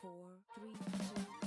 4, 3, 2, 1.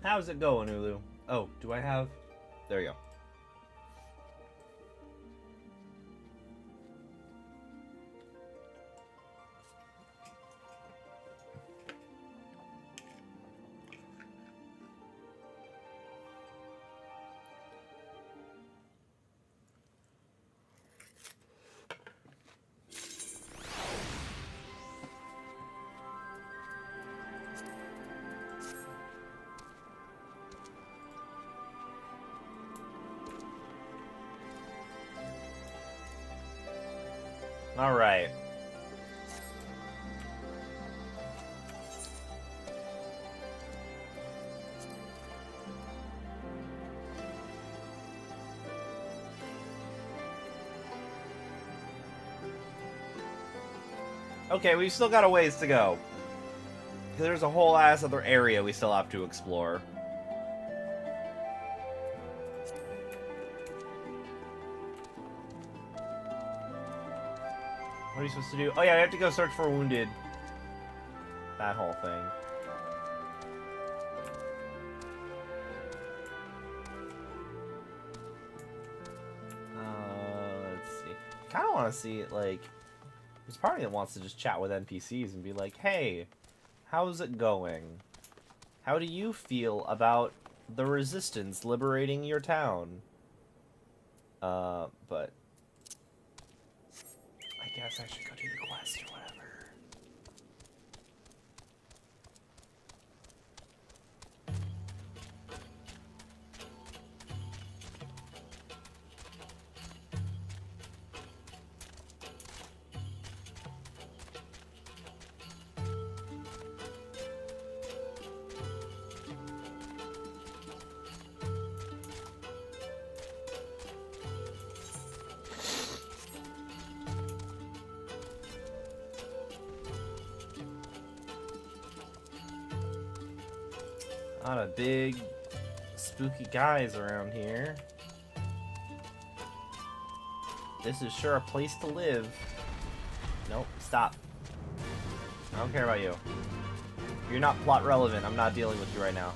How's it going, Ulu? Oh, do I have... There you go. All right. Okay, we've still got a ways to go. There's a whole ass other area we still have to explore. What are you supposed to do? Oh yeah, I have to go search for wounded. That whole thing. Let's see. I kind of want to see, like... There's part of me that wants to just chat with NPCs and be like, hey, how's it going? How do you feel about the Resistance liberating your town? But... I guess I should go do the quest or whatever. A lot of big, spooky guys around here. This is sure a place to live. Nope, stop. I don't care about you. You're not plot relevant. I'm not dealing with you right now.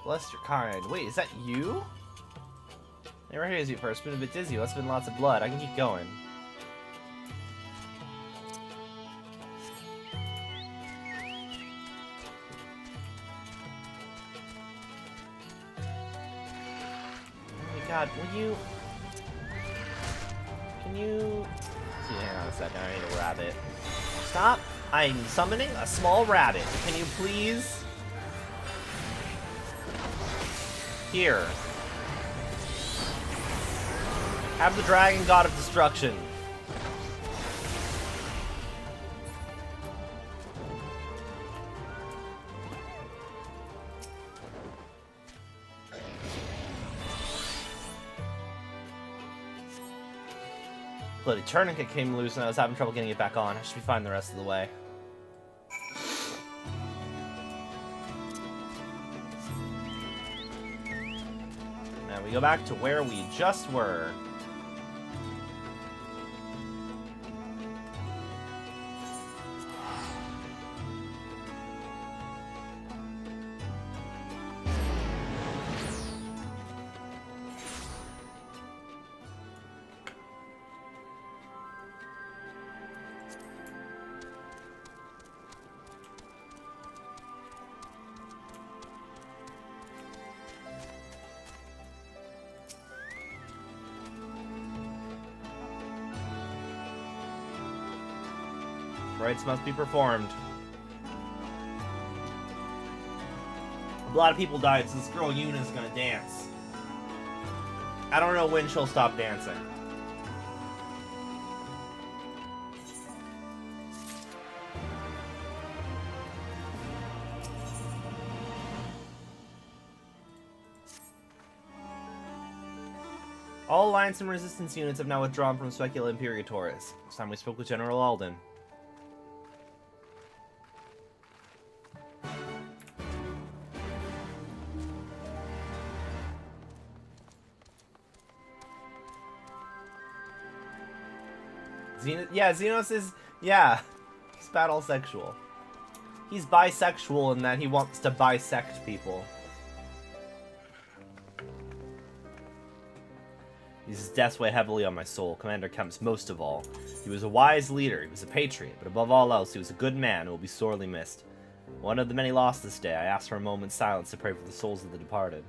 Bless your kind. Wait, is that you? I recognize you first. Been a bit dizzy. That's been lots of blood. I can keep going. Oh my god, will you... Can you... Hang on a second, I need a rabbit. Stop! I'm summoning a small rabbit. Can you please... Here. Have the dragon god of destruction. Bloody tourniquet came loose and I was having trouble getting it back on. I should be fine the rest of the way. We go back to where we just were. Rites must be performed. A lot of people died, so this girl Yuna is gonna dance. I don't know when she'll stop dancing. All Alliance and Resistance units have now withdrawn from Specula Imperatorus. It's time we spoke with General Alden. Zenos is, yeah, he's pansexual. He's bisexual in that he wants to bisect people. These deaths weigh heavily on my soul, Commander Kemp's most of all. He was a wise leader, he was a patriot, but above all else, he was a good man who will be sorely missed. One of the many lost this day, I asked for a moment's silence to pray for the souls of the departed.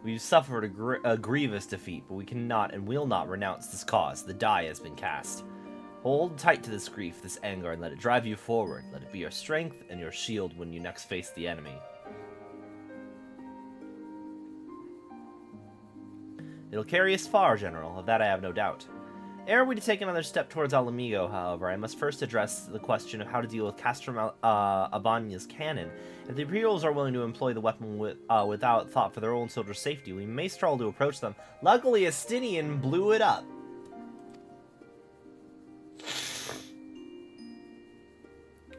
We've suffered a grievous defeat, but we cannot and will not renounce this cause. The die has been cast. Hold tight to this grief, this anger, and let it drive you forward. Let it be your strength and your shield when you next face the enemy. It'll carry us far, General, of that I have no doubt. Ere we to take another step towards Alamigo, however, I must first address the question of how to deal with Castrum Abania's cannon. If the Imperials are willing to employ the weapon without thought for their own soldiers' safety, we may struggle to approach them. Luckily, Estinian blew it up.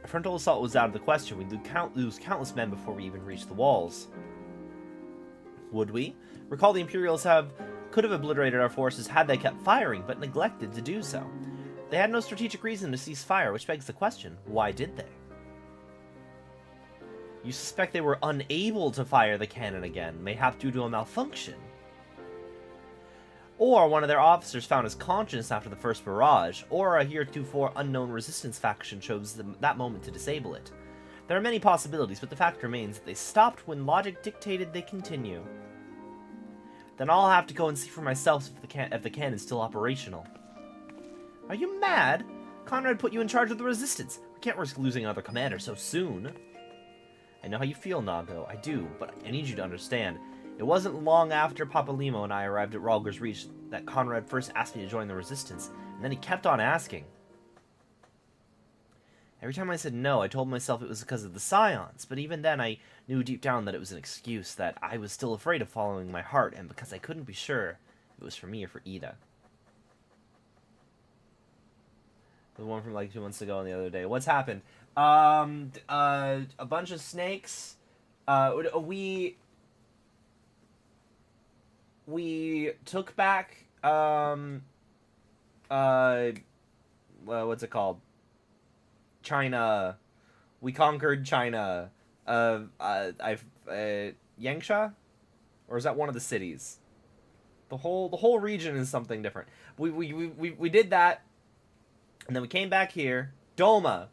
A frontal assault was out of the question. We'd lose countless men before we even reached the walls. Would we? Recall the Imperials could have obliterated our forces had they kept firing, but neglected to do so. They had no strategic reason to cease fire, which begs the question, why did they? You suspect they were unable to fire the cannon again, mayhap due to a malfunction. Or one of their officers found his conscience after the first barrage, or a heretofore unknown resistance faction chose that moment to disable it. There are many possibilities, but the fact remains that they stopped when logic dictated they continue. Then I'll have to go and see for myself if the cannon's still operational. Are you mad? Conrad put you in charge of the resistance. We can't risk losing another commander so soon. I know how you feel, Nago. I do, but I need you to understand. It wasn't long after Papalimo and I arrived at Ralger's Reach that Conrad first asked me to join the resistance, and then he kept on asking. Every time I said no, I told myself it was because of the Scions, but even then I knew deep down that it was an excuse, that I was still afraid of following my heart, and because I couldn't be sure if it was for me or for Ida. The one from like 2 months ago and the other day. What's happened? A bunch of snakes. We took back, what's it called? China. We conquered China. Yangsha? Or is that one of the cities? The whole region is something different. We did that, and then we came back here. Doma.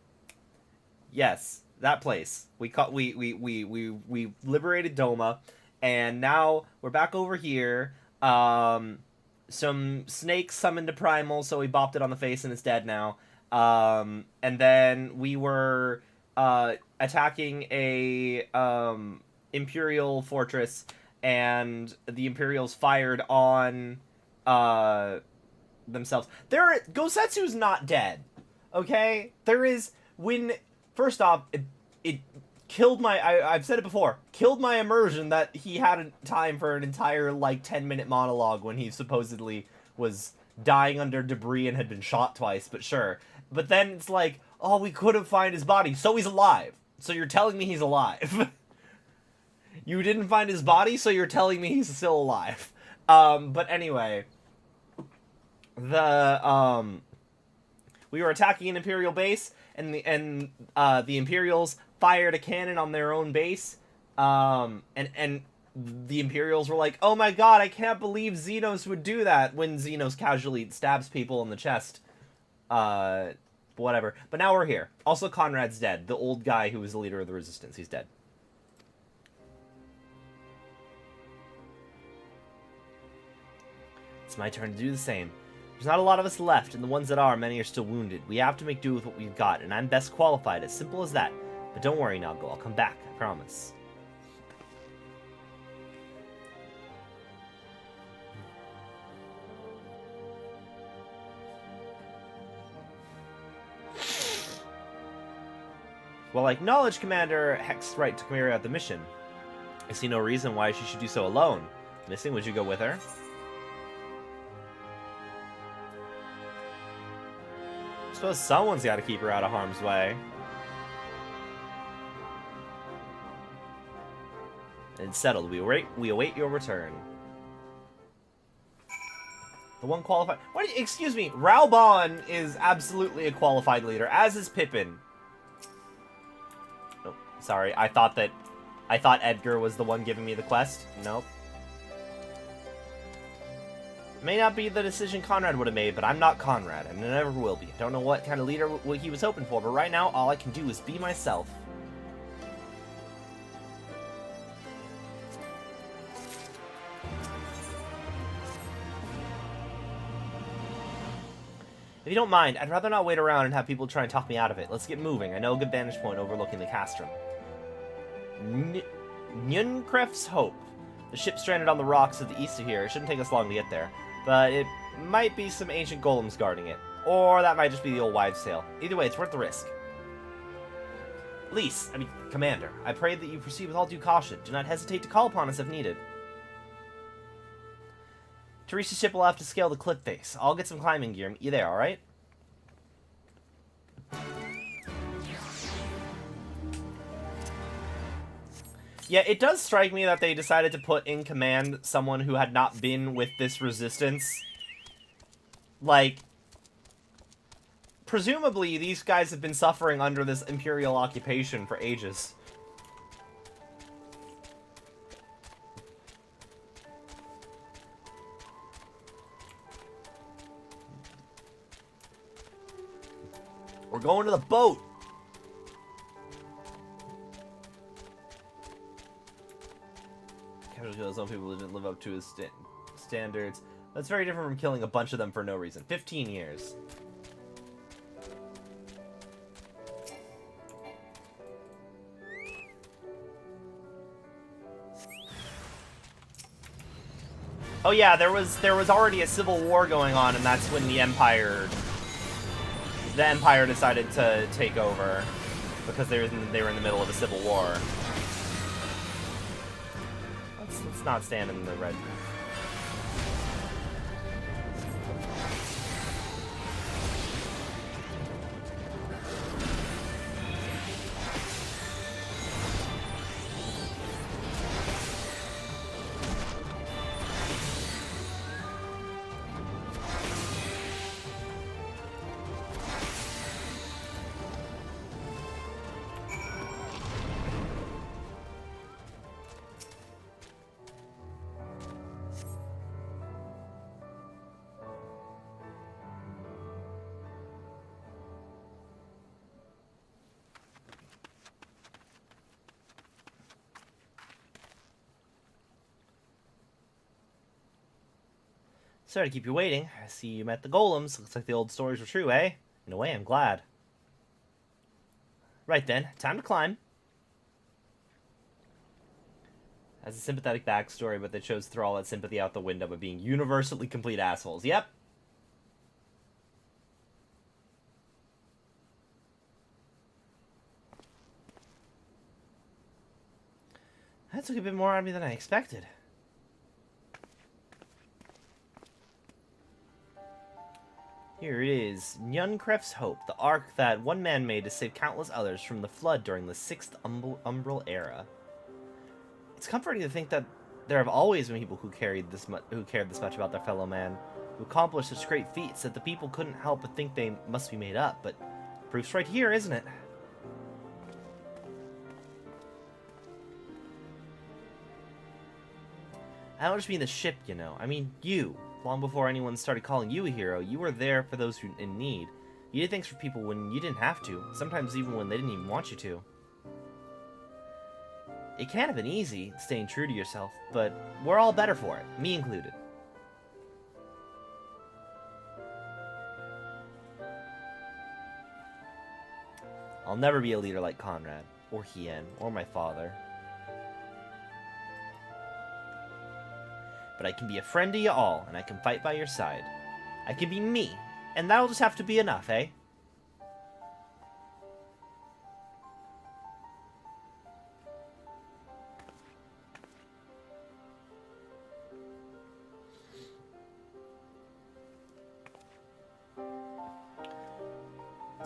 Yes, that place. We liberated Doma, and now we're back over here. Some snakes summoned a primal, so we bopped it on the face and it's dead now. And then we were attacking a Imperial fortress, and the Imperials fired on themselves. Gosetsu's not dead. Okay? First off, it killed I've said it before, killed my immersion that he had time for an entire, 10-minute monologue when he supposedly was dying under debris and had been shot twice, but sure. But then it's like, oh, we couldn't find his body, so he's alive. So you're telling me he's alive. You didn't find his body, so you're telling me he's still alive. But anyway, we were attacking an Imperial base, and the Imperials fired a cannon on their own base, and the Imperials were like, oh my god, I can't believe Zenos would do that, when Zenos casually stabs people in the chest. Whatever. But now we're here. Also, Conrad's dead. The old guy who was the leader of the resistance. He's dead. It's my turn to do the same. There's not a lot of us left, and the ones that are, many are still wounded. We have to make do with what we've got, and I'm best qualified. As simple as that. But don't worry, Nago. I'll come back. I promise. Well, I acknowledge Commander Heck's right to carry out the mission. I see no reason why she should do so alone. Missing, would you go with her? I suppose someone's got to keep her out of harm's way. It's settled. We await your return. The one qualified... What? Excuse me. Raubon is absolutely a qualified leader, as is Pippin. Oh, sorry. I thought Edgar was the one giving me the quest. Nope. May not be the decision Conrad would have made, but I'm not Conrad, and I never will be. I don't know what kind of leader he was hoping for, but right now, all I can do is be myself. If you don't mind, I'd rather not wait around and have people try and talk me out of it. Let's get moving. I know a good vantage point overlooking the castrum. Nynkref's Hope. The ship stranded on the rocks to the east of here. It shouldn't take us long to get there. But it might be some ancient golems guarding it. Or that might just be the old wives' tale. Either way, it's worth the risk. Commander, I pray that you proceed with all due caution. Do not hesitate to call upon us if needed. To reach the ship, we'll have to scale the cliff face. I'll get some climbing gear. You there, alright? Yeah, it does strike me that they decided to put in command someone who had not been with this resistance. Like, presumably these guys have been suffering under this Imperial occupation for ages. We're going to the boat! Some people didn't live up to his standards. That's very different from killing a bunch of them for no reason. 15 years. Oh yeah, there was already a civil war going on, and that's when the Empire decided to take over because they were in the middle of a civil war. Let's not stand in the red. Sorry to keep you waiting. I see you met the golems. Looks like the old stories were true, eh? In a way, I'm glad. Right then, time to climb. Has a sympathetic backstory, but they chose to throw all that sympathy out the window by being universally complete assholes. Yep. That took a bit more out of me than I expected. Here it is, Nynkref's Hope, the ark that one man made to save countless others from the flood during the 6th Umbral era. It's comforting to think that there have always been people who cared this much about their fellow man, who accomplished such great feats that the people couldn't help but think they must be made up, but proof's right here, isn't it? I don't just mean the ship, you know. I mean you. Long before anyone started calling you a hero, you were there for those who in need. You did things for people when you didn't have to, sometimes even when they didn't even want you to. It can't have been easy, staying true to yourself, but we're all better for it, me included. I'll never be a leader like Conrad, or Hien, or my father. But I can be a friend to you all, and I can fight by your side. I can be me, and that'll just have to be enough, eh?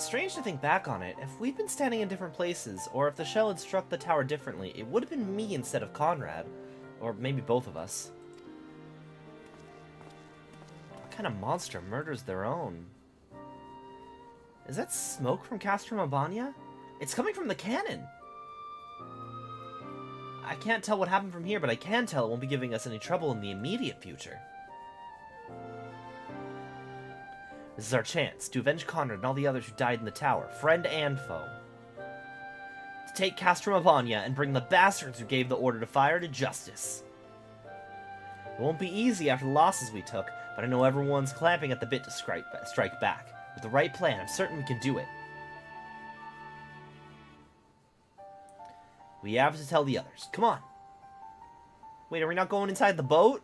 strange to think back on it. If we'd been standing in different places, or if the shell had struck the tower differently, it would have been me instead of Conrad. Or maybe both of us. What kind of monster murders their own? Is that smoke from Castrum Albania? It's coming from the cannon! I can't tell what happened from here, but I can tell it won't be giving us any trouble in the immediate future. This is our chance to avenge Conrad and all the others who died in the tower, friend and foe. To take Castrum Albania and bring the bastards who gave the order to fire to justice. It won't be easy after the losses we took, but I know everyone's clamping at the bit to strike back. With the right plan, I'm certain we can do it. We have to tell the others. Come on. Wait, are we not going inside the boat?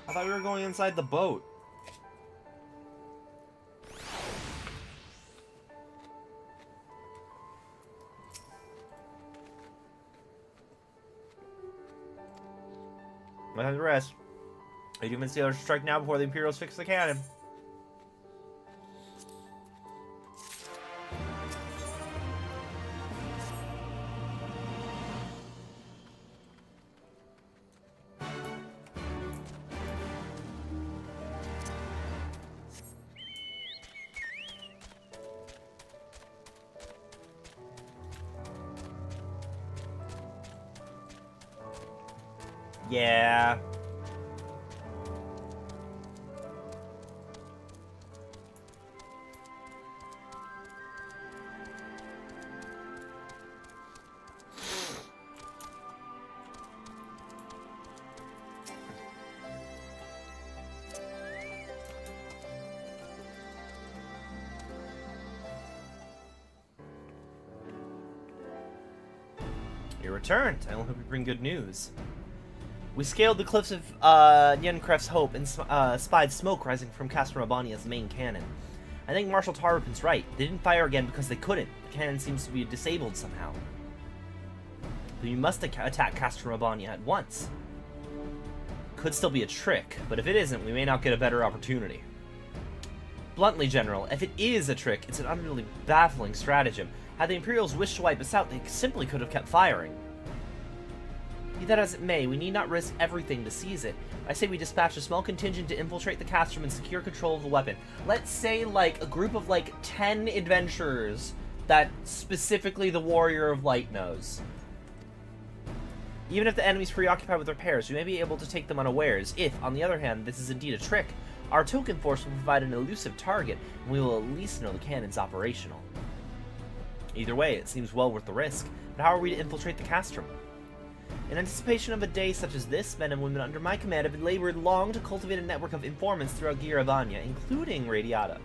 I thought we were going inside the boat. Might have to rest. I do see others strike now before the Imperials fix the cannon. Yeah. You returned. I only hope you bring good news. We scaled the cliffs of Yenkref's Hope and spied smoke rising from Castrum Albania's main cannon. I think Marshal Tarupin's right. They didn't fire again because they couldn't. The cannon seems to be disabled somehow. But you must attack Castrum Albania at once. Could still be a trick, but if it isn't, we may not get a better opportunity. Bluntly, General, if it is a trick, it's an utterly baffling stratagem. Had the Imperials wished to wipe us out, they simply could have kept firing. Be that as it may, we need not risk everything to seize it. I say we dispatch a small contingent to infiltrate the Castrum and secure control of the weapon. Let's say, like, a group of, like, 10 adventurers that specifically the Warrior of Light knows. Even if the enemy's preoccupied with repairs, we may be able to take them unawares. If, on the other hand, this is indeed a trick, our token force will provide an elusive target, and we will at least know the cannon's operational. Either way, it seems well worth the risk. But how are we to infiltrate the Castrum? In anticipation of a day such as this, men and women under my command have labored long to cultivate a network of informants throughout Giravania, including Radiata.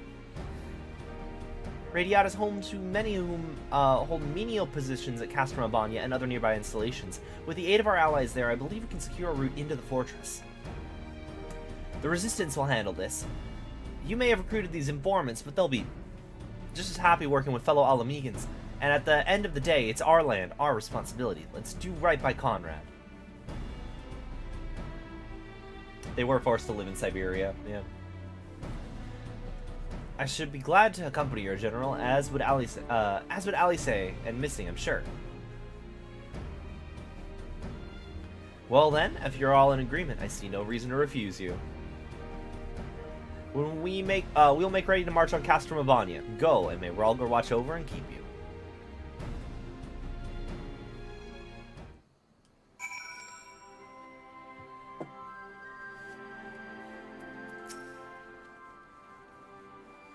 Radiata is home to many of whom hold menial positions at Castrum Albania and other nearby installations. With the aid of our allies there, I believe we can secure a route into the fortress. The Resistance will handle this. You may have recruited these informants, but they'll be just as happy working with fellow Alamegans. And at the end of the day, it's our land, our responsibility. Let's do right by Conrad. They were forced to live in Siberia, yeah. I should be glad to accompany your general, as would Alice and Missing, I'm sure. Well then, if you're all in agreement, I see no reason to refuse you. When we'll make ready to march on Castrum Albania. Go, and may Ralgar watch over and keep you.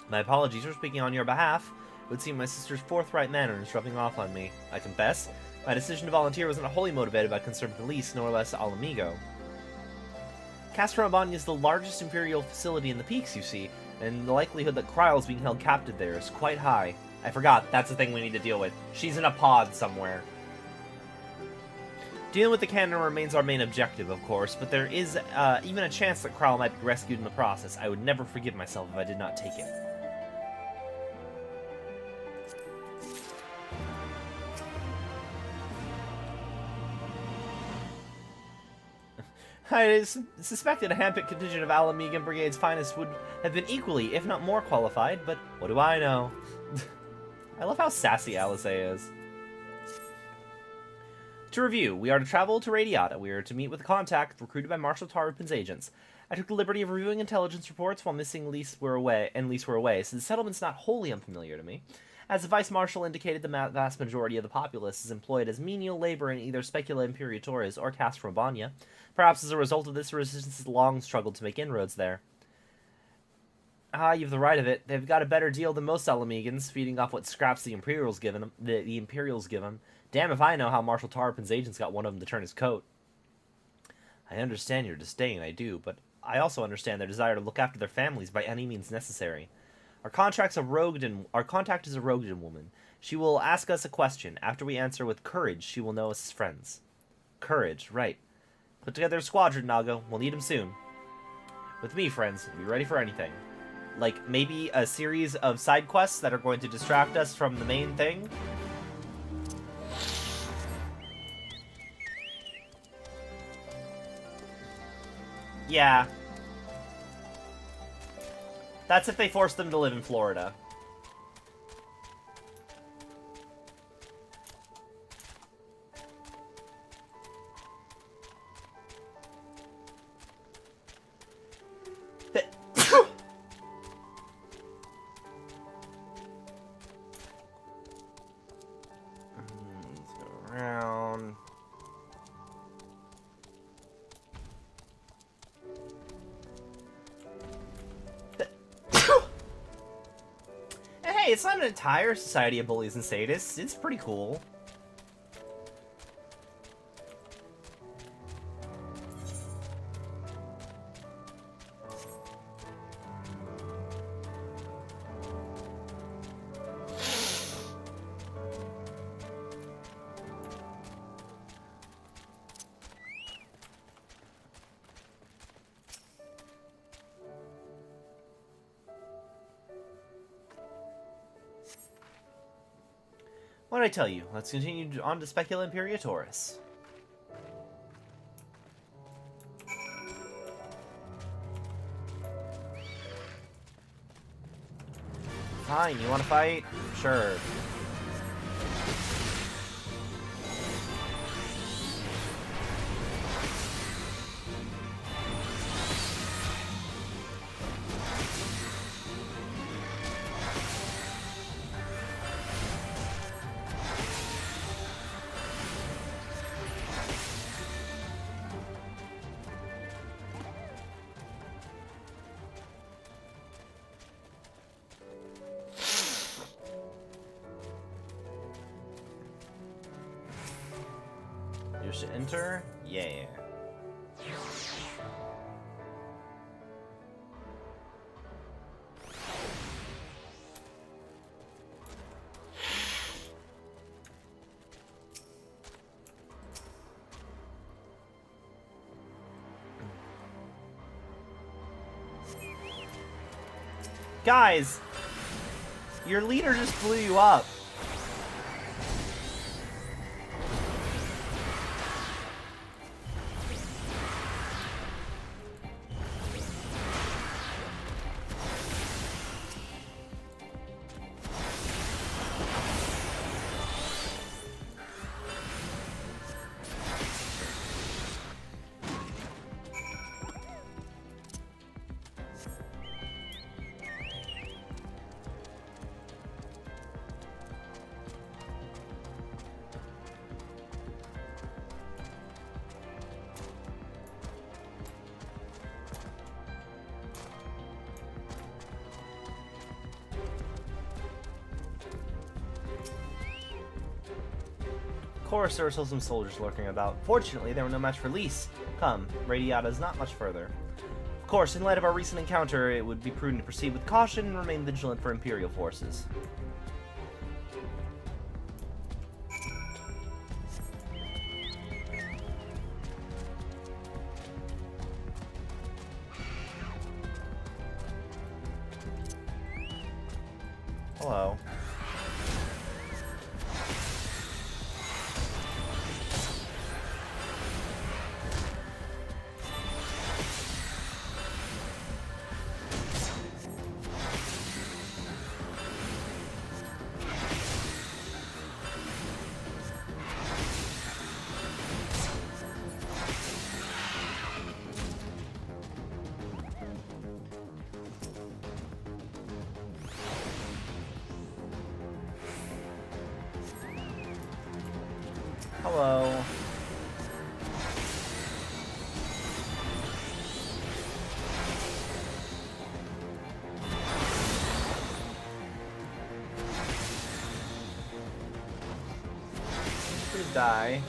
My apologies for speaking on your behalf. It would seem my sister's forthright manner is rubbing off on me. I confess, my decision to volunteer wasn't wholly motivated by concern for police, nor less Alamigo. Castrum Albania is the largest Imperial facility in the Peaks, you see, and the likelihood that Kryle's being held captive there is quite high. I forgot, that's the thing we need to deal with. She's in a pod somewhere. Dealing with the cannon remains our main objective, of course, but there is even a chance that Kryle might be rescued in the process. I would never forgive myself if I did not take it. I suspected a handpicked contingent of Alamegan Brigade's finest would have been equally, if not more qualified, but what do I know? I love how sassy Eorzea is. To review, we are to travel to Radiata. We are to meet with a contact recruited by Marshal Tarpin's agents. I took the liberty of reviewing intelligence reports while missing Lise were away, so the settlement's not wholly unfamiliar to me. As the Vice Marshal indicated, the vast majority of the populace is employed as menial labor in either Specula Imperiatoris or Castro Banya. Perhaps as a result of this, resistance has long struggled to make inroads there. Ah, you've the right of it. They've got a better deal than most Alamegans, feeding off what scraps the Imperials give them. The Imperials give them. Damn if I know how Marshal Tarpin's agents got one of them to turn his coat. I understand your disdain, I do, but I also understand their desire to look after their families by any means necessary. Our contact is a Rogden woman. She will ask us a question. After we answer with courage, she will know us as friends. Courage, right. Put together a squadron, Nago. We'll need them soon. With me, friends, be ready for anything. Like, maybe a series of side quests that are going to distract us from the main thing. Yeah. That's if they force them to live in Florida. Let's go around. Hey, it's not an entire society of bullies and sadists. It's pretty cool. What did I tell you? Let's continue on to Specula Imperiatoris. Fine, you want to fight? Sure. You should enter? Yeah. Guys, your leader just blew you up. Of course, there were still some soldiers lurking about. Fortunately, they were no match for Lise. Come, Radiata is not much further. Of course, in light of our recent encounter, it would be prudent to proceed with caution and remain vigilant for Imperial forces. Hello. Hello. Please die.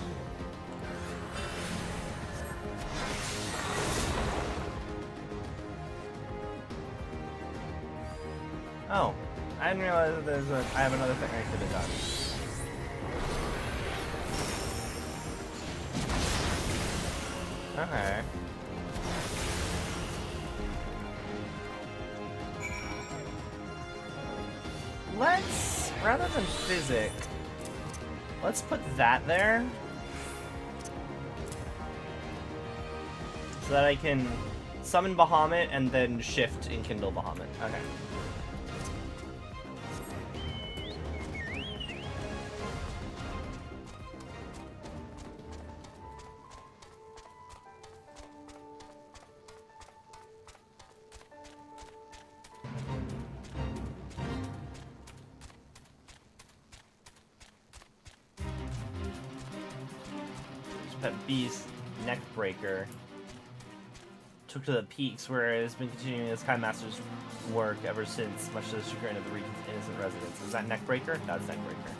Oh, I didn't realize that I have another thing I could have done. Okay. Let's, rather than physic, let's put that there. So that I can summon Bahamut and then shift and kindle Bahamut. Okay. Pet B's neck breaker took to the peaks, where it has been continuing its Kind Master's work ever since, much to the chagrin of the region's innocent residents. Is that neck breaker? That's neck breaker.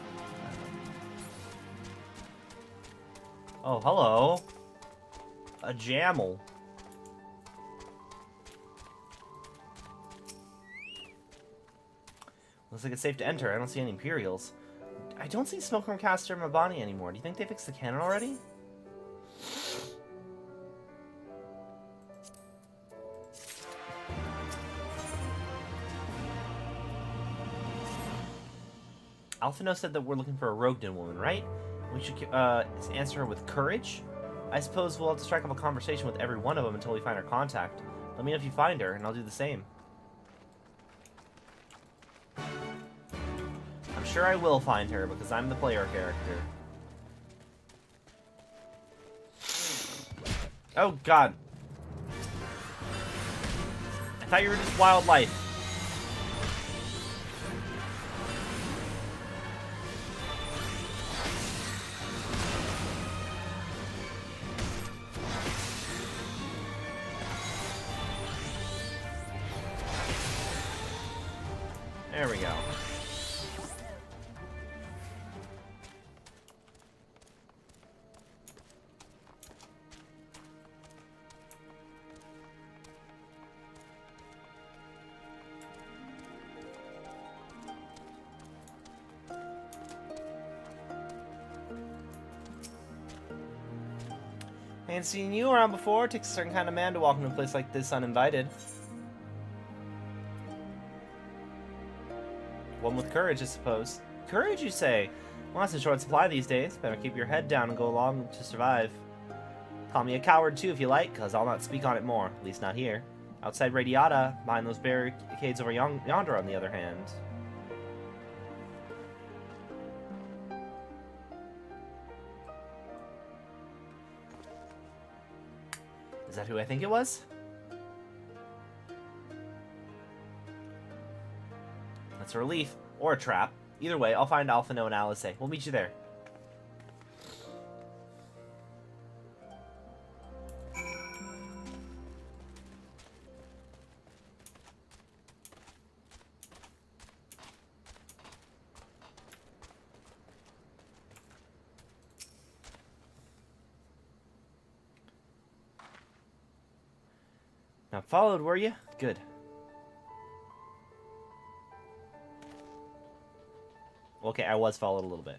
Oh, hello. A Jamel. Looks like it's safe to enter. I don't see any Imperials. I don't see Smokeworm Caster and Mabani anymore. Do you think they fixed the cannon already? Alphino said that we're looking for a Rogden woman, right? We should answer her with courage? I suppose we'll have to strike up a conversation with every one of them until we find her contact. Let me know if you find her, and I'll do the same. I'm sure I will find her, because I'm the player character. Oh, God. I thought you were just wildlife. There we go. Ain't seen you around before. It takes a certain kind of man to walk into a place like this uninvited. One with courage, I suppose. Courage, you say? Well, that's in short supply these days. Better keep your head down and go along to survive. Call me a coward, too, if you like, because I'll not speak on it more. At least not here. Outside Radiata, behind those barricades over yonder, on the other hand. Is that who I think it was? That's a relief. Or a trap. Either way, I'll find Alphino and Alice. We'll meet you there. Now followed, were you? Good. Okay, I was followed a little bit.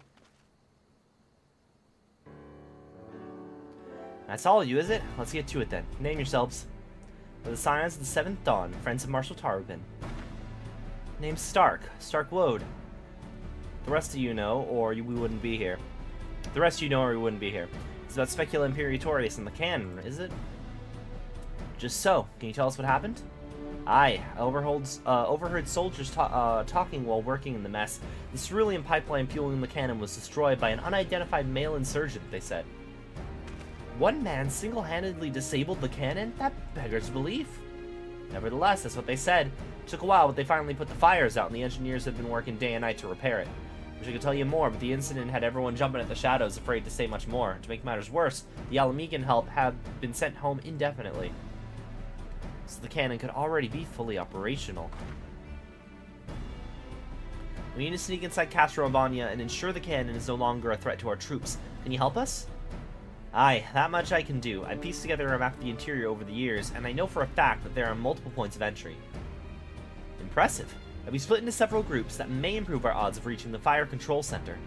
That's all of you, is it? Let's get to it then. Name yourselves. We're the Scions of the Seventh Dawn, friends of Marshal Tarubin. Name's Stark. Stark Woad. The rest of you know, or we wouldn't be here. The rest of you know, or we wouldn't be here. It's about Specula Imperatorius and the canon, is it? Just so. Can you tell us what happened? Aye, I overheard soldiers talking while working in the mess. The cerulean pipeline fueling the cannon was destroyed by an unidentified male insurgent, they said. One man single-handedly disabled the cannon? That beggars belief. Nevertheless, that's what they said. It took a while, but they finally put the fires out, and the engineers had been working day and night to repair it. Wish I could tell you more, but the incident had everyone jumping at the shadows, afraid to say much more. To make matters worse, the Alamegan help had been sent home indefinitely. So the cannon could already be fully operational. We need to sneak inside Castro Albania and ensure the cannon is no longer a threat to our troops. Can you help us? Aye, that much I can do. I pieced together a map of the interior over the years, and I know for a fact that there are multiple points of entry. Impressive. I'll be split into several groups that may improve our odds of reaching the fire control center.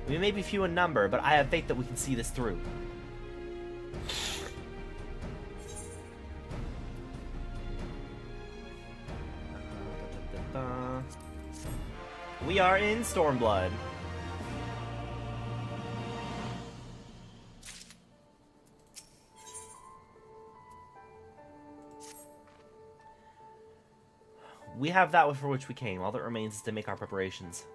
We may be few in number, but I have faith that we can see this through. We are in Stormblood. We have that for which we came. All that remains is to make our preparations.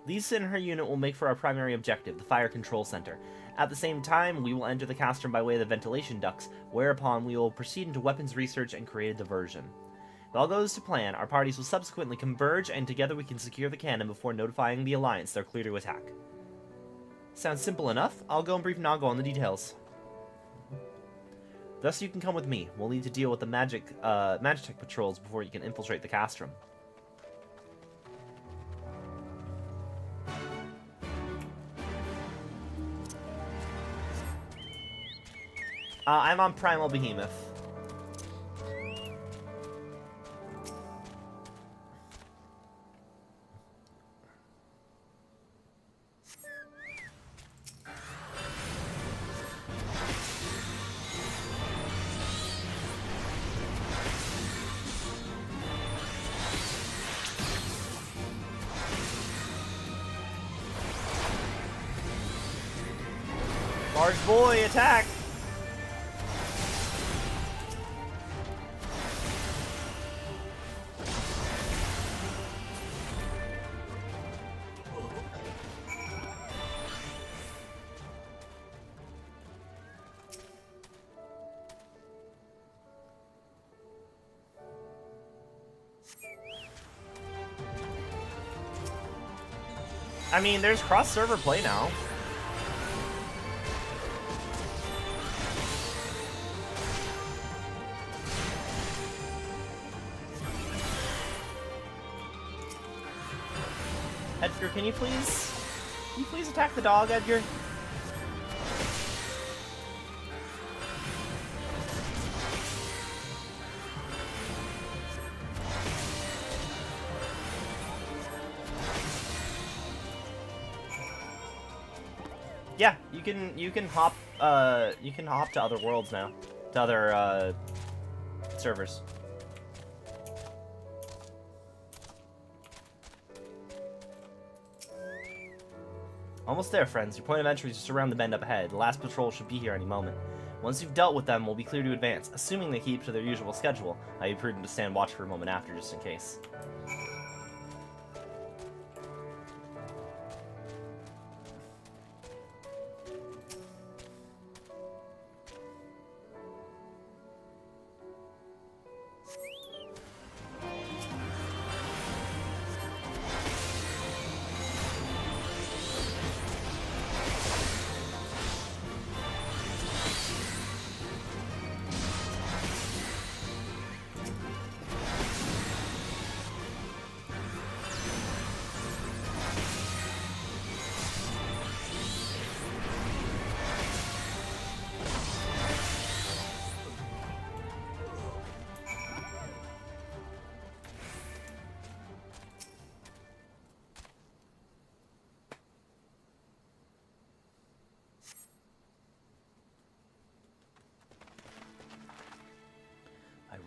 Lisa and her unit will make for our primary objective, the fire control center. At the same time, we will enter the castrum by way of the ventilation ducts, whereupon we will proceed into weapons research and create a diversion. If all goes to plan, our parties will subsequently converge, and together we can secure the cannon before notifying the Alliance they're clear to attack. Sounds simple enough. I'll go and brief Nago on the details. Thus you can come with me. We'll need to deal with the Magitech patrols before you can infiltrate the castrum. I'm on Primal Behemoth. Large boy, attack! I mean, there's cross-server play now. Edgar, can you please attack the dog, Edgar? Yeah, you can hop to other worlds now, to other servers. Almost there, friends. Your point of entry is just around the bend up ahead. The last patrol should be here any moment. Once you've dealt with them, we'll be clear to advance, assuming they keep to their usual schedule. I'd be prudent to stand watch for a moment after, just in case.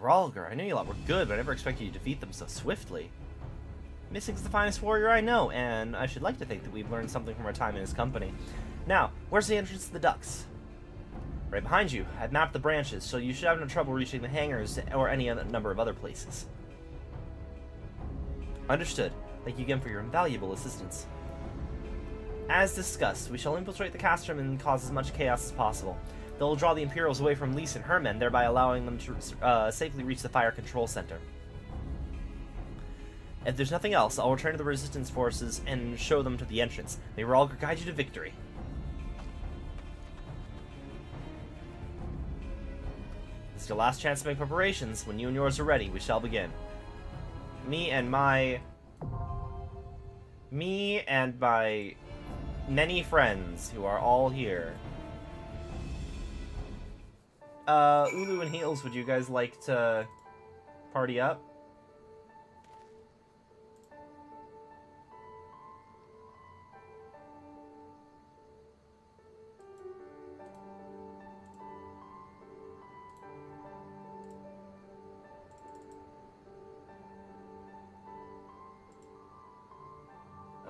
Ralgar, I knew you lot were good, but I never expected you to defeat them so swiftly. Missing's the finest warrior I know, and I should like to think that we've learned something from our time in his company. Now, where's the entrance to the ducts? Right behind you. I've mapped the branches, so you should have no trouble reaching the hangars or any other number of other places. Understood. Thank you again for your invaluable assistance. As discussed, we shall infiltrate the castrum and cause as much chaos as possible. They'll draw the Imperials away from Lise and her men, thereby allowing them to safely reach the fire control center. If there's nothing else, I'll return to the resistance forces and show them to the entrance. They will all guide you to victory. This is your last chance to make preparations. When you and yours are ready, we shall begin. Me and my many friends who are all here. Ulu and Heels, would you guys like to party up?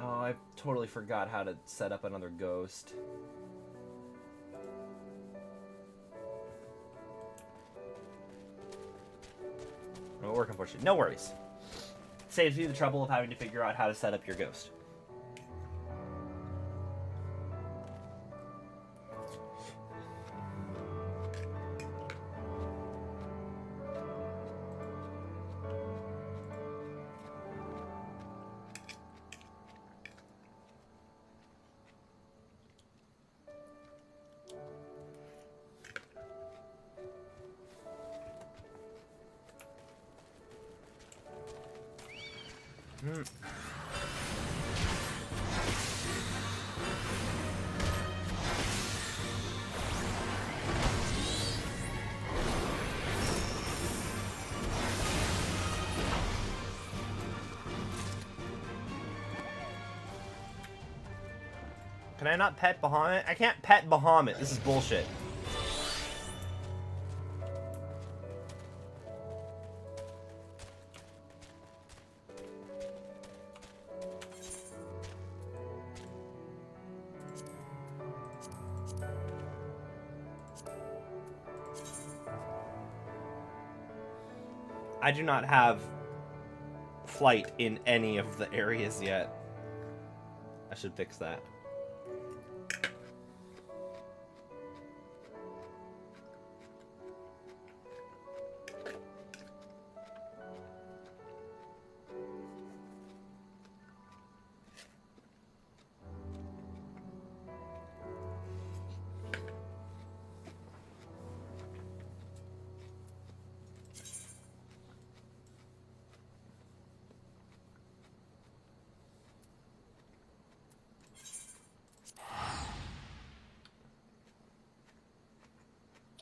Oh, I totally forgot how to set up another ghost. We're working for shit. No worries. Saves you the trouble of having to figure out how to set up your ghost. Can I not pet Bahamut? I can't pet Bahamut. This is bullshit. I do not have flight in any of the areas yet. I should fix that.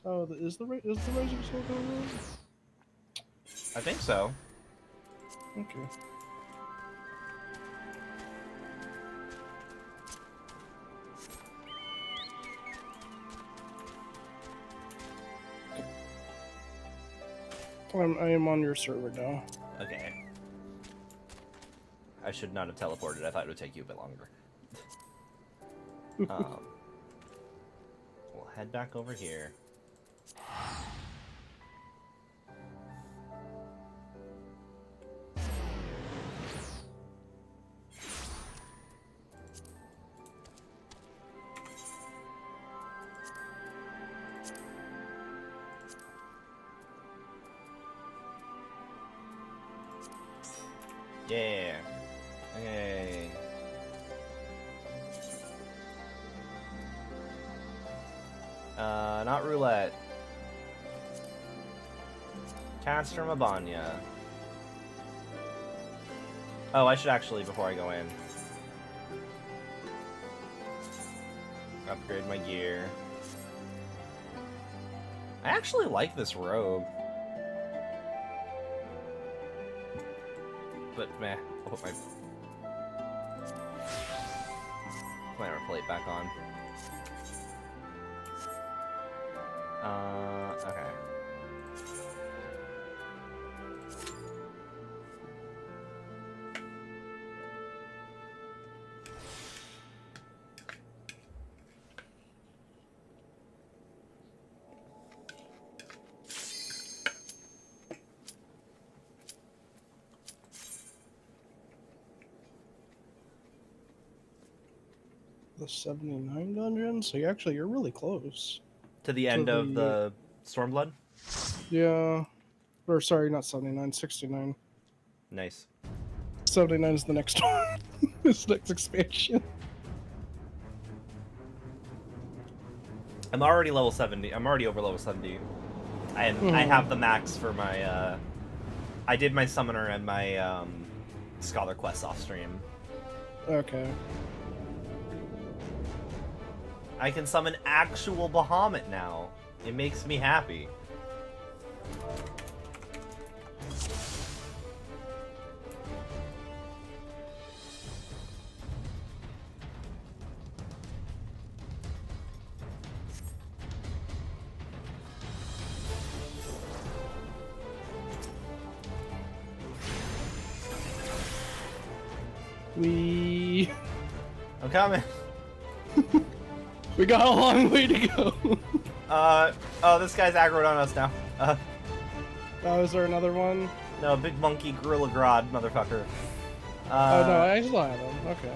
Oh, is the Rising still going on? I think so. Okay. I am on your server now. Okay. I should not have teleported. I thought it would take you a bit longer. We'll head back over here. Yeah. Yay. Not roulette. Cast from Abanya. Oh, I should actually, before I go in, upgrade my gear. I actually like this robe. But meh, I'll put my armor plate back on. Okay. The 79 dungeon? So you're really close. To the end of the Stormblood? Yeah. Or sorry, not 79, 69. Nice. 79 is the next one. This next expansion. I'm already level 70. I'm already over level 70. I have the max for my, I did my summoner and my, scholar quest off stream. Okay. I can summon actual Bahamut now. It makes me happy. I'm coming. We got a long way to go. Oh, this guy's aggroed on us now. Oh, is there another one? No, big monkey gorilla grodd, motherfucker. Oh no, I still have him. Okay.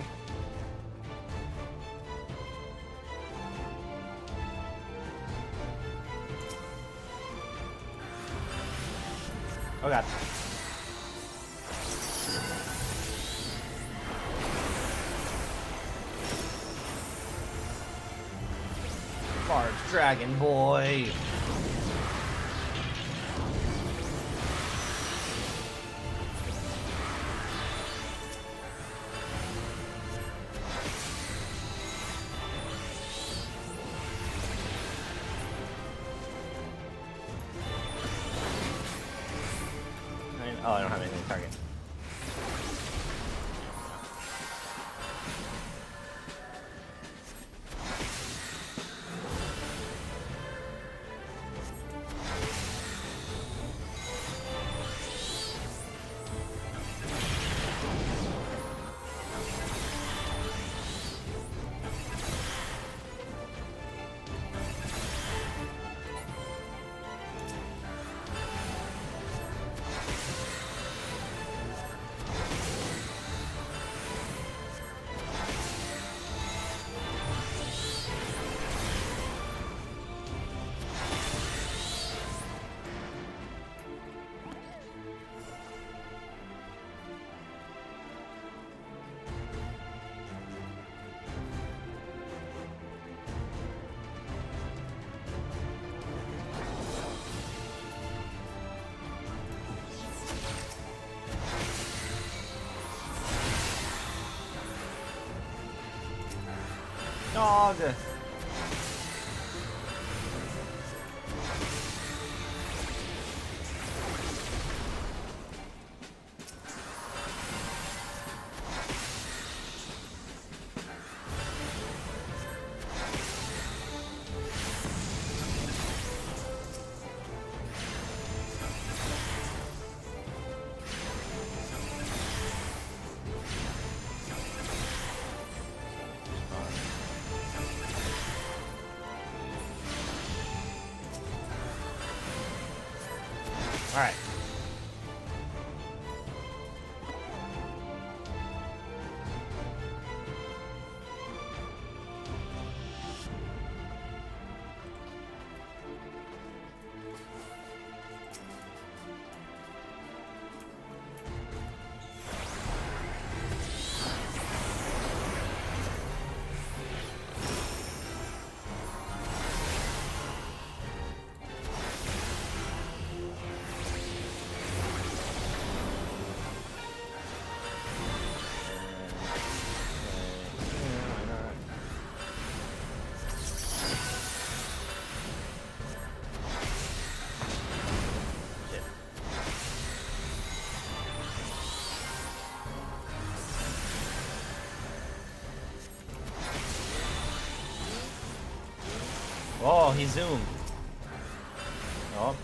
Oh god. Large dragon boy. Oh, I don't have anything to target. Dog. All right. Oh, he zoomed. Oh.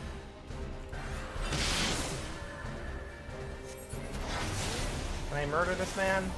Can I murder this man?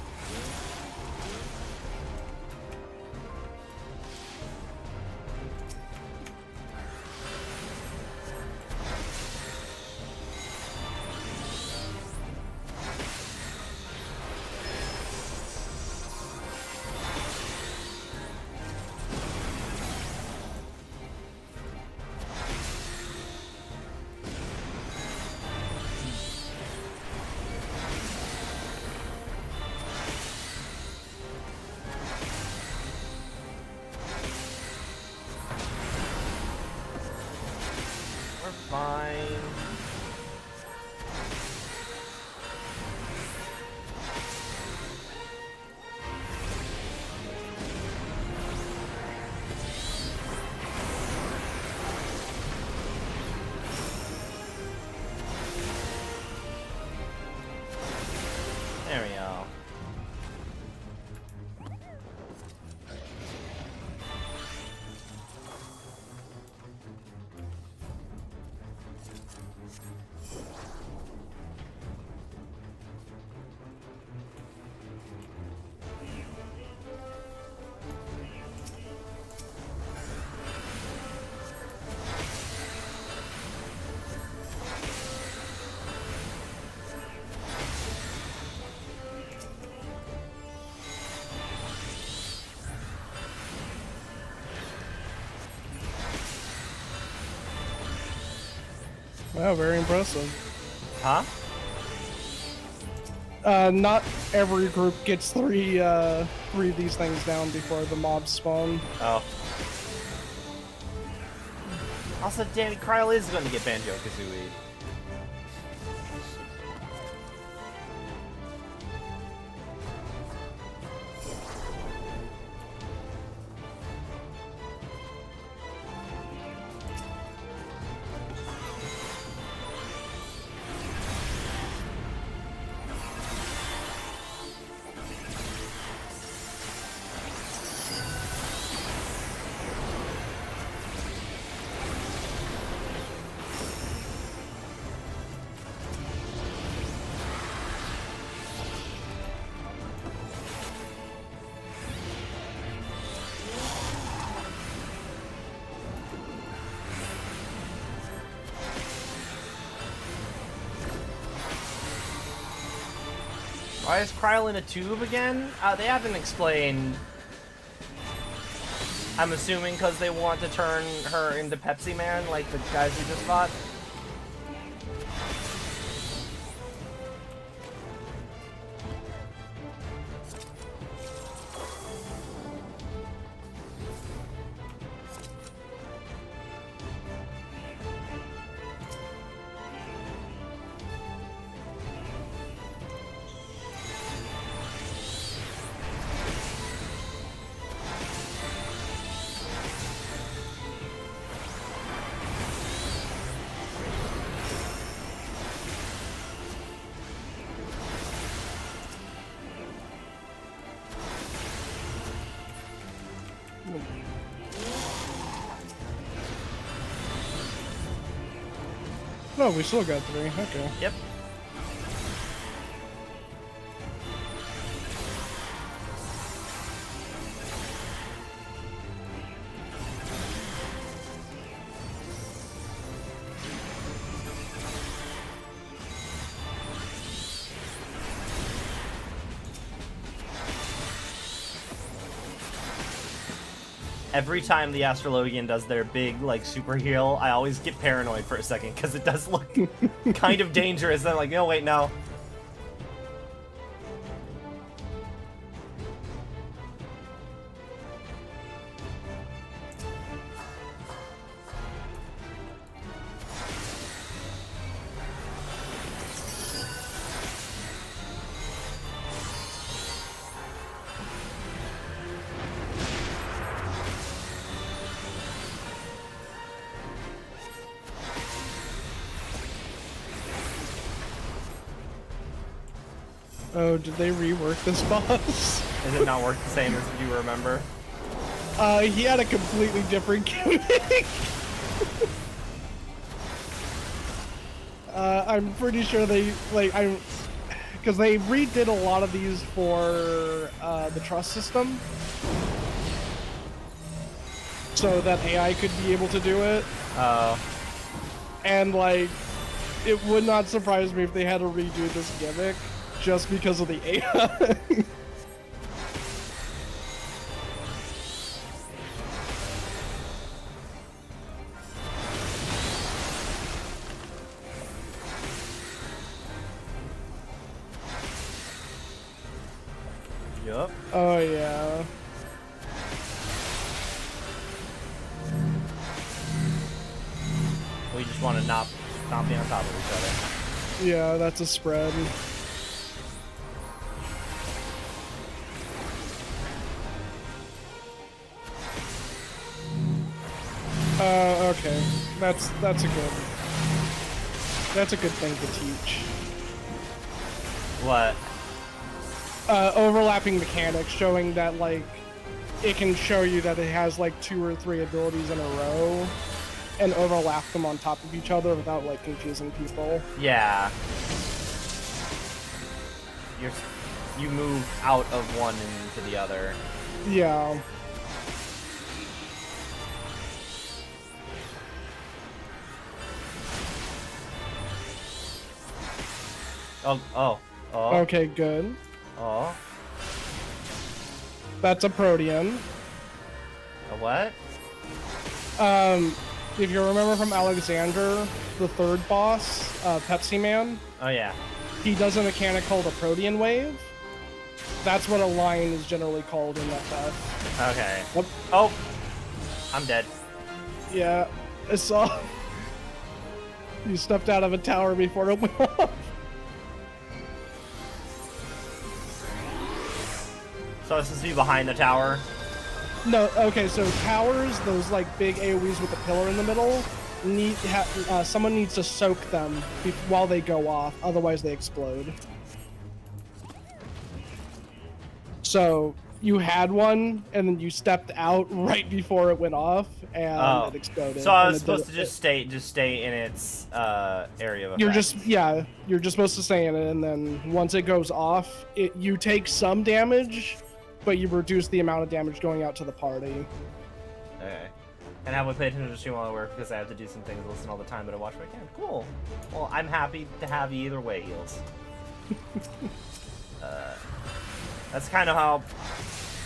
fine. There we go. Wow, very impressive. Huh? Not every group gets three of these things down before the mobs spawn. Oh. Also, Danny Kryle is going to get Banjo-Kazooie. Why is Kryle in a tube again? They haven't explained. I'm assuming because they want to turn her into Pepsi Man, like the guys we just fought. No, we still got three. Okay. Yep. Every time the Astrologian does their big, like, super heal, I always get paranoid for a second, because it does look kind of dangerous. I'm like, no, wait, no. Oh, did they rework this boss? Does it not work the same as you remember? He had a completely different gimmick. I'm pretty sure they, like, because they redid a lot of these for the trust system, so that AI could be able to do it. Oh. And, like, it would not surprise me if they had to redo this gimmick just because of the AI. Yup. Oh, yeah. We we just want to not be on top of each other. Yeah, that's a spread. Okay. That's a good thing to teach. What? Overlapping mechanics, showing that like it can show you that it has like 2 or 3 abilities in a row, and overlap them on top of each other without like confusing people. Yeah. You move out of one and into the other. Yeah. Oh. Okay, good. Oh. That's a Protean. A what? If you remember from Alexander, the third boss, Pepsi Man, Oh yeah. he does a mechanic called a Protean Wave. That's what a line is generally called in FF. Okay. Yep. Oh. I'm dead. Yeah, I saw. You stepped out of a tower before it went off. So this is me behind the tower. No, okay, so towers, those like big AoEs with a pillar in the middle, someone needs to soak them while they go off, otherwise they explode. So you had one, and then you stepped out right before it went off, and it exploded. So I was supposed to just stay in its area of effect. You're just supposed to stay in it, and then once it goes off, you take some damage, but you reduce the amount of damage going out to the party. Okay. And I would pay attention to the stream while I work because I have to do some things, listen all the time, but I watch what I can. Cool. Well, I'm happy to have you either way, Heels. That's kind of how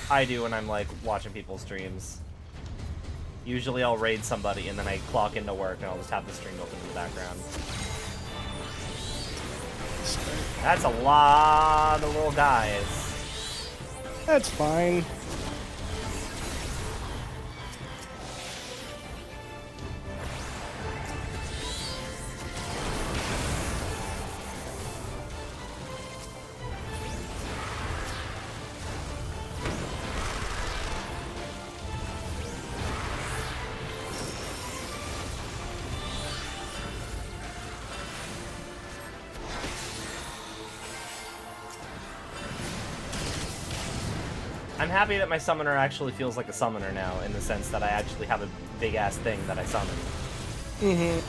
I do when I'm like watching people's streams. Usually I'll raid somebody and then I clock into work and I'll just have the stream open in the background. That's a lot of little guys. That's fine. I'm happy that my summoner actually feels like a summoner now, in the sense that I actually have a big-ass thing that I summon. Mm-hmm.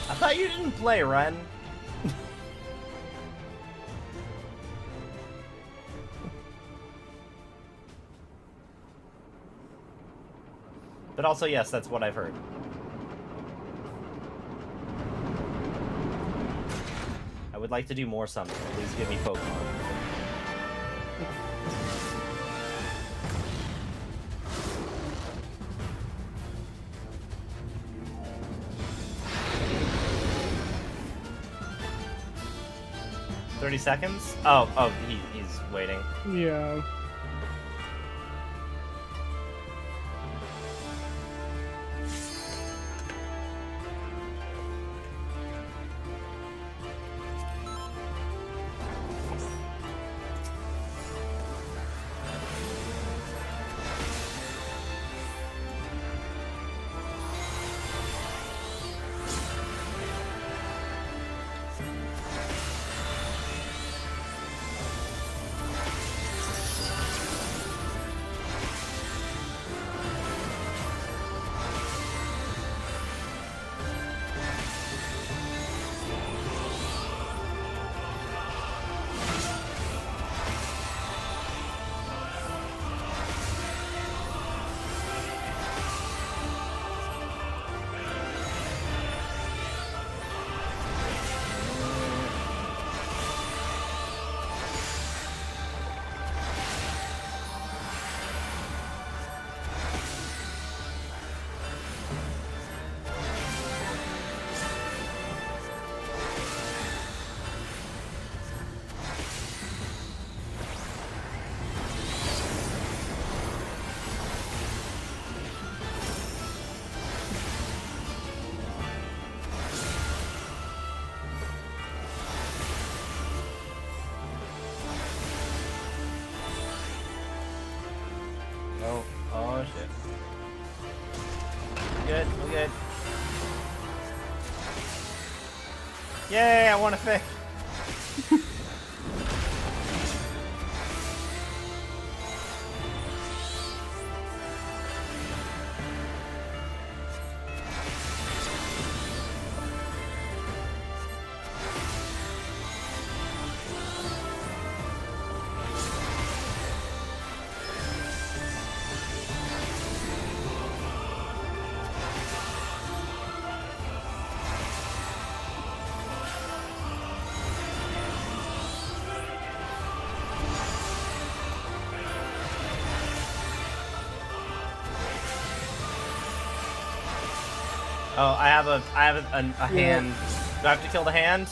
I thought you didn't play, Ren. But also, yes, that's what I've heard. I would like to do more summoning. Please give me Pokemon. $30 seconds? Oh, he's waiting. Yeah. Yay, I want a fish. Oh, I have a hand. Do I have to kill the hand?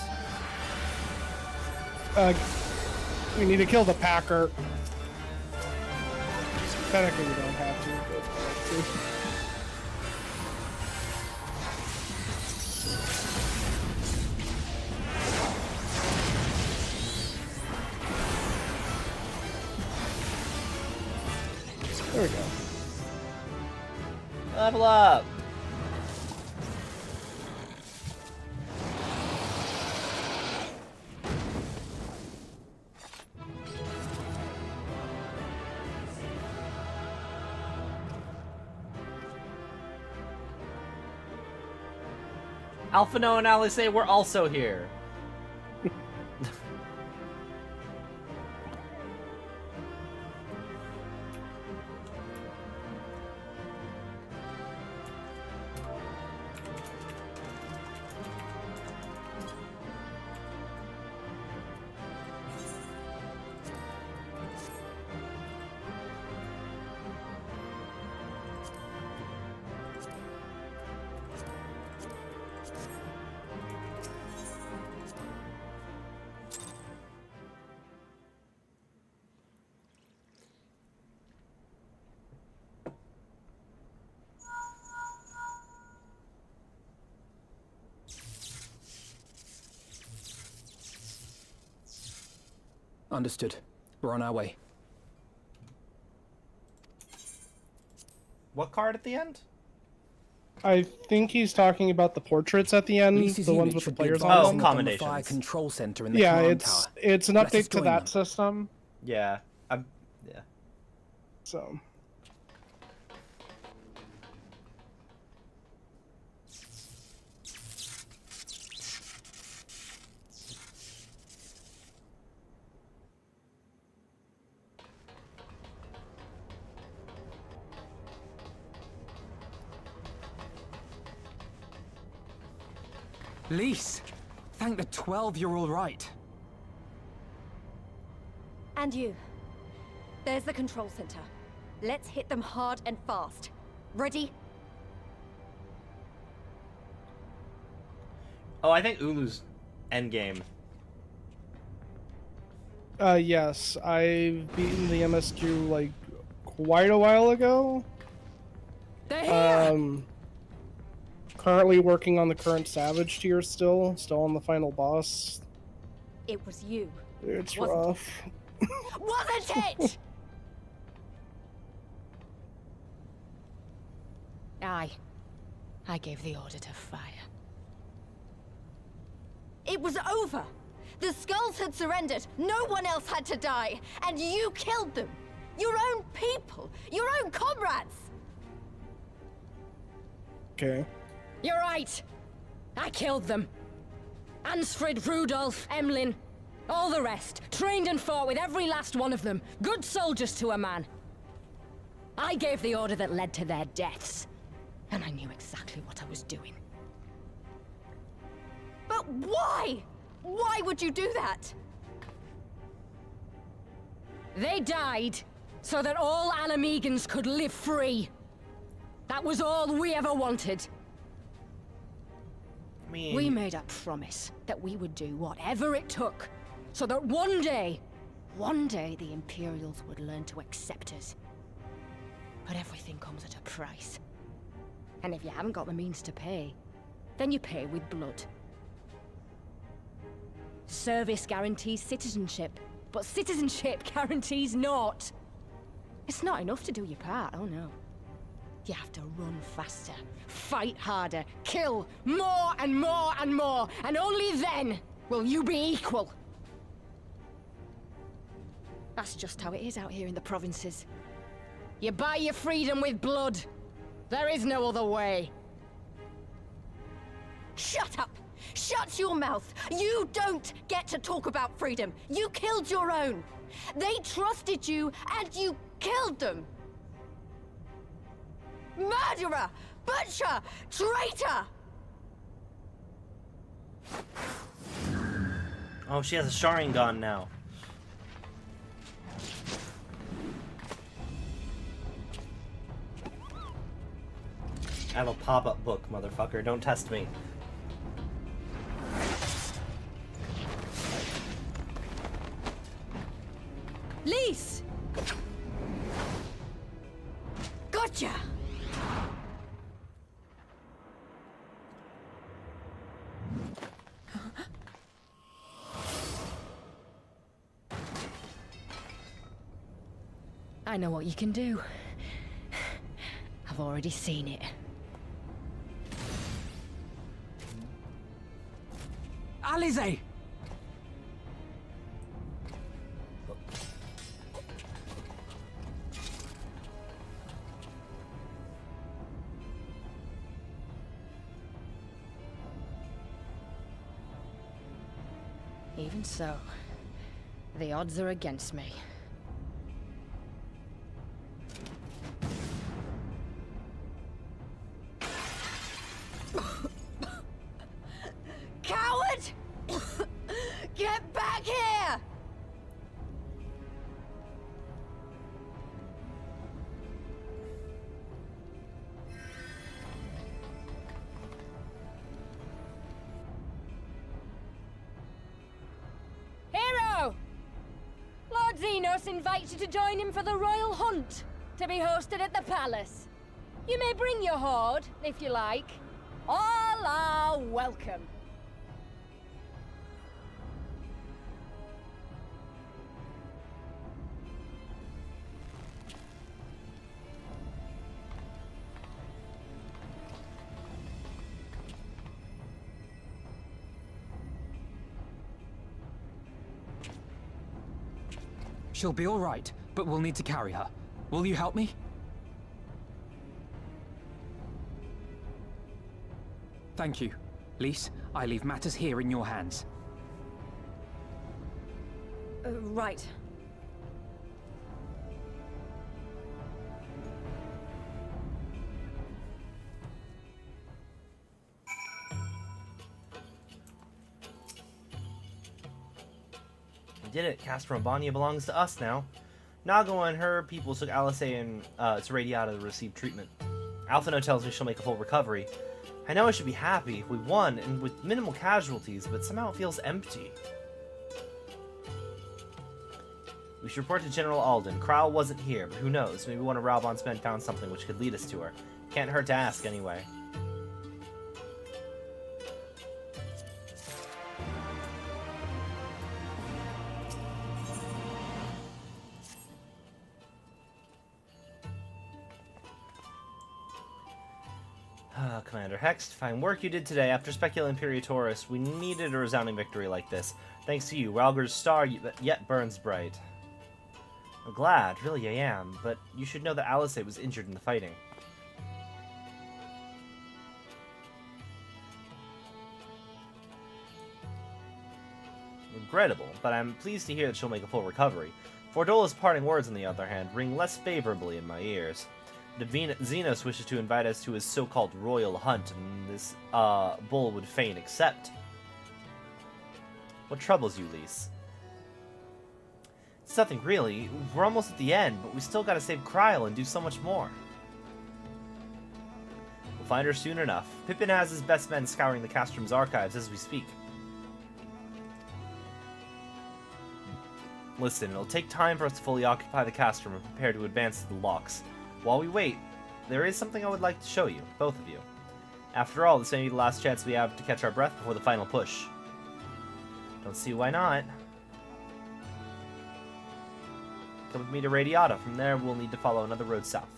We need to kill the Packer. Technically, we don't have to. There we go. Level up. Alphino and Alice were also here. Understood. We're on our way. What card at the end? I think he's talking about the portraits at the end, Lisa's the ones unit with the should be players advising on them. on the Commendations. fire control center in the Yeah, command it's tower. an Let us update to join that them. system. Yeah, yeah. So Lise, thank the 12 you're all right. And you. There's the control center. Let's hit them hard and fast. Ready? Oh, I think Ulu's endgame. yes, I've beaten the MSQ like quite a while ago. They're here! Currently working on the current Savage tier still on the final boss. It was you. It's Wasn't it? rough. Wasn't it? I gave the order to fire. It was over. The Skulls had surrendered. No one else had to die. And you killed them. Your own people. Your own comrades. Okay. You're right. I killed them. Ansfrid, Rudolph, Emlyn, all the rest. Trained and fought with every last one of them. Good soldiers to a man. I gave the order that led to their deaths. And I knew exactly what I was doing. But why? Why would you do that? They died so that all Alamegans could live free. That was all we ever wanted. I mean, We made a promise that we would do whatever it took, so that one day the Imperials would learn to accept us. But everything comes at a price. And if you haven't got the means to pay, then you pay with blood. Service guarantees citizenship, but citizenship guarantees naught. It's not enough to do your part, oh no. You have to run faster, fight harder, kill more and more and more, and only then will you be equal. That's just how it is out here in the provinces. You buy your freedom with blood. There is no other way. Shut up! Shut your mouth! You don't get to talk about freedom! You killed your own! They trusted you, and you killed them! Murderer! Butcher! Traitor! Oh, she has a Sharingan now. I have a pop-up book, motherfucker. Don't test me. Lise! Gotcha! I know what you can do. I've already seen it. Alize! Even so, the odds are against me. Coward! Get back here! Hero! Lord Zenos invites you to join him for the royal hunt, to be hosted at the palace. You may bring your horde, if you like. All are welcome. She'll be all right, but we'll need to carry her. Will you help me? Thank you. Lise, I leave matters here in your hands. Right. We did it. Castor Umbania belongs to us now. Nago and her people took Alice and to Radiata to receive treatment. Alphino tells me she'll make a full recovery. I know I should be happy if we won and with minimal casualties, but somehow it feels empty. We should report to General Alden. Kral wasn't here, but who knows? Maybe one of Raubon's men found something which could lead us to her. Can't hurt to ask anyway. Commander Hext, fine work you did today. After Specula Imperatorus, we needed a resounding victory like this. Thanks to you, Ralger's star yet burns bright. I'm glad, really I am, but you should know that Alice was injured in the fighting. Regrettable, but I'm pleased to hear that she'll make a full recovery. Fordola's parting words, on the other hand, ring less favorably in my ears. Zenos wishes to invite us to his so-called royal hunt, and this, bull would fain accept. What troubles you, Lise? It's nothing really. We're almost at the end, but we still gotta save Kryl and do so much more. We'll find her soon enough. Pippin has his best men scouring the Castrum's archives as we speak. Listen, it'll take time for us to fully occupy the Castrum and prepare to advance to the locks. While we wait, there is something I would like to show you, both of you. After all, this may be the last chance we have to catch our breath before the final push. Don't see why not. Come with me to Radiata. From there, we'll need to follow another road south.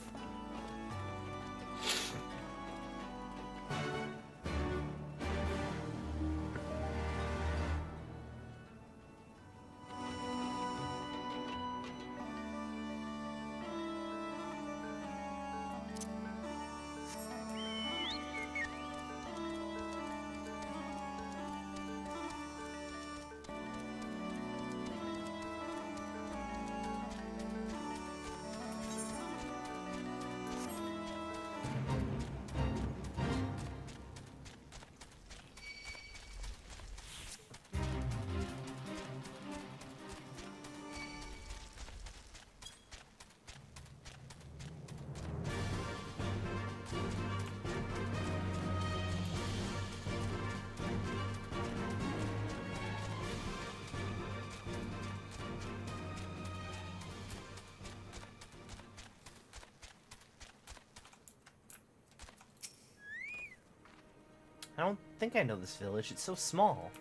I don't think I know this village. It's so small.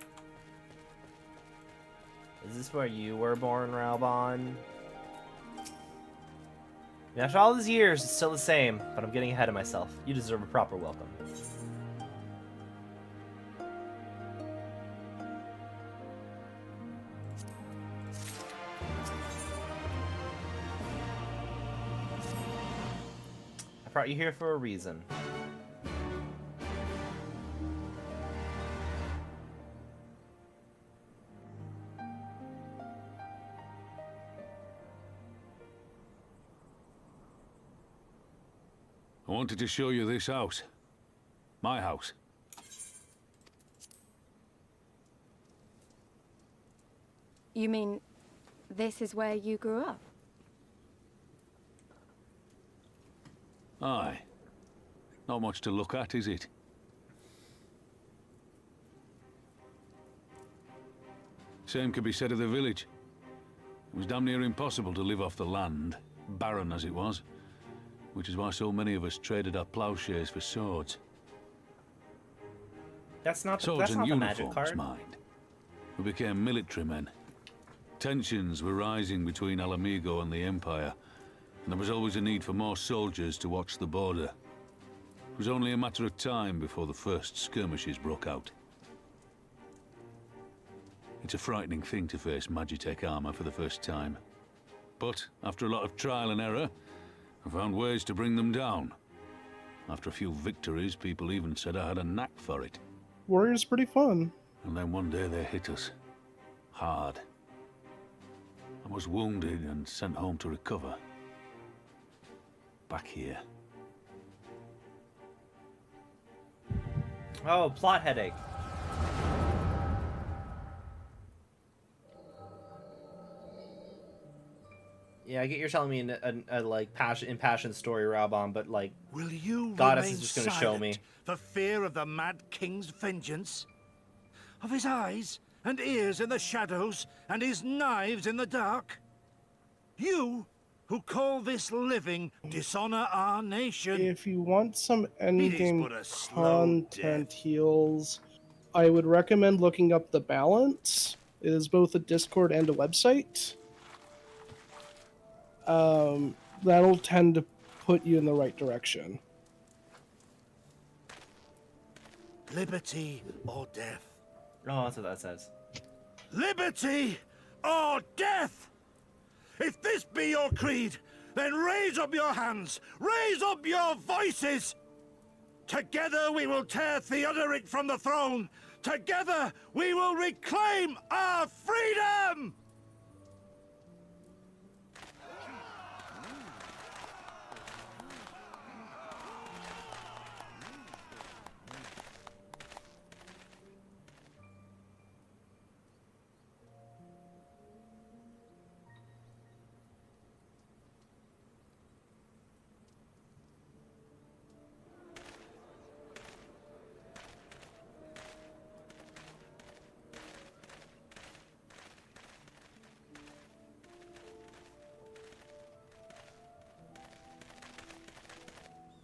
Is this where you were born, Raubon? After all these years, it's still the same, but I'm getting ahead of myself. You deserve a proper welcome. I brought you here for a reason. I wanted to show you this house. My house. You mean this is where you grew up? Aye. Not much to look at, is it? Same could be said of the village. It was damn near impossible to live off the land, barren as it was. Which is why so many of us traded our plowshares for swords. That's not the, Swords that's and not the magic uniforms, card. mind. We became military men. Tensions were rising between Alamigo and the Empire, and there was always a need for more soldiers to watch the border. It was only a matter of time before the first skirmishes broke out. It's a frightening thing to face Magitech armor for the first time. But after a lot of trial and error, I found ways to bring them down. After a few victories, people even said I had a knack for it. Warrior's pretty fun. And then one day they hit us. Hard. I was wounded and sent home to recover. Back here. Oh, plot headache. Yeah, I get you're telling me a like impassioned story, Raubon, but like, will you Goddess remain is just going to show silent me. for fear of the Mad King's vengeance? Of his eyes and ears in the shadows and his knives in the dark? You, who call this living dishonor our nation? If you want some endgame but a slow content heals, I would recommend looking up The Balance. It is both a Discord and a website. That'll tend to put you in the right direction. Liberty or death? oh, that's what that says. Liberty or death? If this be your creed, then raise up your hands, raise up your voices! Together we will tear Theodoric from the throne! Together we will reclaim our freedom!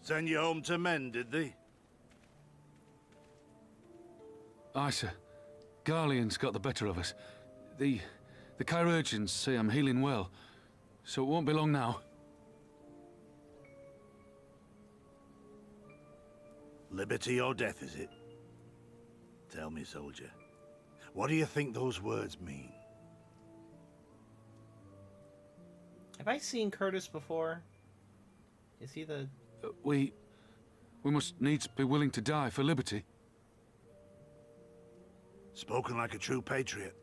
Send you home to men, did they? Aye, sir. Garlean's got the better of us. The chirurgeons say I'm healing well, so it won't be long now. Liberty or death, is it? Tell me, soldier. What do you think those words mean? Have I seen Curtis before? Is he the... We must needs be willing to die for liberty. Spoken like a true patriot.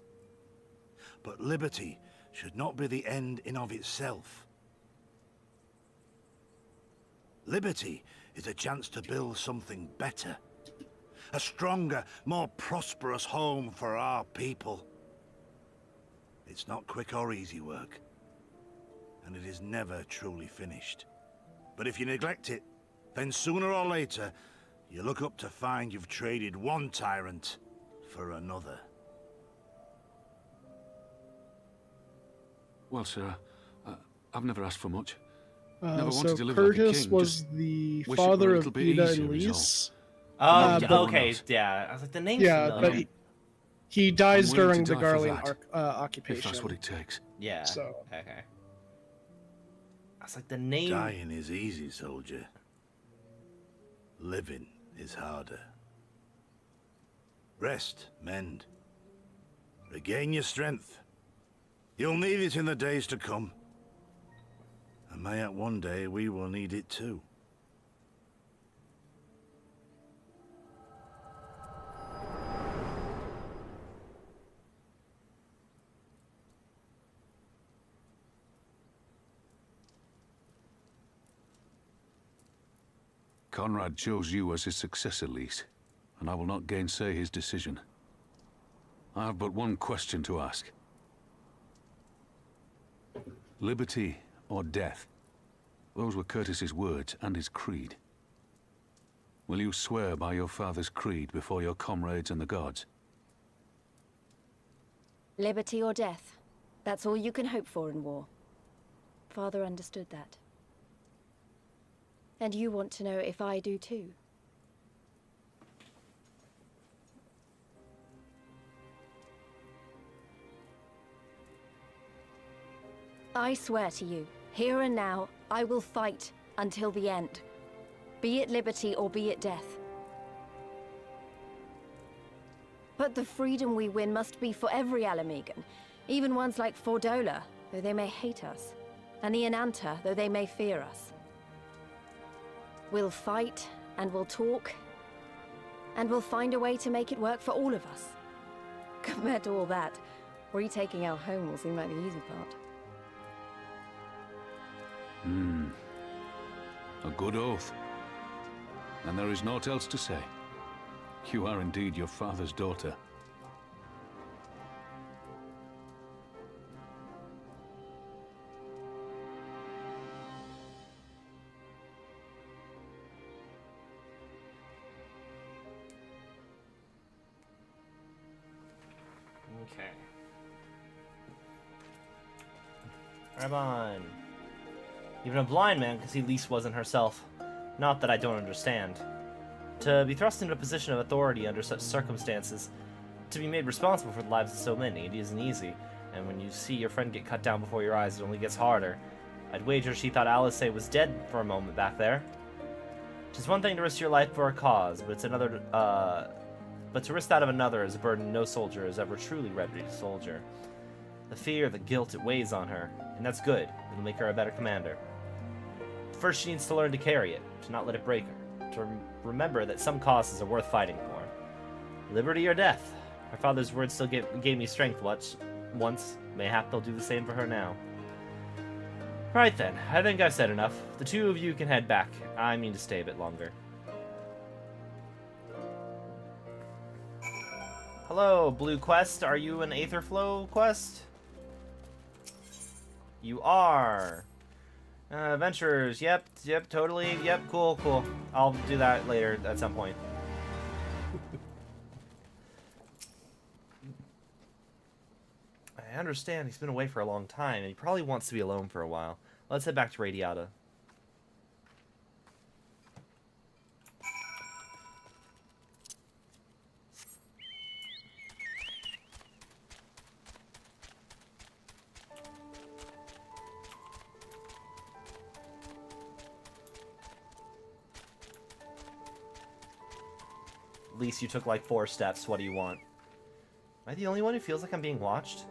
But liberty should not be the end in of itself. Liberty is a chance to build something better. A stronger, more prosperous home for our people. It's not quick or easy work. And it is never truly finished. But if you neglect it, then sooner or later, you look up to find you've traded one tyrant for another. Well, sir, I've never asked for much. Never wanted So to live like a Curtis king, was just the wish it were a father little of bit Ida easier and is all. Lys. Oh, but- okay, yeah. I was like, the name's Yeah, familiar. but he dies I'm willing during to the die for Garlean that, occupation. If that's what it takes. Yeah. So- Okay. I was like, the name. Dying is easy, soldier. Living is harder. Rest, mend. Regain your strength. You'll need it in the days to come. And mayhap one day we will need it too. Conrad chose you as his successor, Lys, and I will not gainsay his decision. I have but one question to ask. Liberty or death? Those were Curtis's words and his creed. Will you swear by your father's creed before your comrades and the gods? Liberty or death. That's all you can hope for in war. Father understood that. And you want to know if I do too. I swear to you, here and now, I will fight until the end. Be it liberty or be it death. But the freedom we win must be for every Alamegan, even ones like Fordola, though they may hate us, and the Enanta, though they may fear us. We'll fight, and we'll talk, and we'll find a way to make it work for all of us. Compared to all that, retaking our home will seem like the easy part. A good oath. And there is naught else to say. You are indeed your father's daughter. Okay. Rabon. Even a blind man could see Lys wasn't herself. Not that I don't understand. To be thrust into a position of authority under such circumstances, to be made responsible for the lives of so many, it isn't easy. And when you see your friend get cut down before your eyes, it only gets harder. I'd wager she thought Alice was dead for a moment back there. 'Tis one thing to risk your life for a cause, but it's another, but to risk that of another is a burden no soldier is ever truly ready to soldier. The fear, the guilt, it weighs on her, and that's good. It'll make her a better commander. First, she needs to learn to carry it, to not let it break her, to remember that some causes are worth fighting for. Liberty or death. Her father's words still gave me strength once. Mayhap they'll do the same for her now. Right then, I think I've said enough. The two of you can head back. I mean to stay a bit longer. Hello, Blue Quest. Are you an Aetherflow quest? You are. Adventurers. Yep, totally. Yep, cool. I'll do that later at some point. I understand he's been away for a long time, and he probably wants to be alone for a while. Let's head back to Radiata. At least you took like 4 steps. What do you want? Am I the only one who feels like I'm being watched?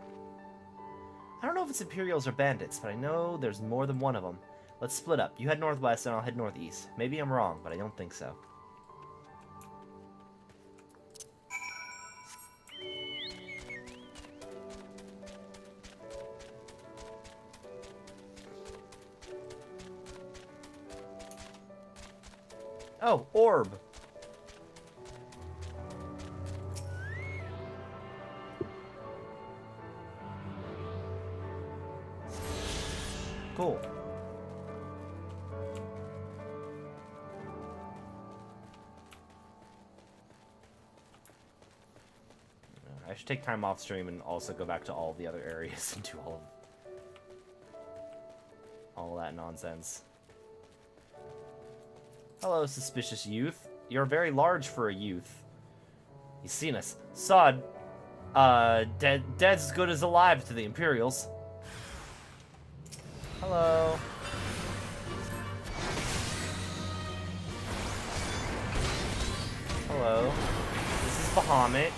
I don't know if it's Imperials or bandits, but I know there's more than one of them. Let's split up. You head northwest and I'll head northeast. Maybe I'm wrong, but I don't think so. Oh, orb! Cool. I should take time off stream and also go back to all the other areas and do all that nonsense. Hello, suspicious youth. You're very large for a youth. He's seen us. Sod, dead's as good as alive to the Imperials. Hello. Hello. This is Bahamut.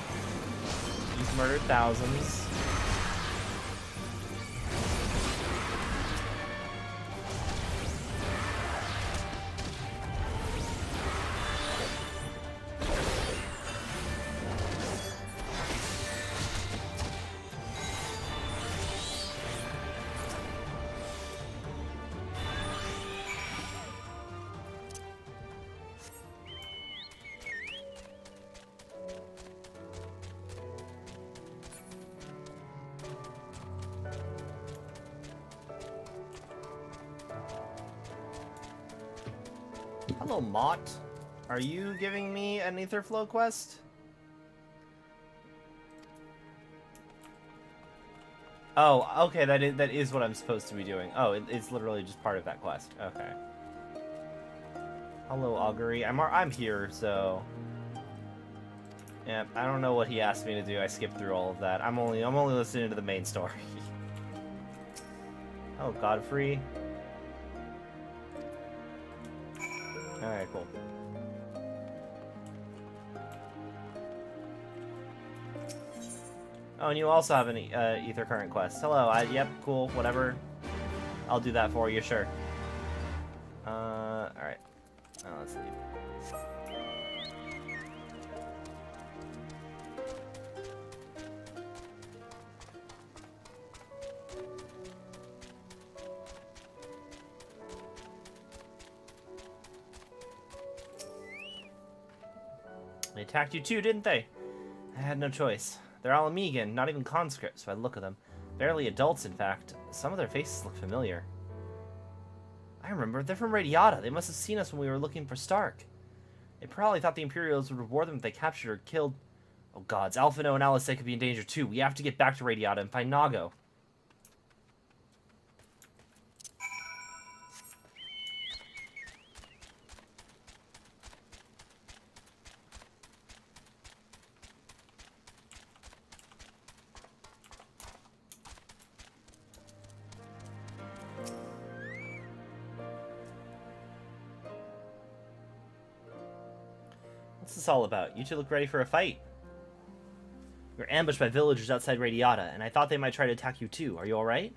He's murdered thousands. Hello, Mott. Are you giving me an Aetherflow quest? Oh, okay, that is what I'm supposed to be doing. Oh, it's literally just part of that quest. Okay. Hello, Augury. I'm here, so yeah. I don't know what he asked me to do. I skipped through all of that. I'm only listening to the main story. Oh, Godfrey. Alright, cool. Oh, and you also have an Ether Current quest. Hello, yep, cool, whatever. I'll do that for you, sure. Alright. Oh, let's leave. They attacked you too, didn't they? I had no choice. They're all Amigan, not even conscripts by the look of them. Barely adults, in fact. Some of their faces look familiar. I remember, they're from Radiata. They must have seen us when we were looking for Stark. They probably thought the Imperials would reward them if they captured or killed... Oh gods, Alphino and Alice could be in danger too. We have to get back to Radiata and find Nago. What's this all about? You two look ready for a fight. We were ambushed by villagers outside Radiata, and I thought they might try to attack you too. Are you alright?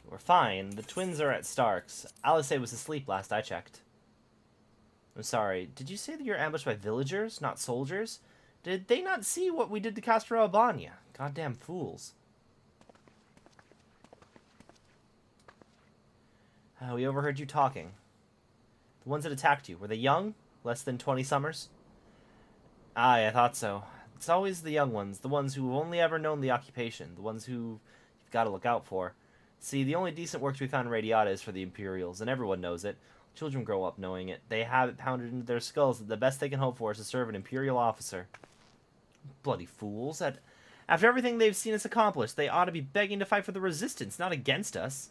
We're fine. The twins are at Stark's. Alice was asleep last I checked. I'm sorry. Did you say that you're ambushed by villagers, not soldiers? Did they not see what we did to Castro Albania? Goddamn fools. We overheard you talking. The ones that attacked you, were they young? Less than 20 summers? Aye, I thought so. It's always the young ones, the ones who've only ever known the occupation, the ones who you've got to look out for. See, the only decent work to be found in Radiata is for the Imperials, and everyone knows it. Children grow up knowing it. They have it pounded into their skulls that the best they can hope for is to serve an Imperial officer. Bloody fools. After everything they've seen us accomplish, they ought to be begging to fight for the Resistance, not against us.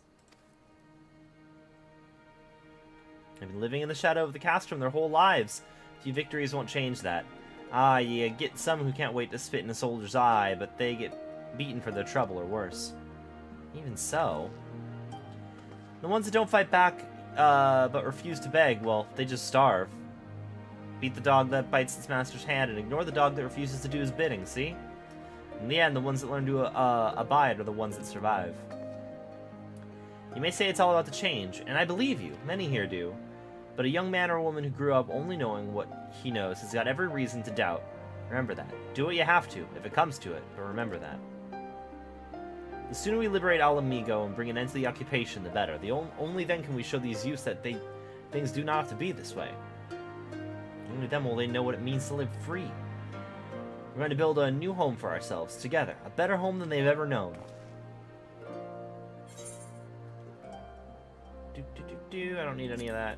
They've been living in the shadow of the Castrum their whole lives. Few victories won't change that. You get some who can't wait to spit in a soldier's eye, but they get beaten for their trouble or worse. Even so, the ones that don't fight back, but refuse to beg, well, they just starve. Beat the dog that bites its master's hand and ignore the dog that refuses to do his bidding, see? In the end, the ones that learn to abide are the ones that survive. You may say it's all about the change, and I believe you. Many here do. But a young man or a woman who grew up only knowing what he knows has got every reason to doubt. Remember that. Do what you have to, if it comes to it, but remember that. The sooner we liberate Al Amigo and bring an end to the occupation, the better. Only then can we show these youths that things do not have to be this way. Only then will they know what it means to live free. We're going to build a new home for ourselves, together. A better home than they've ever known. I don't need any of that.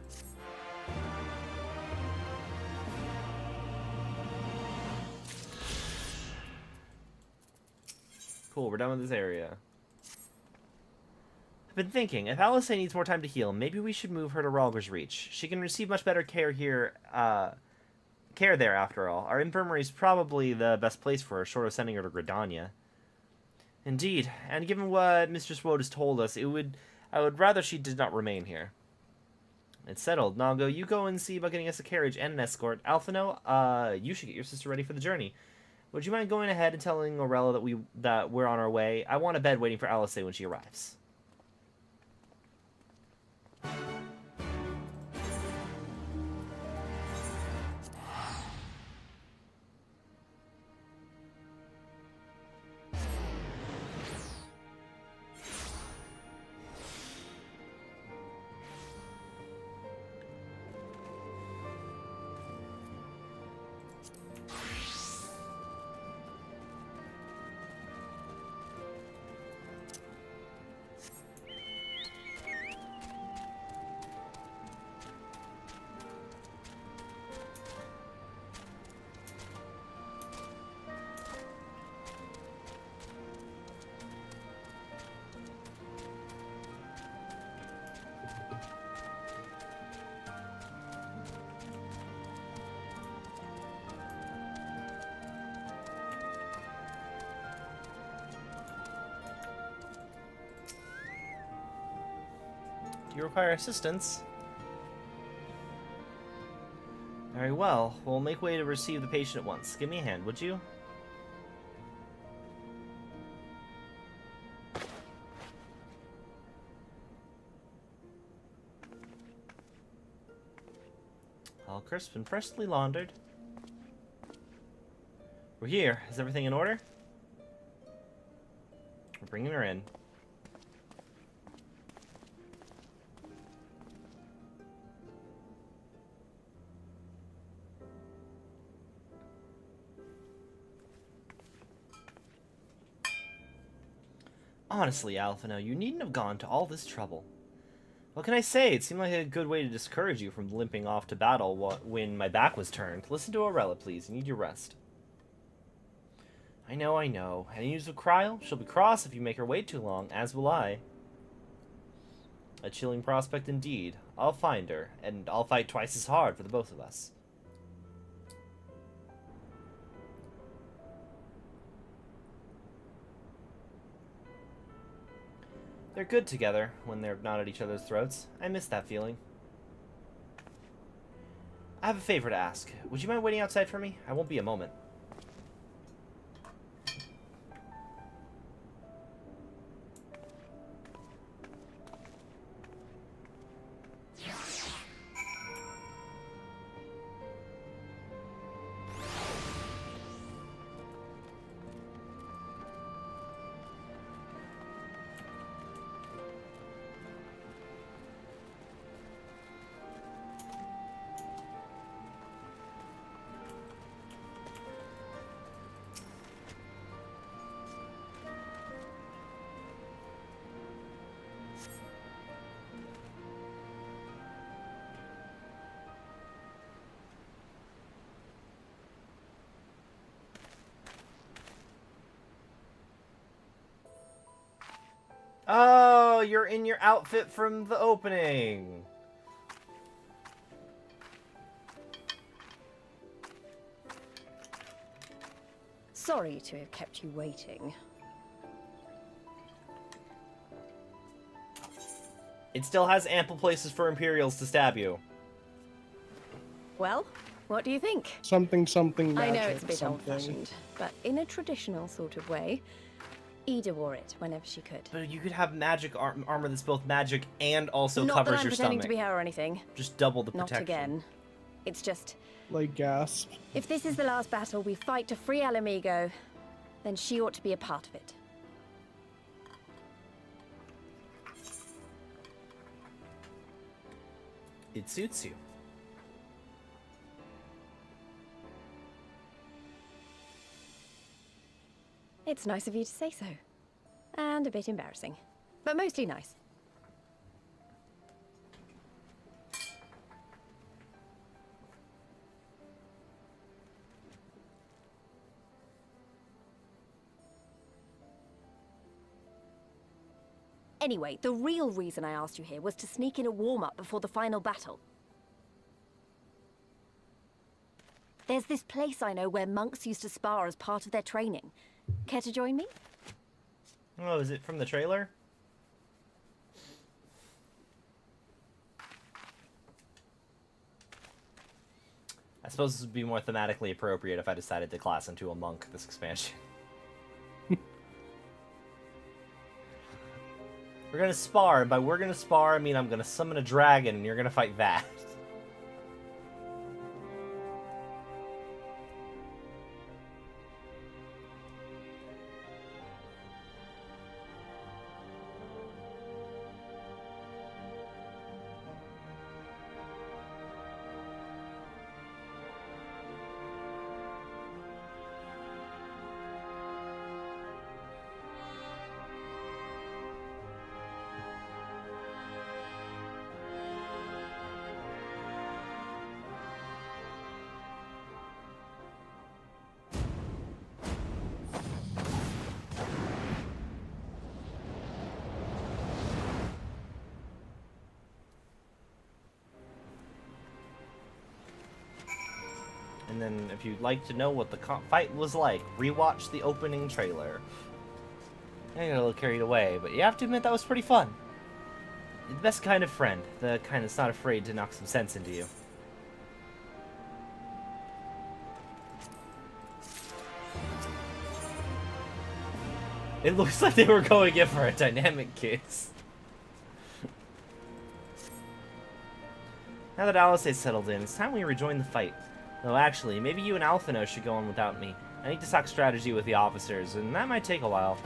Cool, we're done with this area. I've been thinking, if Alice needs more time to heal, maybe we should move her to Ralger's Reach. She can receive much better care here, care there, after all. Our infirmary is probably the best place for her, short of sending her to Gridania. Indeed, and given what Mistress Woad has told us, I would rather she did not remain here. It's settled. Nago, you go and see about getting us a carriage and an escort. Alphino, you should get your sister ready for the journey. Would you mind going ahead and telling Aurella that we're on our way? I want a bed waiting for Alice when she arrives. Do you require assistance? Very well. We'll make way to receive the patient at once. Give me a hand, would you? All crisp and freshly laundered. We're here. Is everything in order? We're bringing her in. Honestly, Alphino, you needn't have gone to all this trouble. What can I say? It seemed like a good way to discourage you from limping off to battle when my back was turned. Listen to Aurella, please. You need your rest. I know, I know. Any news of Cryle? She'll be cross if you make her wait too long, as will I. A chilling prospect indeed. I'll find her, and I'll fight twice as hard for the both of us. They're good together when they're not at each other's throats. I miss that feeling. I have a favor to ask. Would you mind waiting outside for me? I won't be a moment. Oh, you're in your outfit from the opening. Sorry to have kept you waiting. It still has ample places for Imperials to stab you. Well, what do you think? Something I magic. know it's a bit something. old-fashioned, but in a traditional sort of way. Ida wore it whenever she could. But you could have magic armor that's both magic and also Not covers that I'm your pretending stomach. to be her or anything. Just double the Not protection. again. It's just, Like gasp. if this is the last battle we fight to free Alamigo, then she ought to be a part of it. It suits you. It's nice of you to say so. And a bit embarrassing. But mostly nice. Anyway, the real reason I asked you here was to sneak in a warm-up before the final battle. There's this place I know where monks used to spar as part of their training. Care to join me? Oh, is it from the trailer? I suppose this would be more thematically appropriate if I decided to class into a monk this expansion. We're gonna spar, and by we're gonna spar, I mean I'm gonna summon a dragon, and you're gonna fight that. And then, if you'd like to know what the fight was like, rewatch the opening trailer. I got a little carried away, but you have to admit that was pretty fun. You're the best kind of friend, the kind that's not afraid to knock some sense into you. It looks like they were going in for a dynamic kiss. Now that Alice is settled in, it's time we rejoin the fight. Though actually, maybe you and Alphino should go on without me. I need to talk strategy with the officers, and that might take a while.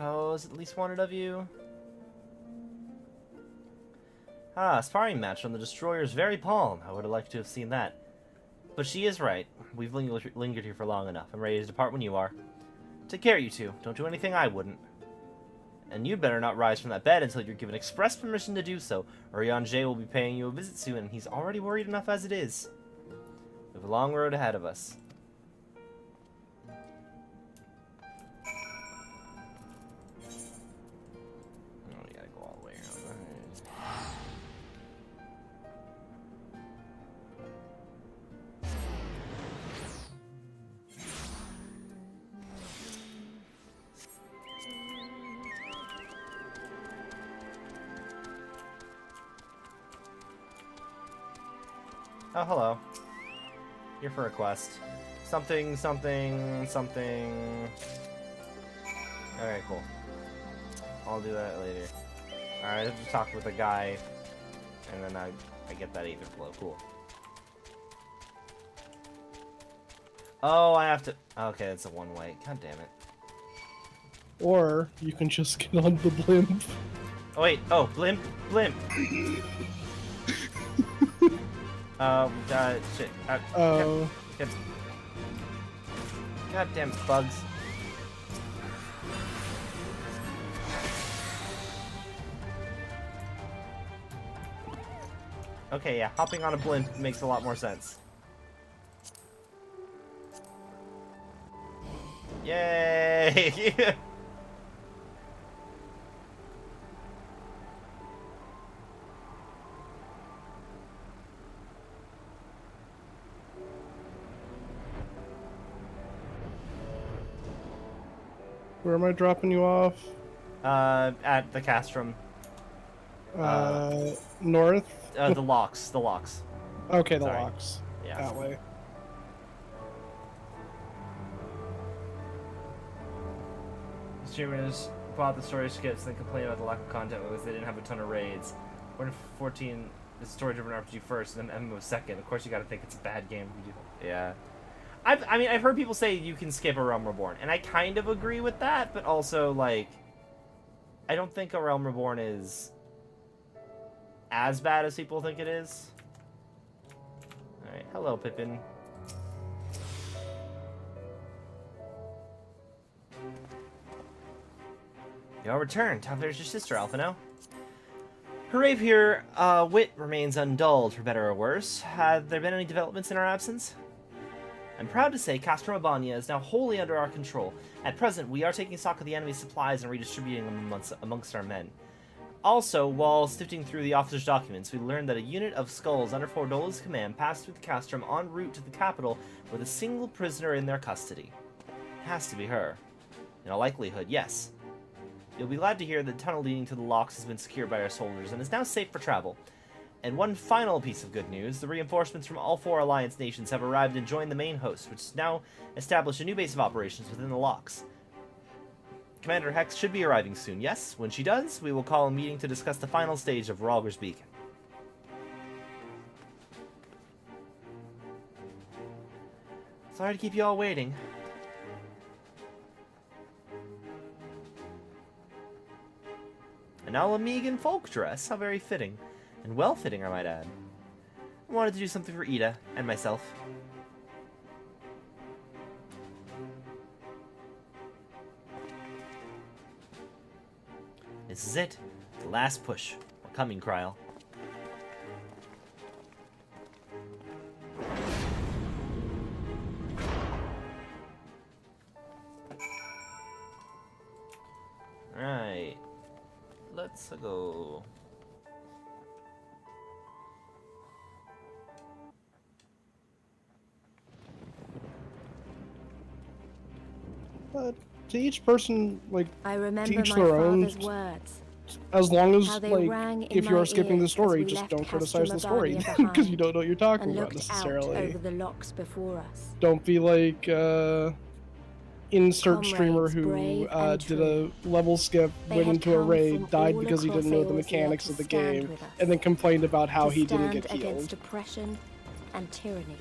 Oh, is it least wanted of you? Ah, sparring match on the Destroyer's very palm. I would have liked to have seen that. But she is right. We've lingered here for long enough. I'm ready to depart when you are. Take care, you two. Don't do anything I wouldn't. And you'd better not rise from that bed until you're given express permission to do so, or Yandere will be paying you a visit soon, and he's already worried enough as it is. We have a long road ahead of us. Oh, hello. Here for a quest. Something, something, something... Alright, cool. I'll do that later. Alright, I have to talk with a guy, and then I get that Aether Flow. Cool. Oh, I have to... Okay, it's a one-way. God damn it. Or you can just get on the blimp. Oh, wait. Oh, blimp. Blimp. Shit. Oh. God damn bugs. Okay, yeah, hopping on a blimp makes a lot more sense. Yay! Where am I dropping you off? At the castrum. North? The locks. Okay, the Sorry. locks. Yeah. That way. Streamers bought the story skips and complained about the lack of content because they didn't have a ton of raids. Warden 14 is a story-driven RPG first, and then MMO second. Of course, you gotta think it's a bad game. Yeah. I mean, I've heard people say you can skip A Realm Reborn, and I kind of agree with that, but also, like, I don't think A Realm Reborn is as bad as people think it is. Alright, hello, Pippin. You all returned. How fares your sister, Alphino? Her rapier wit remains undulled, for better or worse. Have there been any developments in our absence? I'm proud to say Castro Albania is now wholly under our control. At present, we are taking stock of the enemy's supplies and redistributing them amongst our men. Also, while sifting through the officer's documents, we learned that a unit of skulls under Fordola's command passed through the Castrum en route to the capital with a single prisoner in their custody. It has to be her. In all likelihood, yes. You'll be glad to hear that the tunnel leading to the locks has been secured by our soldiers and is now safe for travel. And one final piece of good news, the reinforcements from all 4 Alliance nations have arrived and joined the main host, which has now established a new base of operations within the locks. Commander Hex should be arriving soon, yes? When she does, we will call a meeting to discuss the final stage of Rhalgr's Beacon. Sorry to keep you all waiting. An Alamegan folk dress, how very fitting. And well-fitting, I might add. I wanted to do something for Ida and myself. This is it. The last push. We're coming, Kryl. Alright. Let's go. To each person, like, I to remember each my their own. father's words. As long as, How they like, rang in if you my are skipping the ears story, as we just left don't criticize the Castrum story, Albania because behind you don't know what you're talking and about looked out necessarily. over the locks before us. Don't be like, insert streamer Comrades who brave and did a level skip, They went had into a come raid, from died all because he didn't across know the Eorzea mechanics to of the stand game, with us, and then complained about how to he didn't stand get against healed. oppression and tyranny.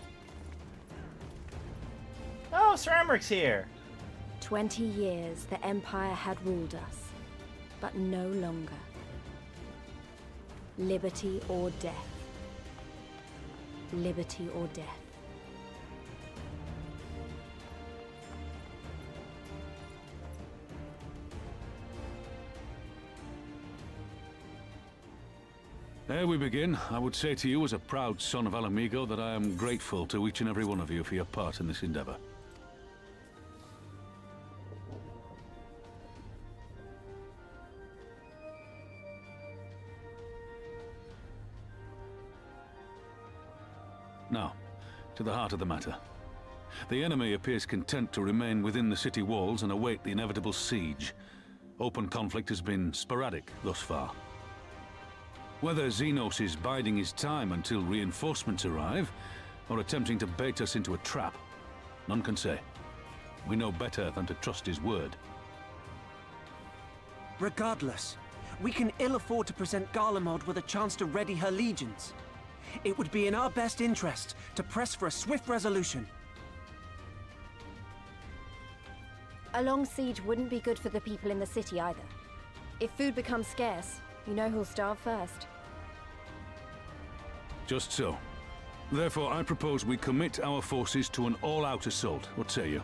Oh, Sir Emmeric's here! 20 years the Empire had ruled us, but no longer. Liberty or death. Liberty or death. Ere we begin, I would say to you as a proud son of Alamigo that I am grateful to each and every one of you for your part in this endeavor. Now, to the heart of the matter. The enemy appears content to remain within the city walls and await the inevitable siege. Open conflict has been sporadic thus far. Whether Zenos is biding his time until reinforcements arrive, or attempting to bait us into a trap, none can say. We know better than to trust his word. Regardless, we can ill afford to present Garlemald with a chance to ready her legions. It would be in our best interest to press for a swift resolution. A long siege wouldn't be good for the people in the city either. If food becomes scarce, you know who'll starve first. Just so. Therefore, I propose we commit our forces to an all-out assault. What say you?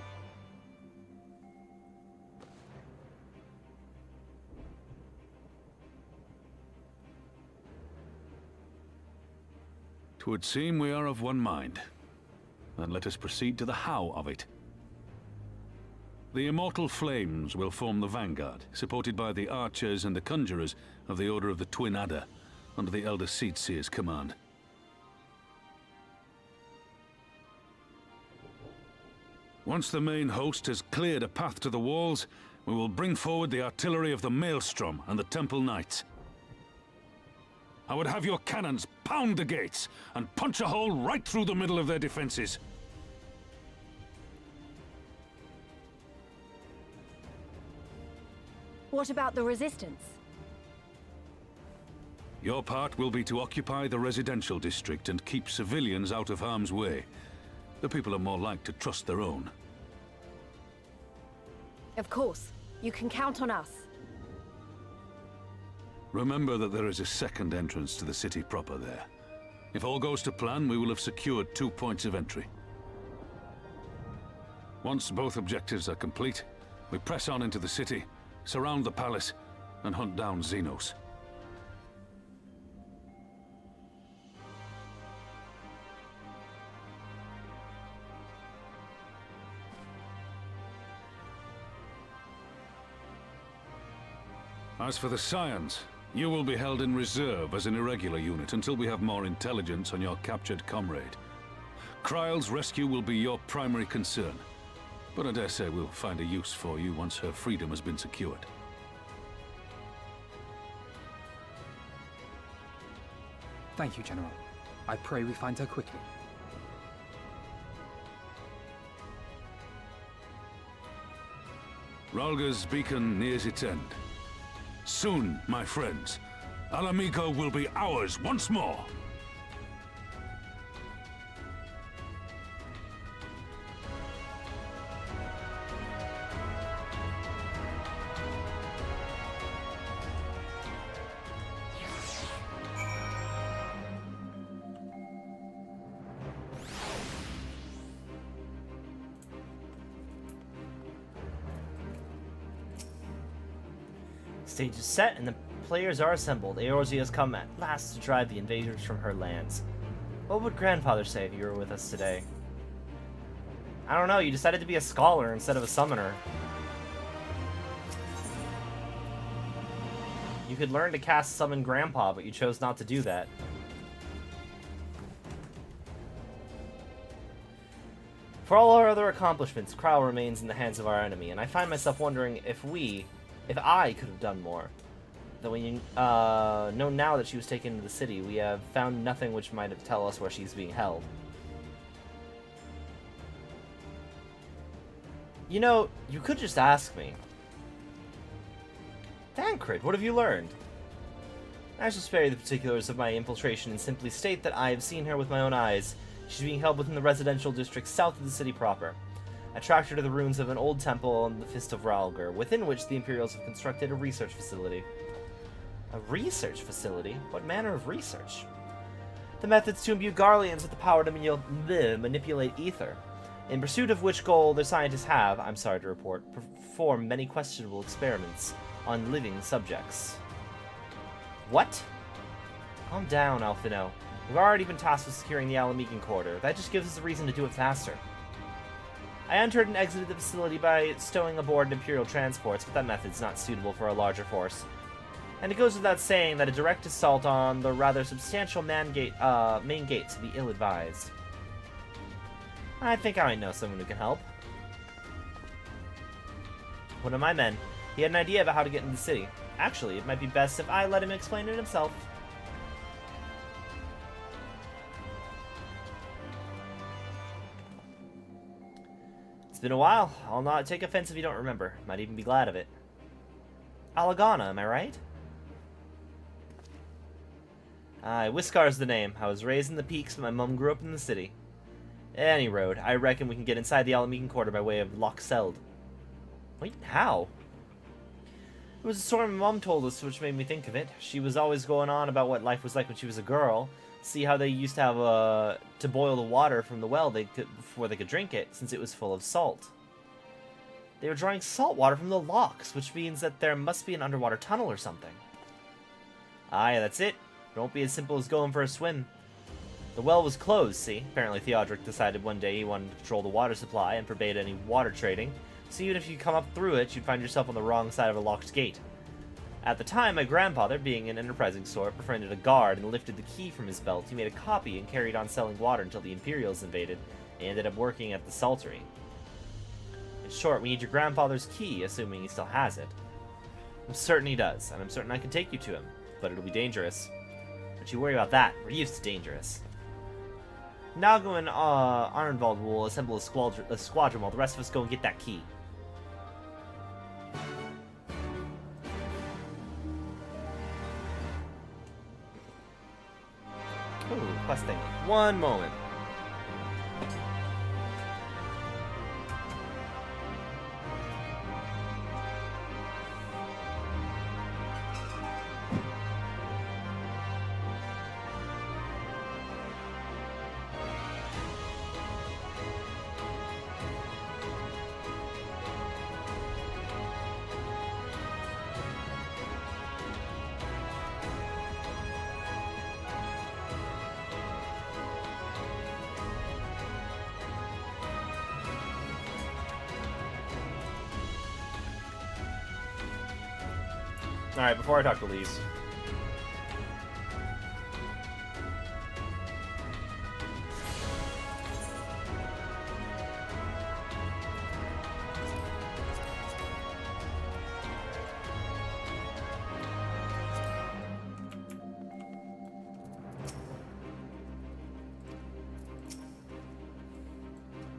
Twould seem we are of one mind. Then let us proceed to the how of it. The Immortal Flames will form the vanguard, supported by the archers and the conjurers of the Order of the Twin Adder, under the Elder Seatseer's command. Once the main host has cleared a path to the walls, we will bring forward the artillery of the Maelstrom and the Temple Knights. I would have your cannons pound the gates and punch a hole right through the middle of their defenses. What about the resistance? Your part will be to occupy the residential district and keep civilians out of harm's way. The people are more like to trust their own. Of course. You can count on us. Remember that there is a second entrance to the city proper there. If all goes to plan, we will have secured 2 points of entry. Once both objectives are complete, we press on into the city, surround the palace, and hunt down Zenos. As for the Scions, you will be held in reserve as an irregular unit until we have more intelligence on your captured comrade. Kryle's rescue will be your primary concern, but I dare say we'll find a use for you once her freedom has been secured. Thank you, General. I pray we find her quickly. Rhalga's beacon nears its end. Soon, my friends, Alamigo will be ours once more! Stage is set and the players are assembled. Eorzea has come at last to drive the invaders from her lands. What would Grandfather say if you were with us today? I don't know, you decided to be a scholar instead of a summoner. You could learn to cast Summon Grandpa, but you chose not to do that. For all our other accomplishments, Kryle remains in the hands of our enemy, and I find myself wondering if I could have done more. Though we know now that she was taken into the city, we have found nothing which might tell us where she's being held. You know, you could just ask me. Thancred, what have you learned? I shall spare you the particulars of my infiltration and simply state that I have seen her with my own eyes. She's being held within the residential district south of the city proper. I tracked her to the ruins of an old temple on the Fist of Rhalgar, within which the Imperials have constructed a research facility. A research facility? What manner of research? The methods to imbue Garleans with the power to manipulate ether. In pursuit of which goal the scientists have, I'm sorry to report, performed many questionable experiments on living subjects. What? Calm down, Alphino. We've already been tasked with securing the Alamigan corridor. That just gives us a reason to do it faster. I entered and exited the facility by stowing aboard Imperial transports, but that method's not suitable for a larger force. And it goes without saying that a direct assault on the rather substantial main gates would be ill-advised. I think I might know someone who can help. One of my men. He had an idea about how to get into the city. Actually, it might be best if I let him explain it himself. It's been a while. I'll not take offense if you don't remember. Might even be glad of it. Alagana, am I right? Aye, Whiskar's the name. I was raised in the peaks, but my mum grew up in the city. Any road, I reckon we can get inside the Alamigan quarter by way of Loch Seld. Wait, how? It was a story my mum told us, which made me think of it. She was always going on about what life was like when she was a girl. See how they used to have to boil the water from the well before they could drink it, since it was full of salt. They were drawing salt water from the locks, which means that there must be an underwater tunnel or something. Aye, that's it. It won't be as simple as going for a swim. The well was closed, see? Apparently Theodoric decided one day he wanted to control the water supply and forbade any water trading, so even if you come up through it, you'd find yourself on the wrong side of a locked gate. At the time, my grandfather, being an enterprising sort, befriended a guard and lifted the key from his belt. He made a copy and carried on selling water until the Imperials invaded and ended up working at the Saltery. In short, we need your grandfather's key, assuming he still has it. I'm certain he does, and I'm certain I can take you to him, but it'll be dangerous. Don't you worry about that, we're used to dangerous. Nago and Arnvald will assemble a squadron while the rest of us go and get that key. Ooh, questing. One moment. Alright, before I talk to Lise.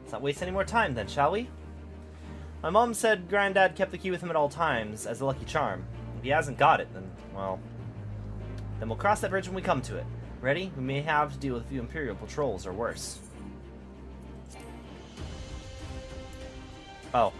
Let's not waste any more time then, shall we? My mom said Granddad kept the key with him at all times as a lucky charm. If he hasn't got it, then, well... Then we'll cross that bridge when we come to it. Ready? We may have to deal with a few Imperial patrols or worse. Oh.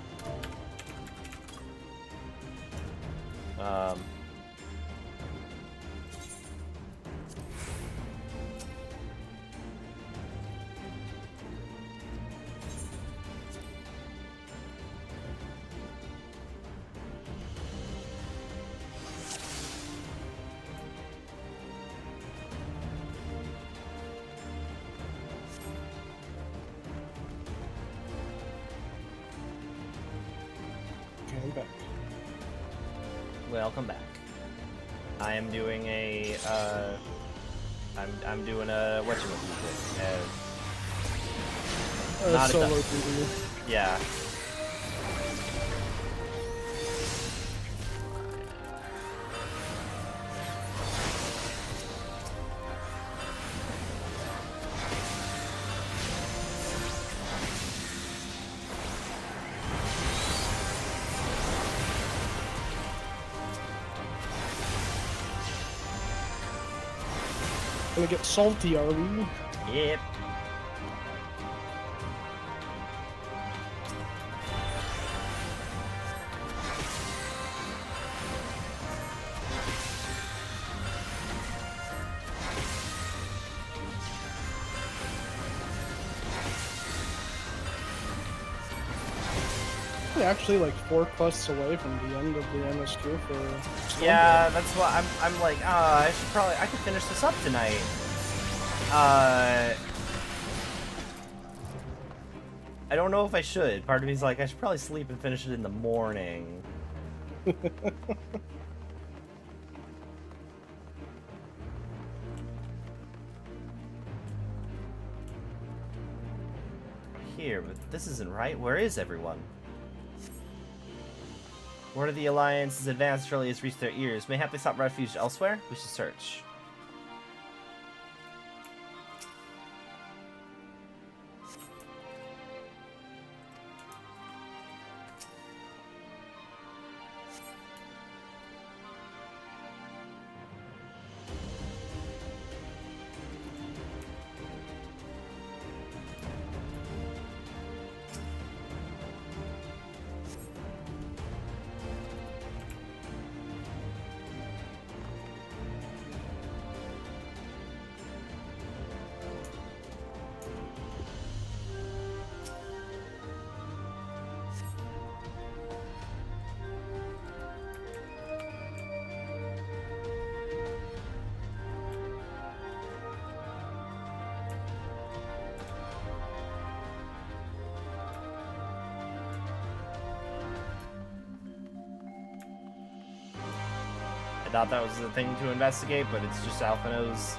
Okay, I'm back. Welcome back. I am doing a, I'm doing a whatchamacallit. Not a solo done. PvE. Yeah. Gonna get salty, are we? Yep. We're actually like 4 quests away from the end of the MSQ for Stormblood. Yeah, that's why I'm like, I could finish this up tonight. I don't know if I should. Part of me's like, I should probably sleep and finish it in the morning. Here, but this isn't right. Where is everyone? Word of the Alliance is advanced early has reached their ears. Mayhap they sought refuge elsewhere? We should search. I thought that was the thing to investigate, but it's just Alphino's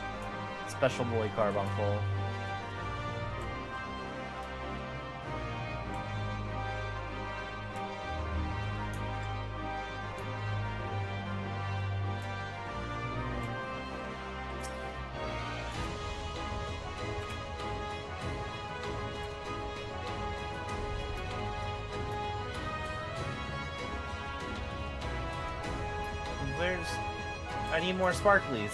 special boy carbuncle. I need more sparklies.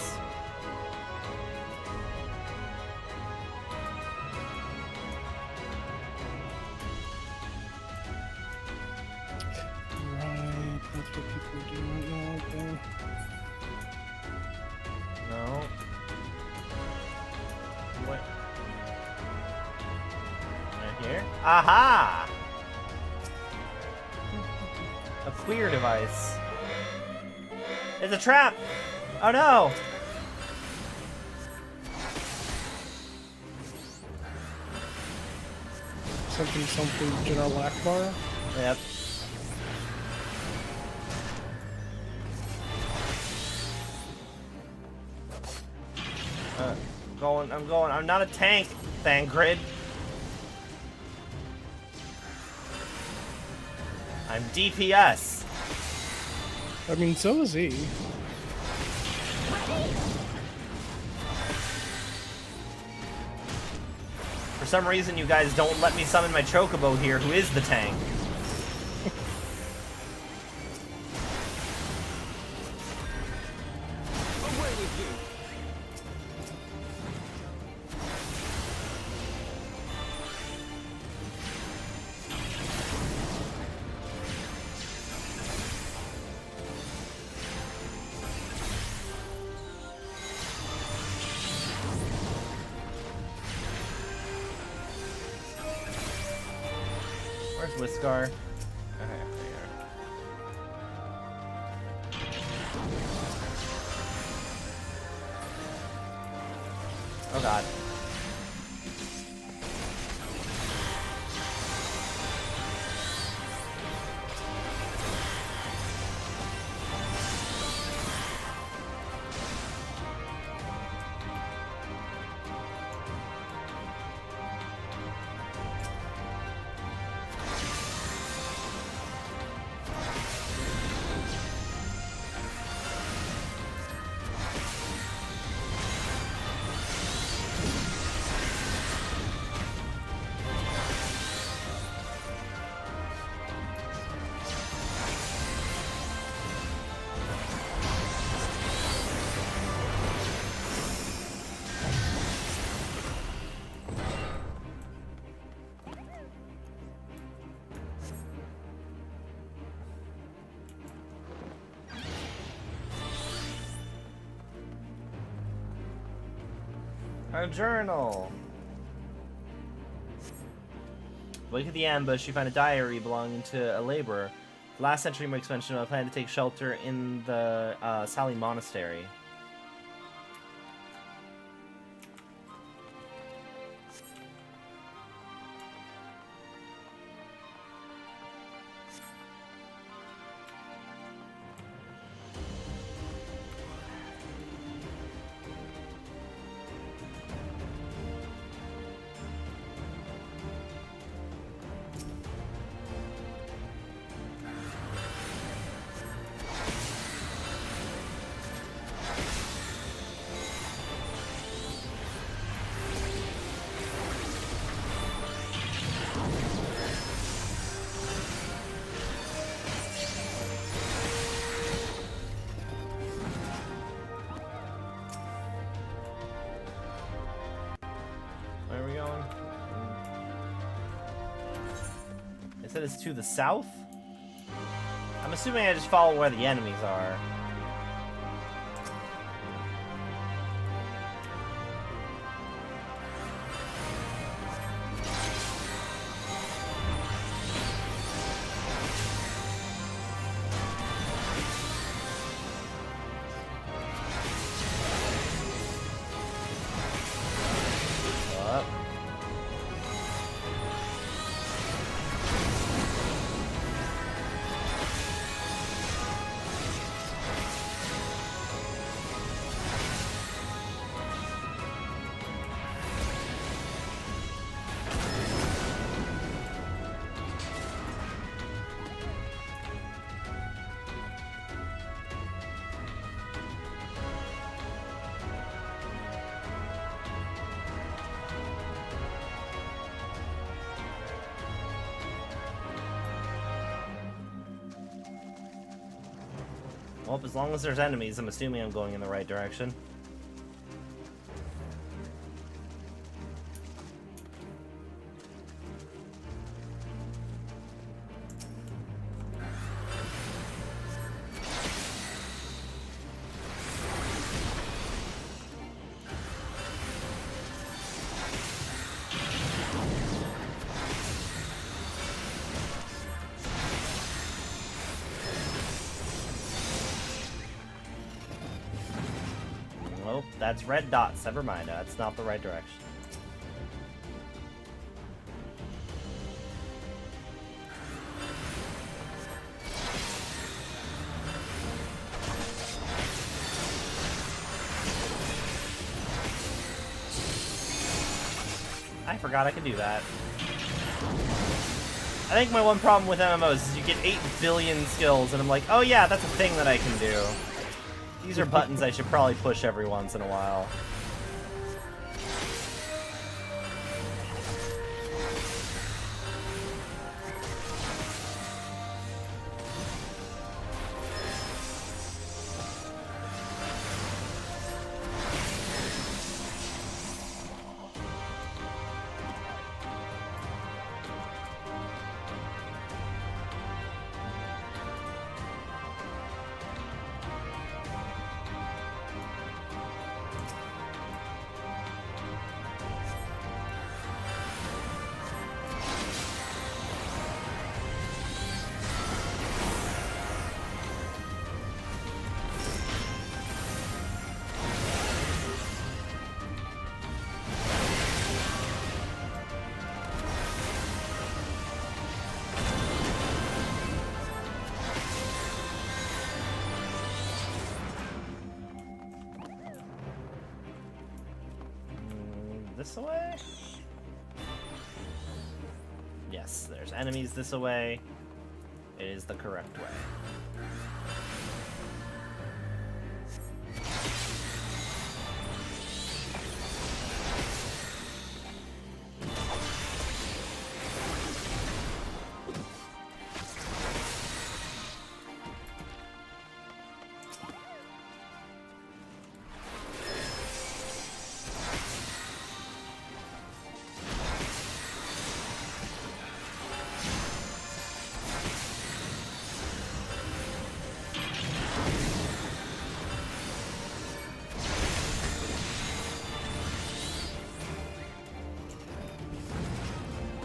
Right, that's what people do right now, okay. No. What? Right here? Aha! A clear device. It's a trap! Oh no! Something General Akbar. Yep. I'm going. I'm not a tank, Thangrid. I'm DPS. I mean, so is he. For some reason, you guys don't let me summon my Chocobo here, who is the tank. Where's Whiskar? Okay, there you are. Oh god. A journal. Wake of the ambush, you find a diary belonging to a laborer. Last entry makes mention of a plan to take shelter in the Sally Monastery. Where are we going? It said it's to the south? I'm assuming I just follow where the enemies are. Well, as long as there's enemies, I'm assuming I'm going in the right direction. Nope, that's red dots. Never mind, that's not the right direction. I forgot I could do that. I think my one problem with MMOs is you get 8 billion skills, and I'm like, oh yeah, that's a thing that I can do. These are buttons I should probably push every once in a while. This way? Yes, there's enemies this way. It is the correct way.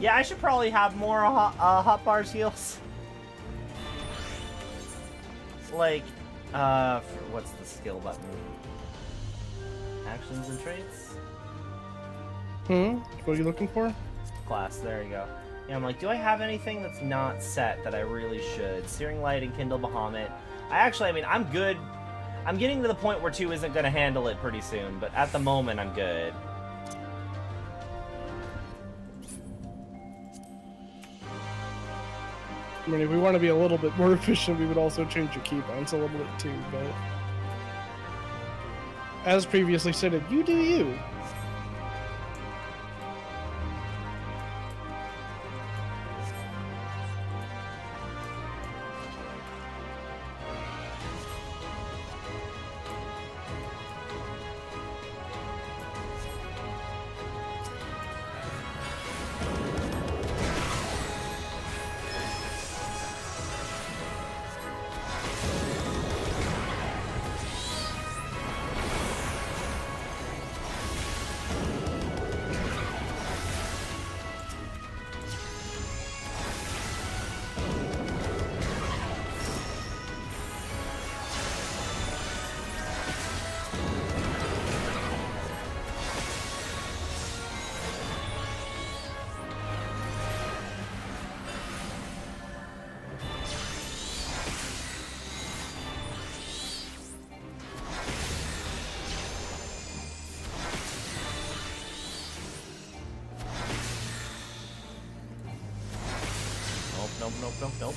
Yeah, I should probably have more hot bars heals. Like, what's the skill button? Actions and traits? What are you looking for? Class, there you go. Yeah, I'm like, do I have anything that's not set that I really should? Searing Light and Kindle Bahamut. I mean, I'm good. I'm getting to the point where 2 isn't going to handle it pretty soon, but at the moment, I'm good. I mean, if we want to be a little bit more efficient, we would also change your keybinds a little bit too, but... As previously stated, you do you. Nope.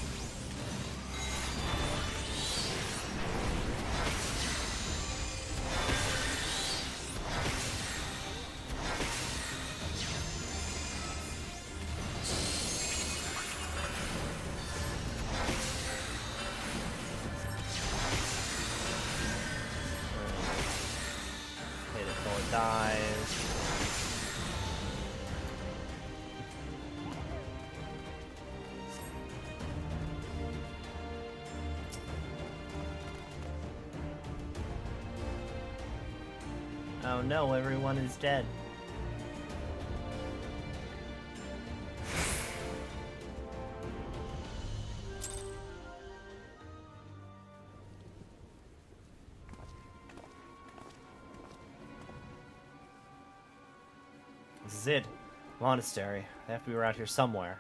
Hit it till it dies. Oh no, everyone is dead. This is it. Monastery. They have to be around here somewhere.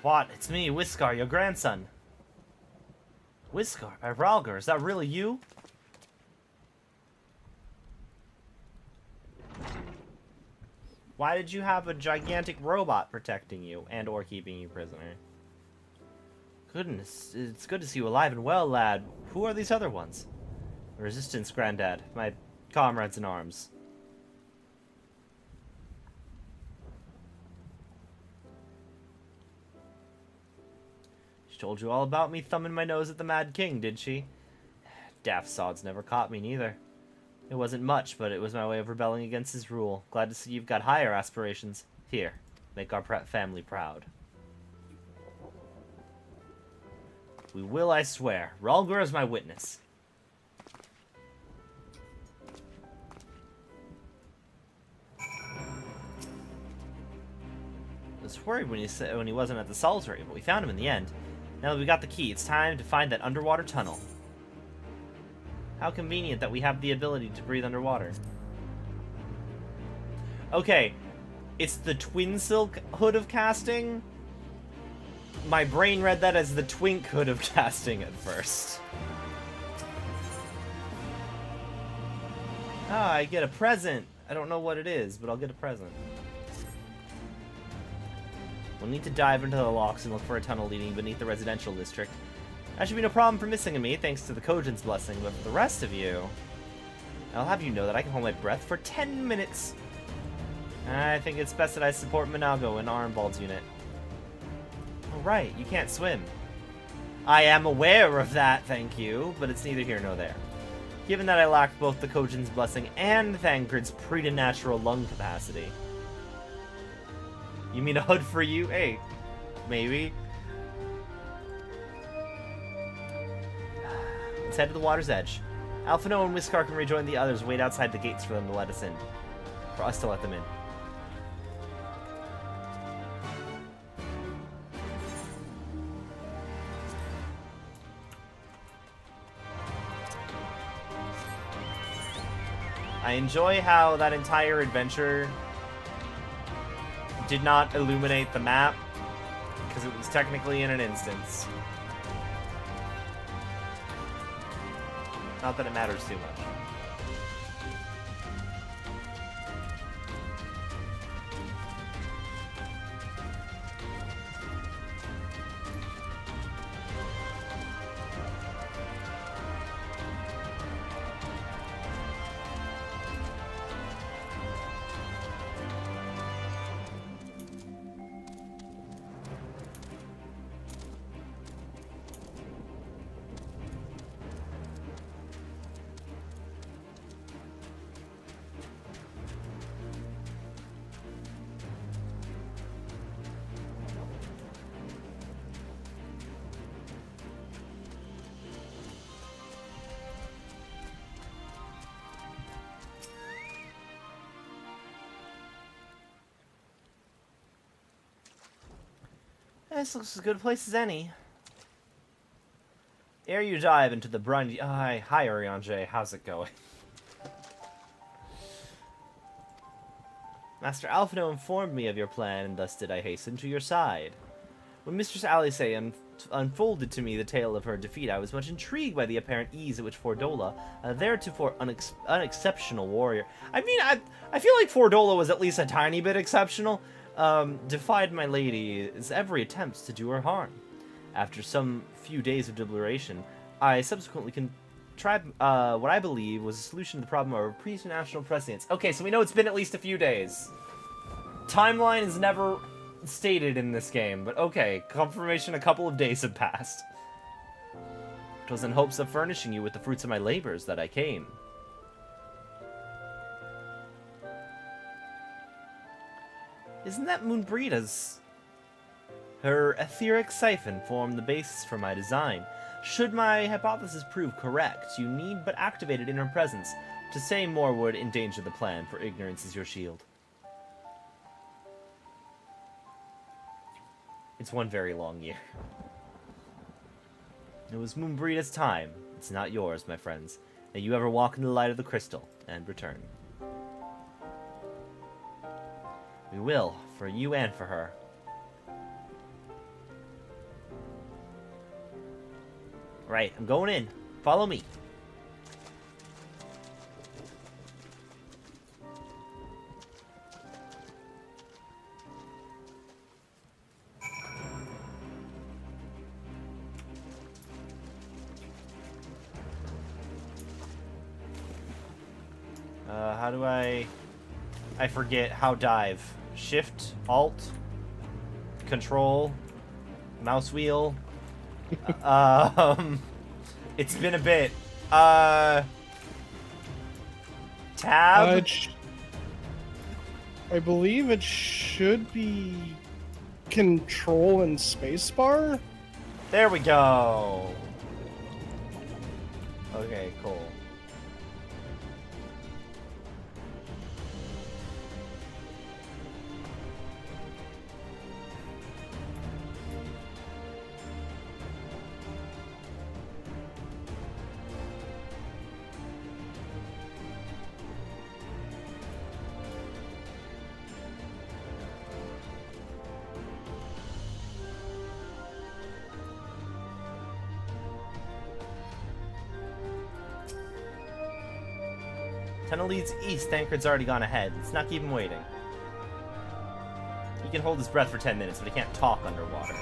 What? It's me, Whiskar, your grandson. Whiskar by Ralgar, is that really you? Why did you have a gigantic robot protecting you and or keeping you prisoner? Goodness, it's good to see you alive and well, lad. Who are these other ones? Resistance, Granddad. My comrades in arms. She told you all about me thumbing my nose at the Mad King, did she? Daft sods never caught me, neither. It wasn't much, but it was my way of rebelling against his rule. Glad to see you've got higher aspirations. Here, make our family proud. We will, I swear. Ralgar is my witness. I was worried when he wasn't at the solitary, but we found him in the end. Now that we got the key, it's time to find that underwater tunnel. How convenient that we have the ability to breathe underwater. Okay, it's the Twin Silk hood of casting. My brain read that as the Twink hood of casting at first. Ah, I get a present. I don't know what it is, but I'll get a present. We'll need to dive into the locks and look for a tunnel leading beneath the residential district. That should be no problem for missing me, thanks to the Kojin's blessing, but for the rest of you... I'll have you know that I can hold my breath for 10 minutes. I think it's best that I support Minago in Armbald's unit. Oh, right, you can't swim. I am aware of that, thank you, but it's neither here nor there. Given that I lack both the Kojin's blessing and Thancred's preternatural lung capacity. You mean a hood for you? Hey, maybe. Let's head to the water's edge. Alphino and Whiskar can rejoin the others, wait outside the gates for them to let us in. For us to let them in. I enjoy how that entire adventure did not illuminate the map, because it was technically in an instance. Not that it matters too much. This looks as good a place as any. Ere you dive into the briny... Hi, Eorzea. How's it going? Master Alphino informed me of your plan, and thus did I hasten to your side. When Mistress Alice unfolded to me the tale of her defeat, I was much intrigued by the apparent ease at which Fordola, a theretofore unexceptional warrior... I mean, I feel like Fordola was at least a tiny bit exceptional. Defied my lady's every attempt to do her harm. After some few days of deliberation, I subsequently contrived what I believe was a solution to the problem of preternatural prescience. Okay, so we know it's been at least a few days. Timeline is never stated in this game, but okay, confirmation a couple of days have passed. It was in hopes of furnishing you with the fruits of my labors that I came. Isn't that Moonbreeda's? Her etheric siphon formed the basis for my design. Should my hypothesis prove correct, you need but activate it in her presence. To say more would endanger the plan, for ignorance is your shield. It's one very long year. It was Moonbreeda's time. It's not yours, my friends. May you ever walk in the light of the crystal, and return. We will, for you and for her. Right, I'm going in. Follow me. How do I forget how dive. Shift, Alt, Control, mouse wheel. It's been a bit. Tab? I believe it should be Control and Spacebar. There we go. Okay, cool. Tunnel leads east. Tancred's already gone ahead. Let's not keep him waiting. He can hold his breath for 10 minutes, but he can't talk underwater.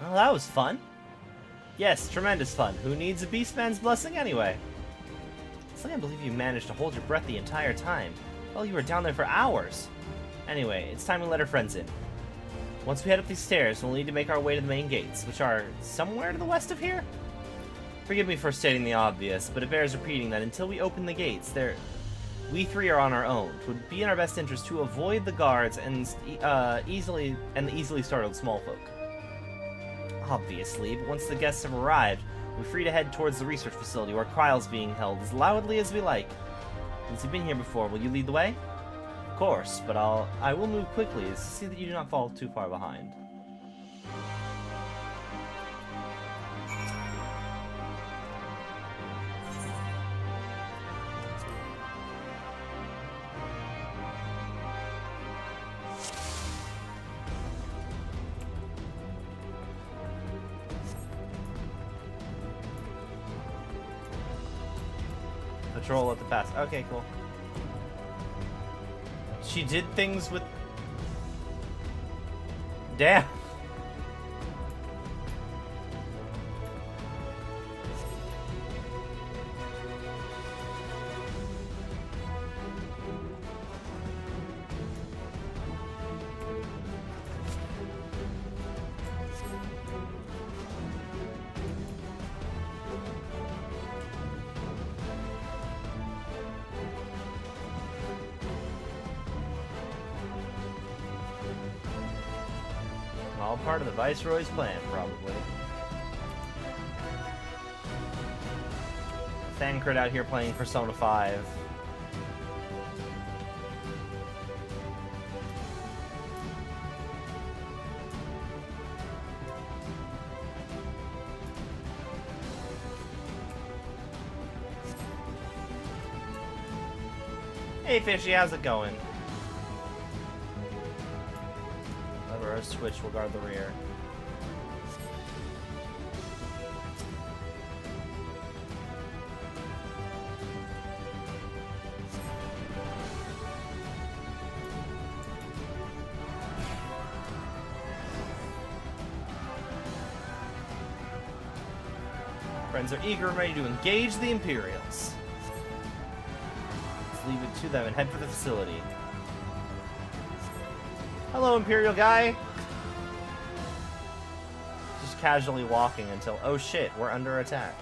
Well, that was fun. Yes, tremendous fun. Who needs a Beastman's blessing anyway? I can't believe you managed to hold your breath the entire time. Well, you were down there for hours. Anyway, it's time to let our friends in. Once we head up these stairs, we'll need to make our way to the main gates, which are somewhere to the west of here? Forgive me for stating the obvious, but it bears repeating that until we open the gates, we three are on our own. It would be in our best interest to avoid the guards and the easily startled small folk. Obviously, but once the guests have arrived, we're free to head towards the research facility where trials being held as loudly as we like. Since you've been here before, will you lead the way? Of course, but I will move quickly to see that you do not fall too far behind. Patrol at the pass. Okay, cool. She did things with... Damn. All part of the Viceroy's plan, probably. Thancred out here playing Persona 5. Hey, Fishy, how's it going? Lever or switch will guard the rear. Friends are eager and ready to engage the Imperials. Let's leave it to them and head for the facility. Hello, Imperial guy! Just casually walking until, oh shit, we're under attack.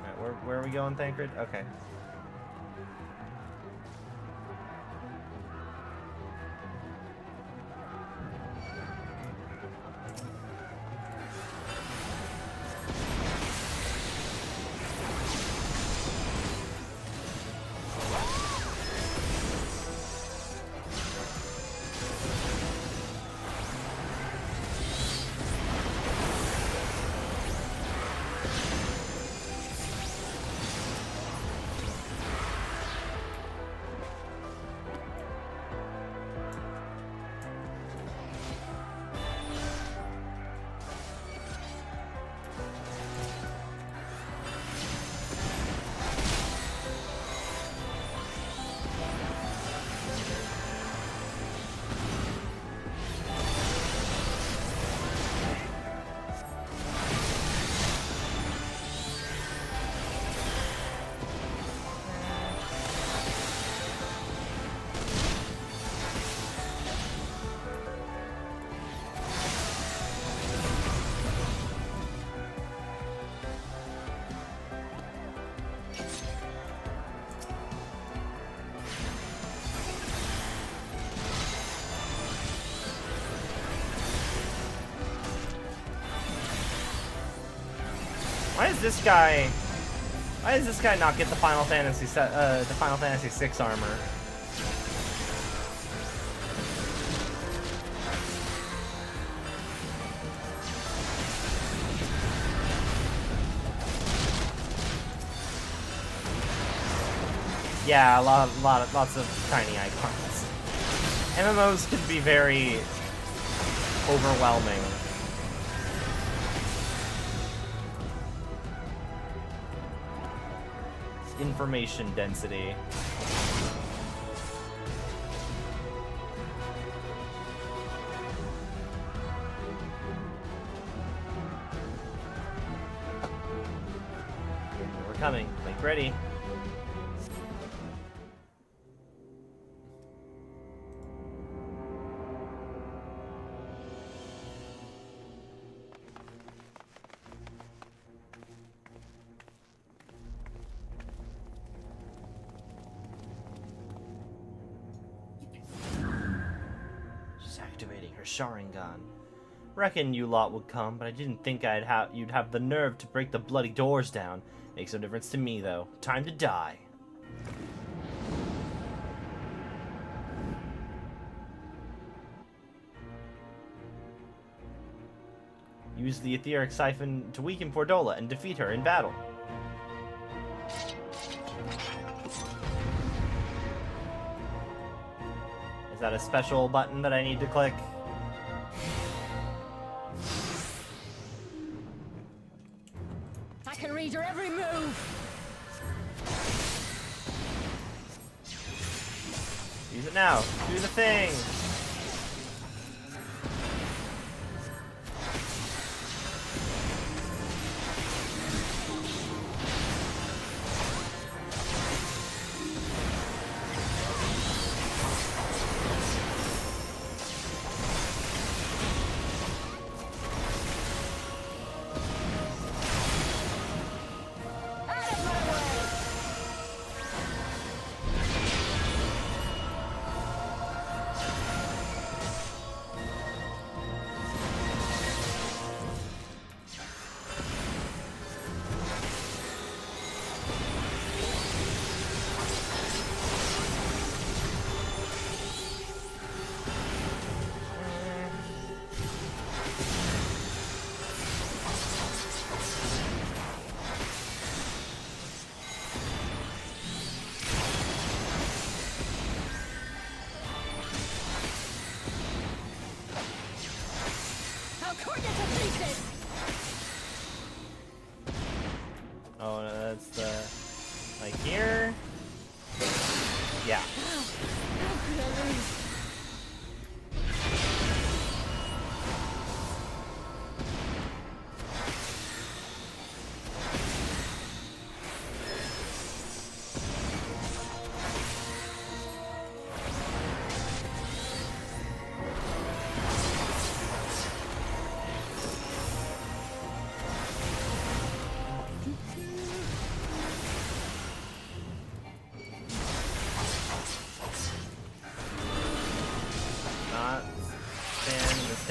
Alright, where are we going, Thancred? Okay. Why does this guy not get the Final Fantasy VI armor? Yeah, lots of tiny icons. MMOs can be very overwhelming. Information density. We're coming. Make ready. Activating her Sharingan. Reckon you lot would come, but I didn't think you'd have the nerve to break the bloody doors down. Makes no difference to me, though. Time to die. Use the etheric siphon to weaken Fordola and defeat her in battle. Is that a special button that I need to click? I can read your every move. Use it now. Do the thing.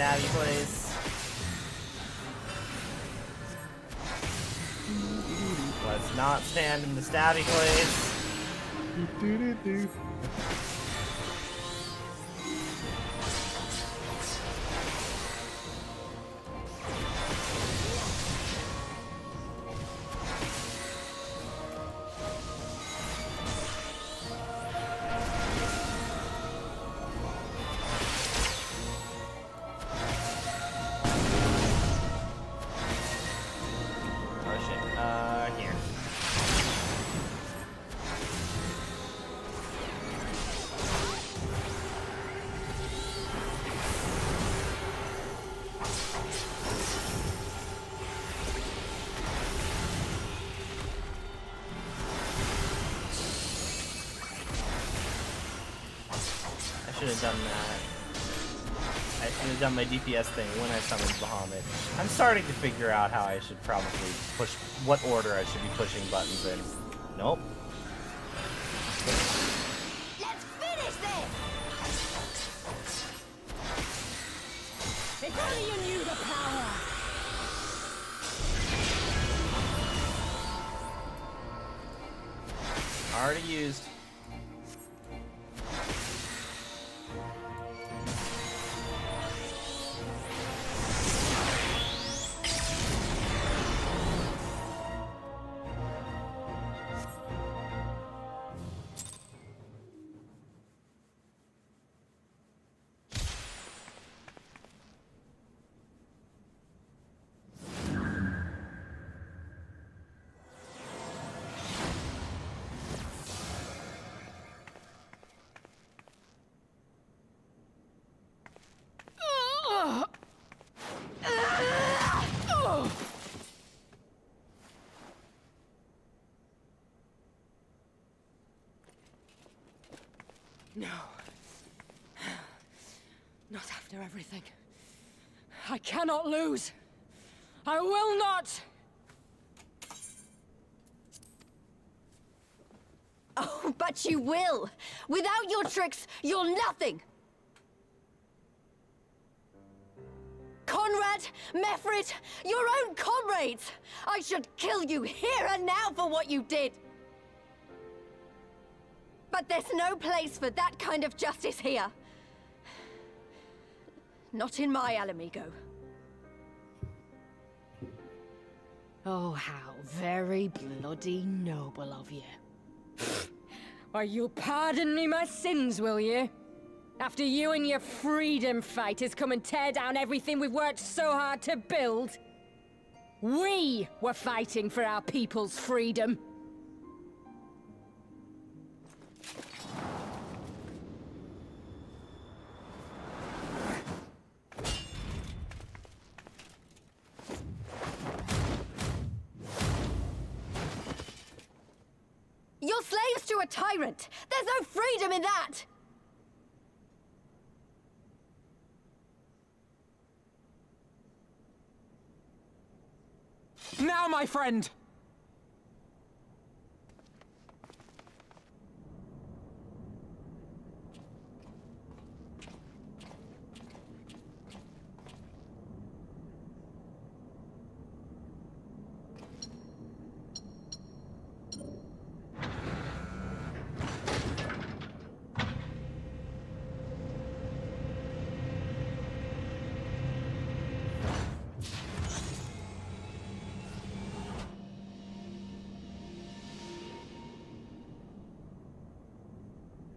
stabby place. Let's not stand in the stabby place. Do-do-do-do. Here. I should have done that. I should have done my DPS thing when I summoned Bahamut. I'm starting to figure out how I should probably push, what order I should be pushing buttons in. Nope. Let's finish this! If only you knew the power! Already used. No. Not after everything. I cannot lose. I will not! Oh, but you will! Without your tricks, you're nothing! Conrad, Mefrid, your own comrades! I should kill you here and now for what you did! But there's no place for that kind of justice here. Not in my Alamigo. Oh, how very bloody noble of you. Why, you'll pardon me my sins, will you? After you and your freedom fighters come and tear down everything we've worked so hard to build? We were fighting for our people's freedom. You're slaves to a tyrant! There's no freedom in that! Now, my friend!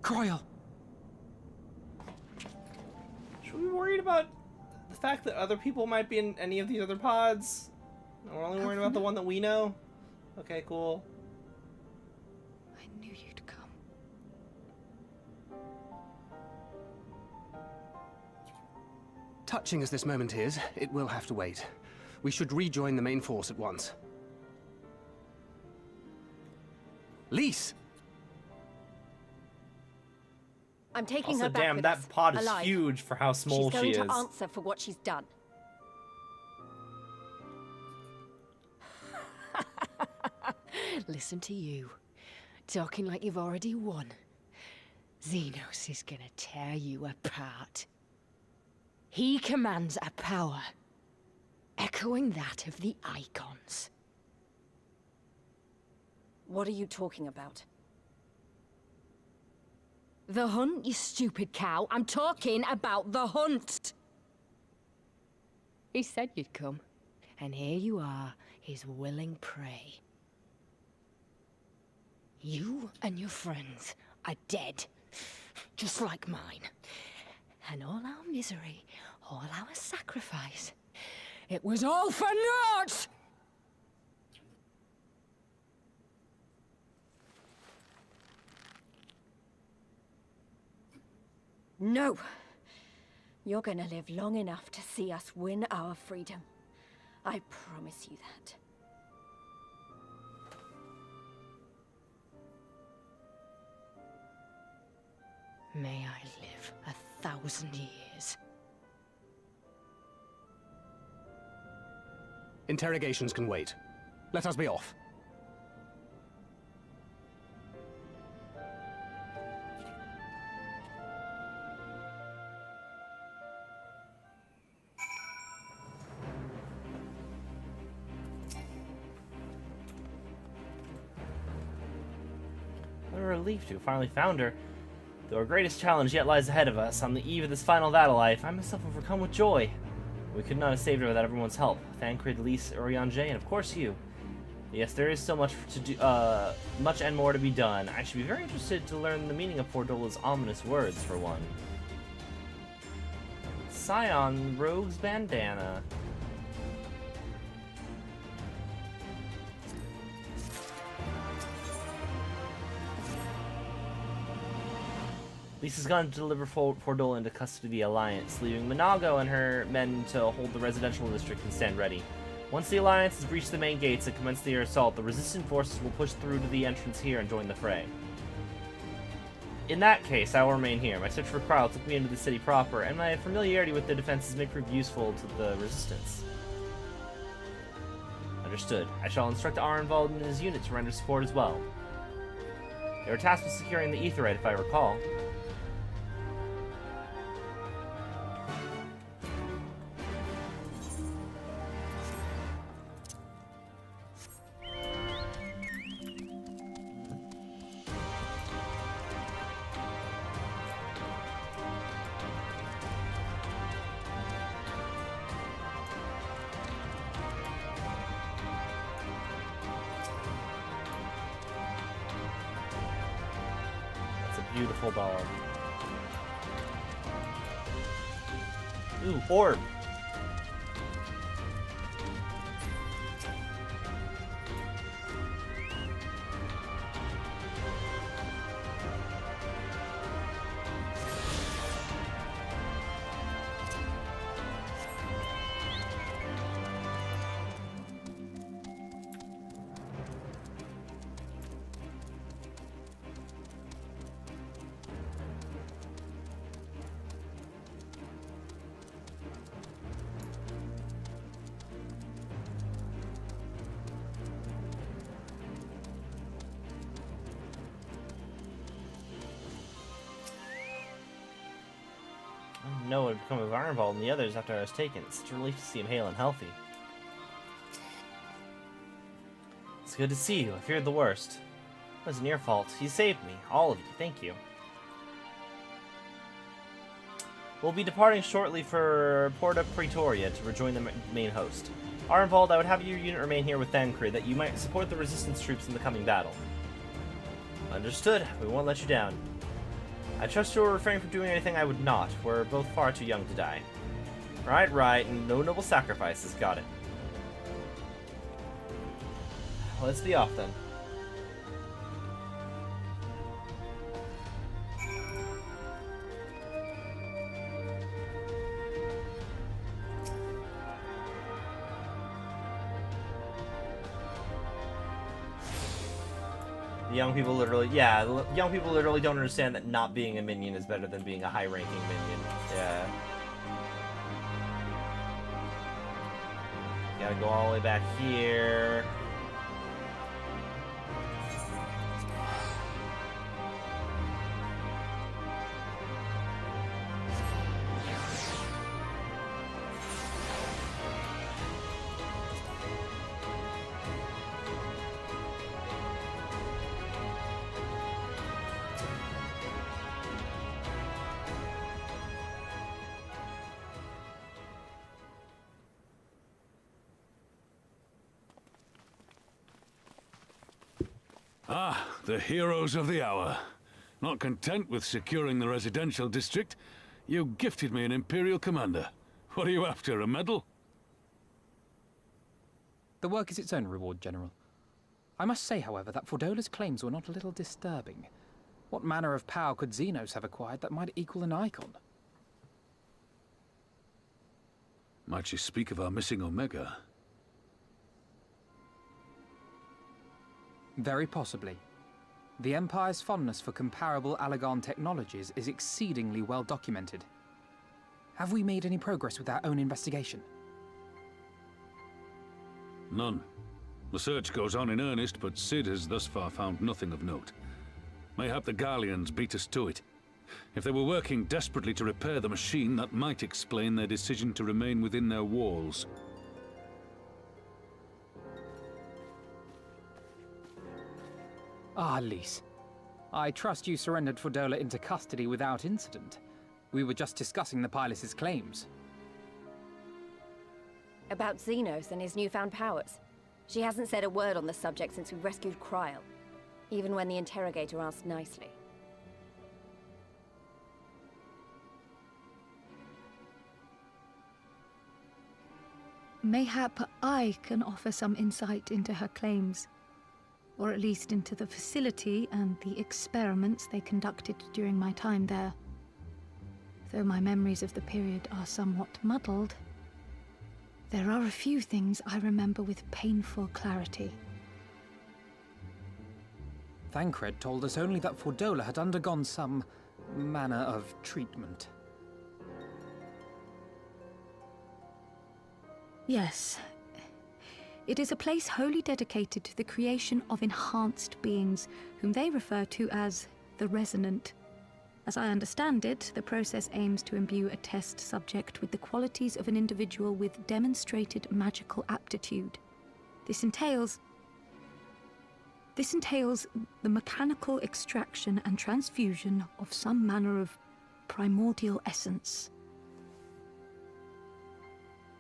Croyle! Should we be worried about the fact that other people might be in any of these other pods? No, we're only worried about the one that we know? Okay, cool. I knew you'd come. Touching as this moment is, it will have to wait. We should rejoin the main force at once. Lys! I'm taking Also, her back damn, with that us, pod is alive. huge for how small She's she going is. to answer for what she's done. Listen to you. Talking like you've already won. Zenos is gonna tear you apart. He commands a power echoing that of the Icons. What are you talking about? The hunt, you stupid cow. I'm talking about the hunt. He said you'd come, and here you are, his willing prey. You and your friends are dead, just like mine. And all our misery, all our sacrifice, it was all for naught! No! You're gonna live long enough to see us win our freedom. I promise you that. May I live 1,000 years. Interrogations can wait. Let us be off. What a relief to have finally found her. Though our greatest challenge yet lies ahead of us, on the eve of this final battle, I find myself overcome with joy. We could not have saved her without everyone's help. Thancred, Lys, Eorzea, and of course you. Yes, there is so much to do, much and more to be done. I should be very interested to learn the meaning of Fordola's ominous words, for one. Scion, Rogue's Bandana. Lisa's gone to deliver Fordola into custody of the Alliance, leaving Minago and her men to hold the residential district and stand ready. Once the Alliance has breached the main gates and commenced the air assault, the resistant forces will push through to the entrance here and join the fray. In that case, I will remain here. My search for Krile took me into the city proper, and my familiarity with the defenses may prove useful to the resistance. Understood. I shall instruct Arenvald and his unit to render support as well. They were tasked with securing the Aetheryte, if I recall. Beautiful dog. Ooh, orb. I didn't know what had become of Ironball and the others after I was taken. It's such a relief to see him hale and healthy. It's good to see you. I feared the worst. It wasn't your fault. You saved me. All of you. Thank you. We'll be departing shortly for Porta Praetoria to rejoin the main host. Arnvald, I would have your unit remain here with Thancred, that you might support the resistance troops in the coming battle. Understood. We won't let you down. I trust you'll refrain from doing anything I would not. We're both far too young to die. Right, and no noble sacrifices. Got it. Let's be off then. Young people literally, young people literally don't understand that not being a minion is better than being a high-ranking minion. Yeah. Gotta go all the way back here. Ah, the heroes of the hour. Not content with securing the residential district, you gifted me an Imperial commander. What are you after, a medal? The work is its own reward, General. I must say, however, that Fordola's claims were not a little disturbing. What manner of power could Zenos have acquired that might equal an icon? Might she speak of our missing Omega? Very possibly. The Empire's fondness for comparable Allagan technologies is exceedingly well documented. Have we made any progress with our own investigation? None. The search goes on in earnest, but Cid has thus far found nothing of note. Mayhap the Garleans beat us to it. If they were working desperately to repair the machine, that might explain their decision to remain within their walls. Ah, Lys. I trust you surrendered Fordola into custody without incident. We were just discussing the pilot's claims. About Zenos and his newfound powers. She hasn't said a word on the subject since we rescued Kryl, even when the interrogator asked nicely. Mayhap I can offer some insight into her claims. Or at least into the facility and the experiments they conducted during my time there. Though my memories of the period are somewhat muddled, there are a few things I remember with painful clarity. Thancred told us only that Fordola had undergone some manner of treatment. Yes. It is a place wholly dedicated to the creation of enhanced beings, whom they refer to as the Resonant. As I understand it, the process aims to imbue a test subject with the qualities of an individual with demonstrated magical aptitude. This entails the mechanical extraction and transfusion of some manner of primordial essence.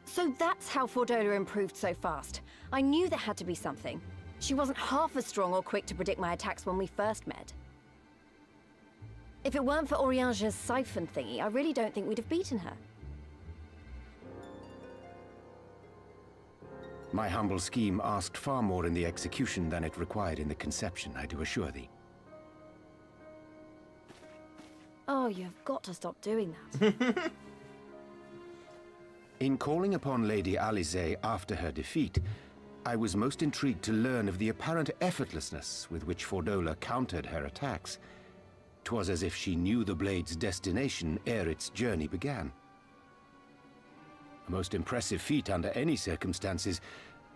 So that's how Fordola improved so fast. I knew there had to be something. She wasn't half as strong or quick to predict my attacks when we first met. If it weren't for Eorzea's siphon thingy, I really don't think we'd have beaten her. My humble scheme asked far more in the execution than it required in the conception, I do assure thee. Oh, you've got to stop doing that. In calling upon Lady Alisaie after her defeat, I was most intrigued to learn of the apparent effortlessness with which Fordola countered her attacks. 'Twas as if she knew the blade's destination ere its journey began. A most impressive feat under any circumstances,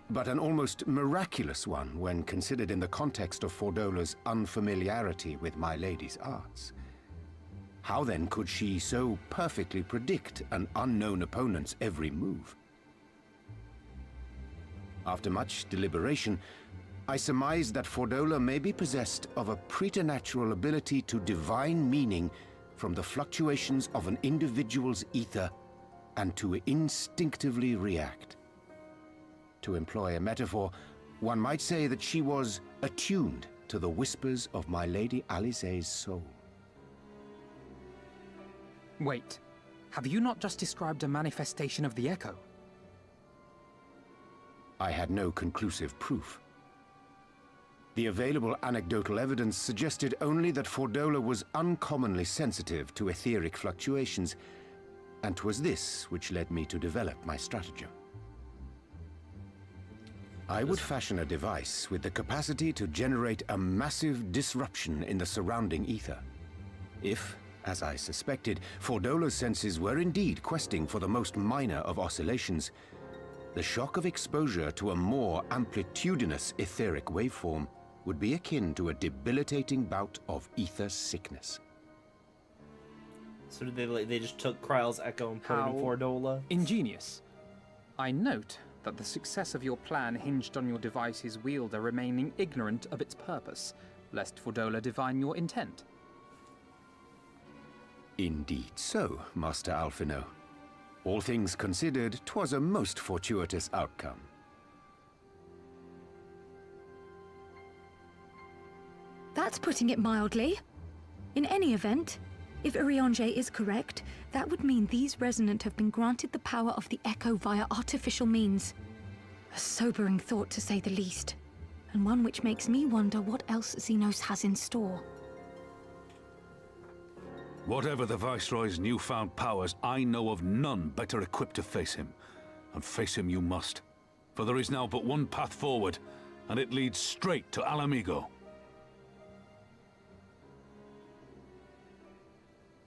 but an almost miraculous one when considered in the context of Fordola's unfamiliarity with my lady's arts. How then could she so perfectly predict an unknown opponent's every move? After much deliberation, I surmised that Fordola may be possessed of a preternatural ability to divine meaning from the fluctuations of an individual's ether and to instinctively react. To employ a metaphor, one might say that she was attuned to the whispers of my Lady Alisaie's soul. Wait, have you not just described a manifestation of the Echo? I had no conclusive proof. The available anecdotal evidence suggested only that Fordola was uncommonly sensitive to etheric fluctuations, and 'twas this which led me to develop my stratagem. I would fashion a device with the capacity to generate a massive disruption in the surrounding ether. If, as I suspected, Fordola's senses were indeed questing for the most minor of oscillations, the shock of exposure to a more amplitudinous etheric waveform would be akin to a debilitating bout of ether sickness. So did they just took Kryl's Echo and put it in Fordola? Ingenious. I note that the success of your plan hinged on your device's wielder remaining ignorant of its purpose, lest Fordola divine your intent. Indeed so, Master Alphino. All things considered, 'twas a most fortuitous outcome. That's putting it mildly. In any event, if Eorzea is correct, that would mean these Resonant have been granted the power of the Echo via artificial means. A sobering thought, to say the least, and one which makes me wonder what else Zenos has in store. Whatever the Viceroy's newfound powers, I know of none better equipped to face him. And face him you must. For there is now but one path forward, and it leads straight to Alamigo.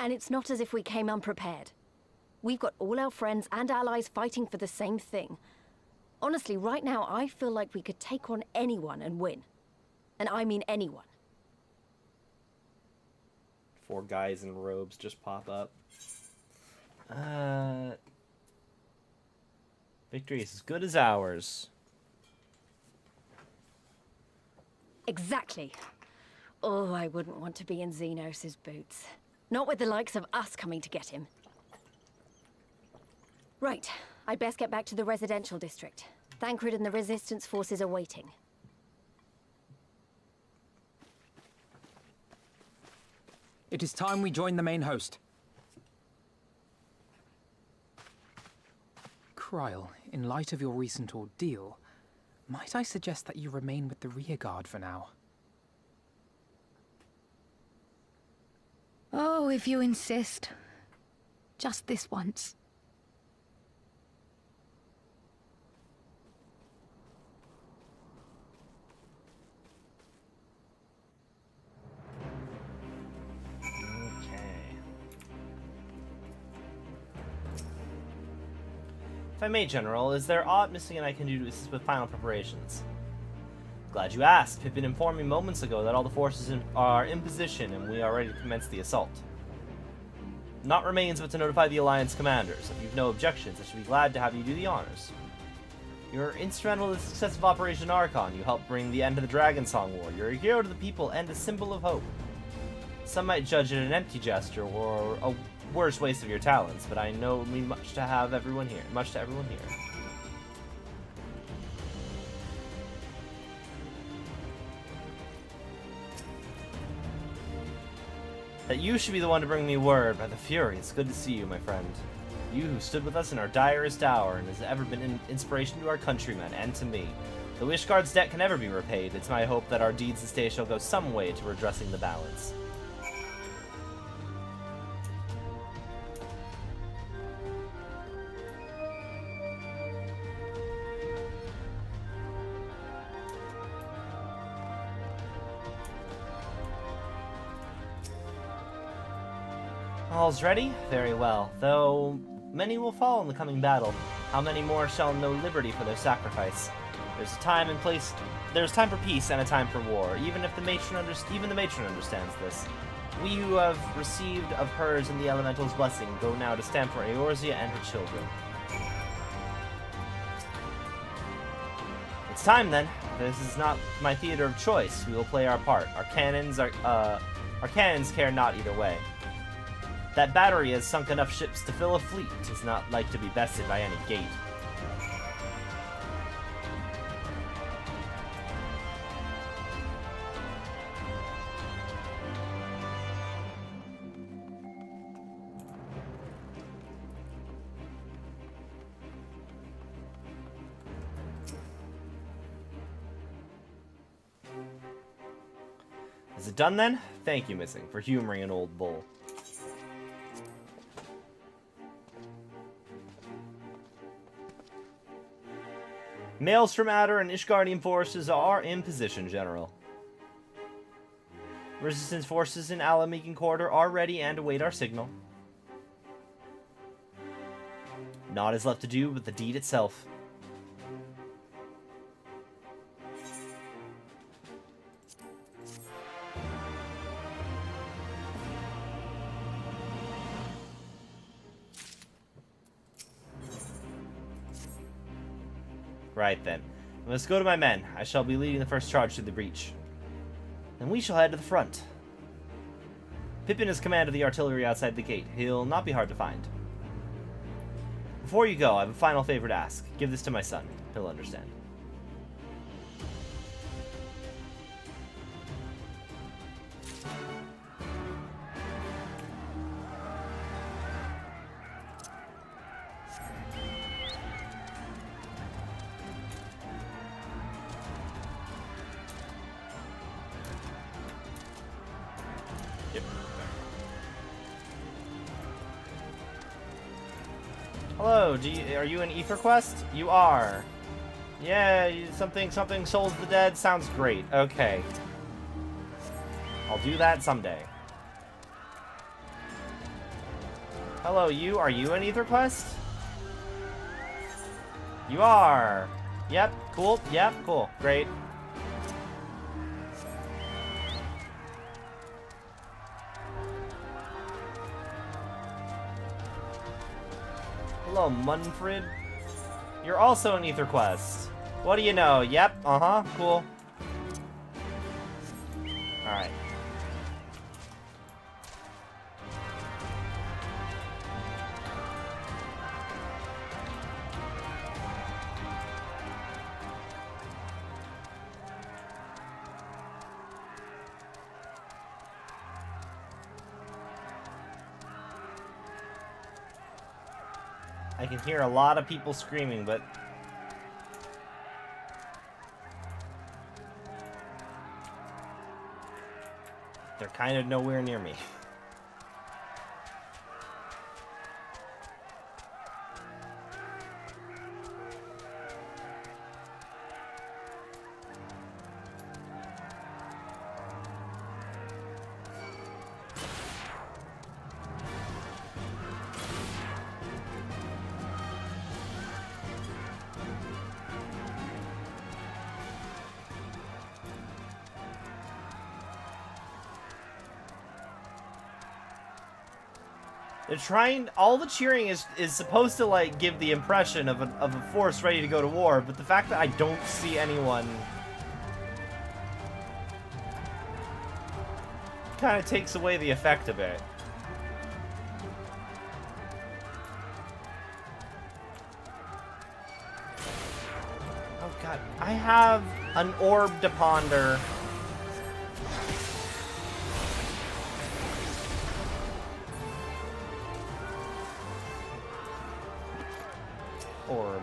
And it's not as if we came unprepared. We've got all our friends and allies fighting for the same thing. Honestly, right now, I feel like we could take on anyone and win. And I mean anyone. 4 guys in robes just pop up. Victory is as good as ours. Exactly. Oh, I wouldn't want to be in Zenos' boots. Not with the likes of us coming to get him. Right. I'd best get back to the residential district. Thancred and the Resistance forces are waiting. It is time we join the main host. Kryl, in light of your recent ordeal, might I suggest that you remain with the rearguard for now? Oh, if you insist. Just this once. If I may, General, is there aught missing and I can do to assist with final preparations? Glad you asked. Pippin informed me moments ago that all the forces are in position and we are ready to commence the assault. Naught remains but to notify the Alliance commanders. If you've no objections, I should be glad to have you do the honors. You're instrumental in the success of Operation Archon. You helped bring the end to the Dragon Song War. You're a hero to the people and a symbol of hope. Some might judge it an empty gesture or a worse waste of your talents, but I know it would mean much to have everyone here. Much to everyone here. That you should be the one to bring me word. By the Fury, it's good to see you, my friend. You who stood with us in our direst hour and has ever been an inspiration to our countrymen and to me. The Wishguard's debt can never be repaid. It's my hope that our deeds this day shall go some way to redressing the balance. All's ready? Very well. Though many will fall in the coming battle. How many more shall know liberty for their sacrifice? There's a time and place. There's time for peace and a time for war. Even the matron understands this. We who have received of hers and the elemental's blessing go now to stand for Eorzea and her children. It's time then. This is not my theater of choice. We will play our part. Our cannons care not either way. That battery has sunk enough ships to fill a fleet. Tis not like to be bested by any gate. Is it done then? Thank you, Missing, for humoring an old bull. Maelstrom Adder and Ishgardian forces are in position, General. Resistance forces in Alamigan Corridor are ready and await our signal. Naught is left to do but the deed itself. Right then. Let's go to my men. I shall be leading the first charge through the breach. Then we shall head to the front. Pippin has command of the artillery outside the gate. He'll not be hard to find. Before you go, I have a final favor to ask. Give this to my son. He'll understand. Yep. Hello, are you an Ether Quest? You are. Yeah, something souls the dead sounds great. Okay. I'll do that someday. Hello, are you an Ether Quest? You are. Yep, cool. Yep, cool. Great. Hello, Munfrid. You're also an Ether Quest. What do you know? Yep, uh-huh, cool. Alright. I can hear a lot of people screaming, but they're kind of nowhere near me. They're trying. All the cheering is supposed to like give the impression of a force ready to go to war, but the fact that I don't see anyone kind of takes away the effect of it. Oh god, I have an orb to ponder. Orb.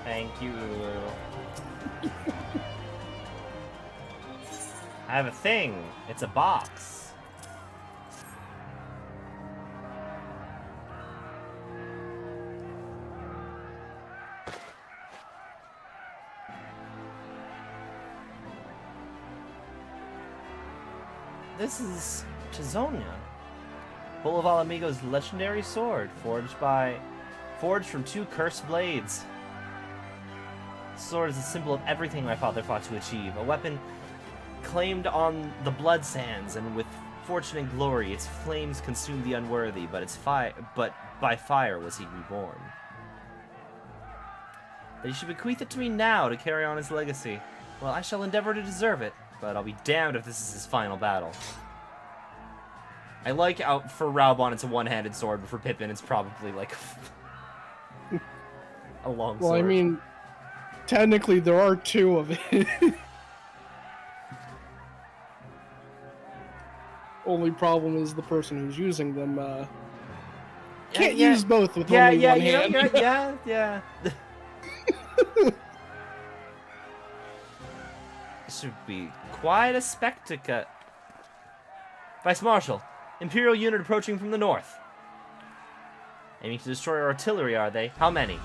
Thank you. I have a thing. It's a box. This is Tizonia, full of Alamigo's legendary sword, forged from 2 cursed blades. The sword is a symbol of everything my father fought to achieve. A weapon claimed on the blood sands, and with fortune and glory, its flames consumed the unworthy, but by fire was he reborn. That he should bequeath it to me now to carry on his legacy. Well, I shall endeavor to deserve it, but I'll be damned if this is his final battle. I like how for Raubon it's a one-handed sword, but for Pippin it's probably like a long sword. Well, I mean, technically there are 2 of it. Only problem is the person who's using them can't use both with only one hand. Yeah. This should be quite a spectacle. Vice Marshal, Imperial unit approaching from the north. Aiming to destroy our artillery, are they? How many?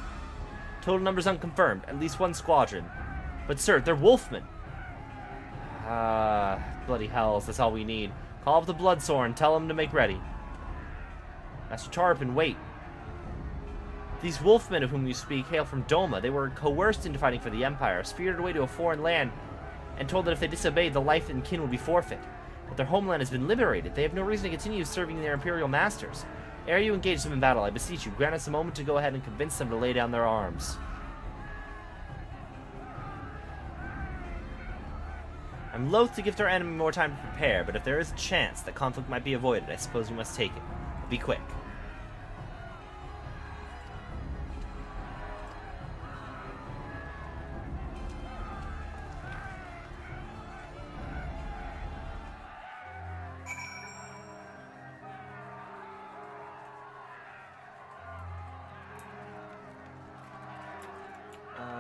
Total numbers unconfirmed. At least 1 squadron. But sir, they're wolfmen. Bloody hells, that's all we need. Call up the Bloodsorn, tell them to make ready. Master Tarpin, wait. These wolfmen of whom you speak hail from Doma. They were coerced into fighting for the Empire, spirited away to a foreign land. and told that if they disobeyed, the life and kin would be forfeit. But their homeland has been liberated. They have no reason to continue serving their imperial masters. Ere you engage them in battle, I beseech you, grant us a moment to go ahead and convince them to lay down their arms. I'm loath to give their enemy more time to prepare, but if there is a chance that conflict might be avoided, I suppose we must take it. But be quick.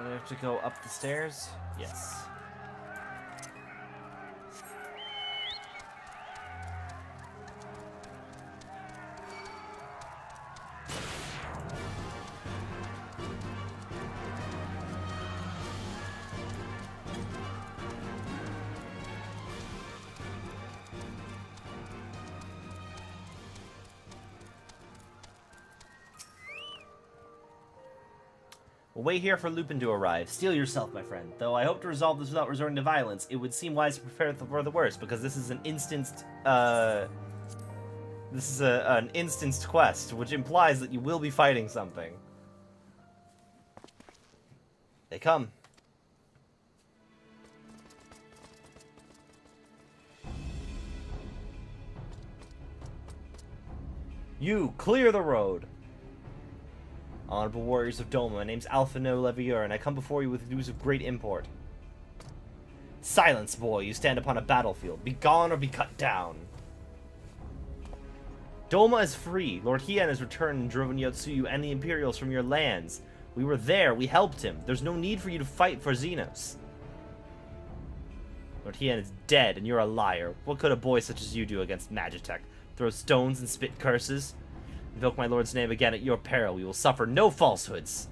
We have to go up the stairs? Yes. We'll wait here for Lupin to arrive. Steel yourself, my friend. Though I hope to resolve this without resorting to violence, it would seem wise to prepare for the worst, because this is an instanced, an instanced quest, which implies that you will be fighting something. They come. You, clear the road! Honorable warriors of Doma, my name's Alphino Levier, and I come before you with news of great import. Silence, boy, you stand upon a battlefield. Be gone or be cut down. Doma is free. Lord Hien has returned and driven Yotsuyu and the Imperials from your lands. We were there, we helped him. There's no need for you to fight for Zenos. Lord Hien is dead, and you're a liar. What could a boy such as you do against Magitech? Throw stones and spit curses? Invoke my lord's name again at your peril. We will suffer no falsehoods.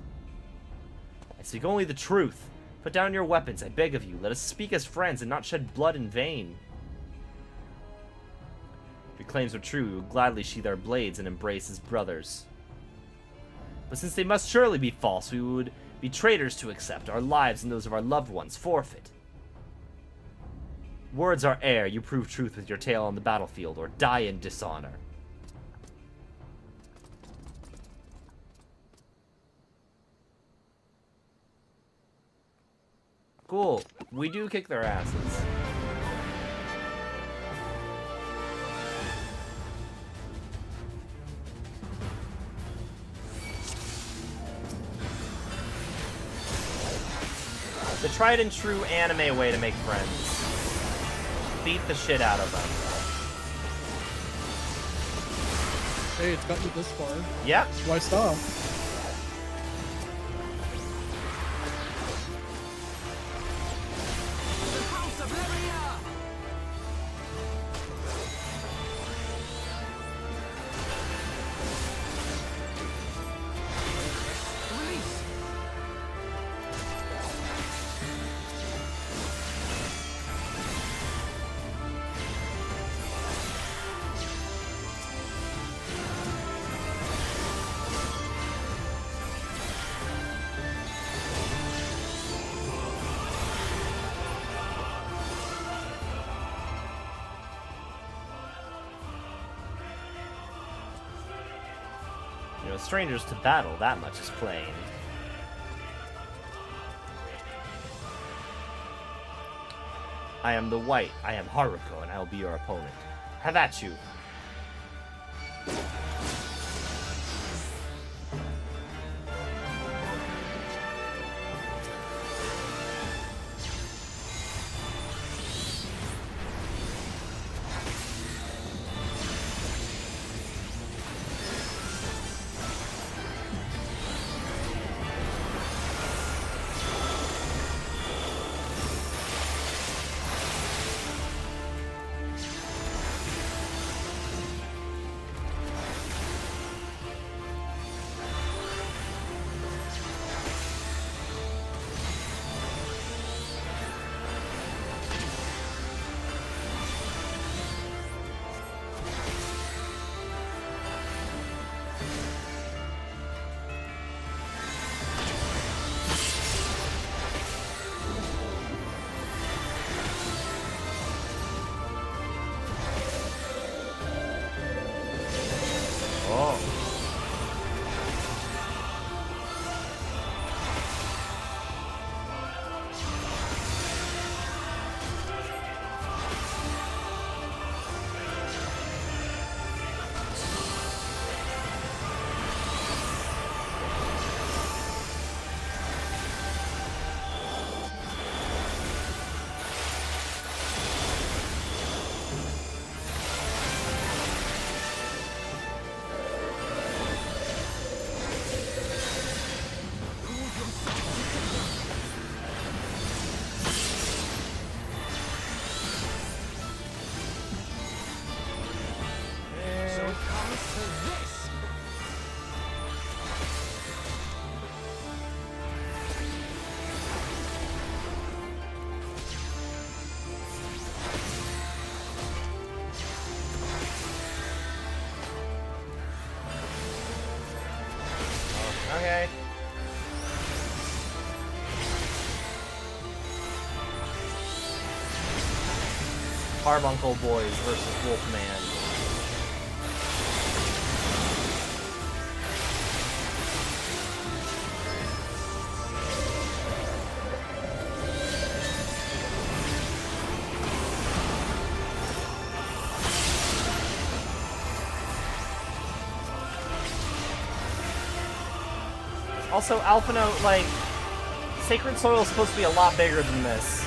I speak only the truth. Put down your weapons, I beg of you. Let us speak as friends and not shed blood in vain. If your claims are true, we will gladly sheathe our blades and embrace as brothers. But since they must surely be false, we would be traitors to accept our lives and those of our loved ones forfeit. Words are air. You prove truth with your tale on the battlefield, or die in dishonor. Cool. We do kick their asses. The tried and true anime way to make friends. Beat the shit out of them. Hey, it's gotten me this far. Yep. Why stop? Strangers to battle, that much is plain. I am the White, I am Haruko, and I will be your opponent. Have at you! Carbuncle Boys versus Wolfman. Also, Alpha Note, like, Sacred Soil is supposed to be a lot bigger than this.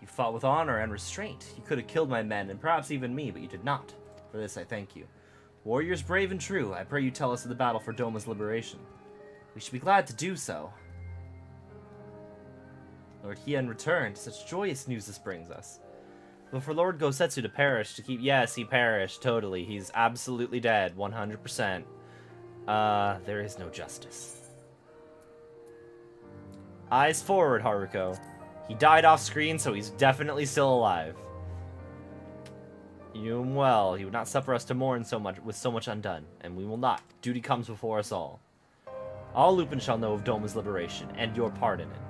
Fought with honor and restraint. You could have killed my men, and perhaps even me, but you did not. For this I thank you. Warriors brave and true, I pray you tell us of the battle for Doma's liberation. We should be glad to do so. Lord Hien returned. Such joyous news this brings us. But for Lord Gosetsu to perish, to keep... Yes, he perished, totally. He's absolutely dead, 100%. There is no justice. Eyes forward, Haruko. He died off screen, so he's definitely still alive. You and well, he would not suffer us to mourn so much with so much undone, and we will not. Duty comes before us all. All Lupin shall know of Doma's liberation, and your part in it.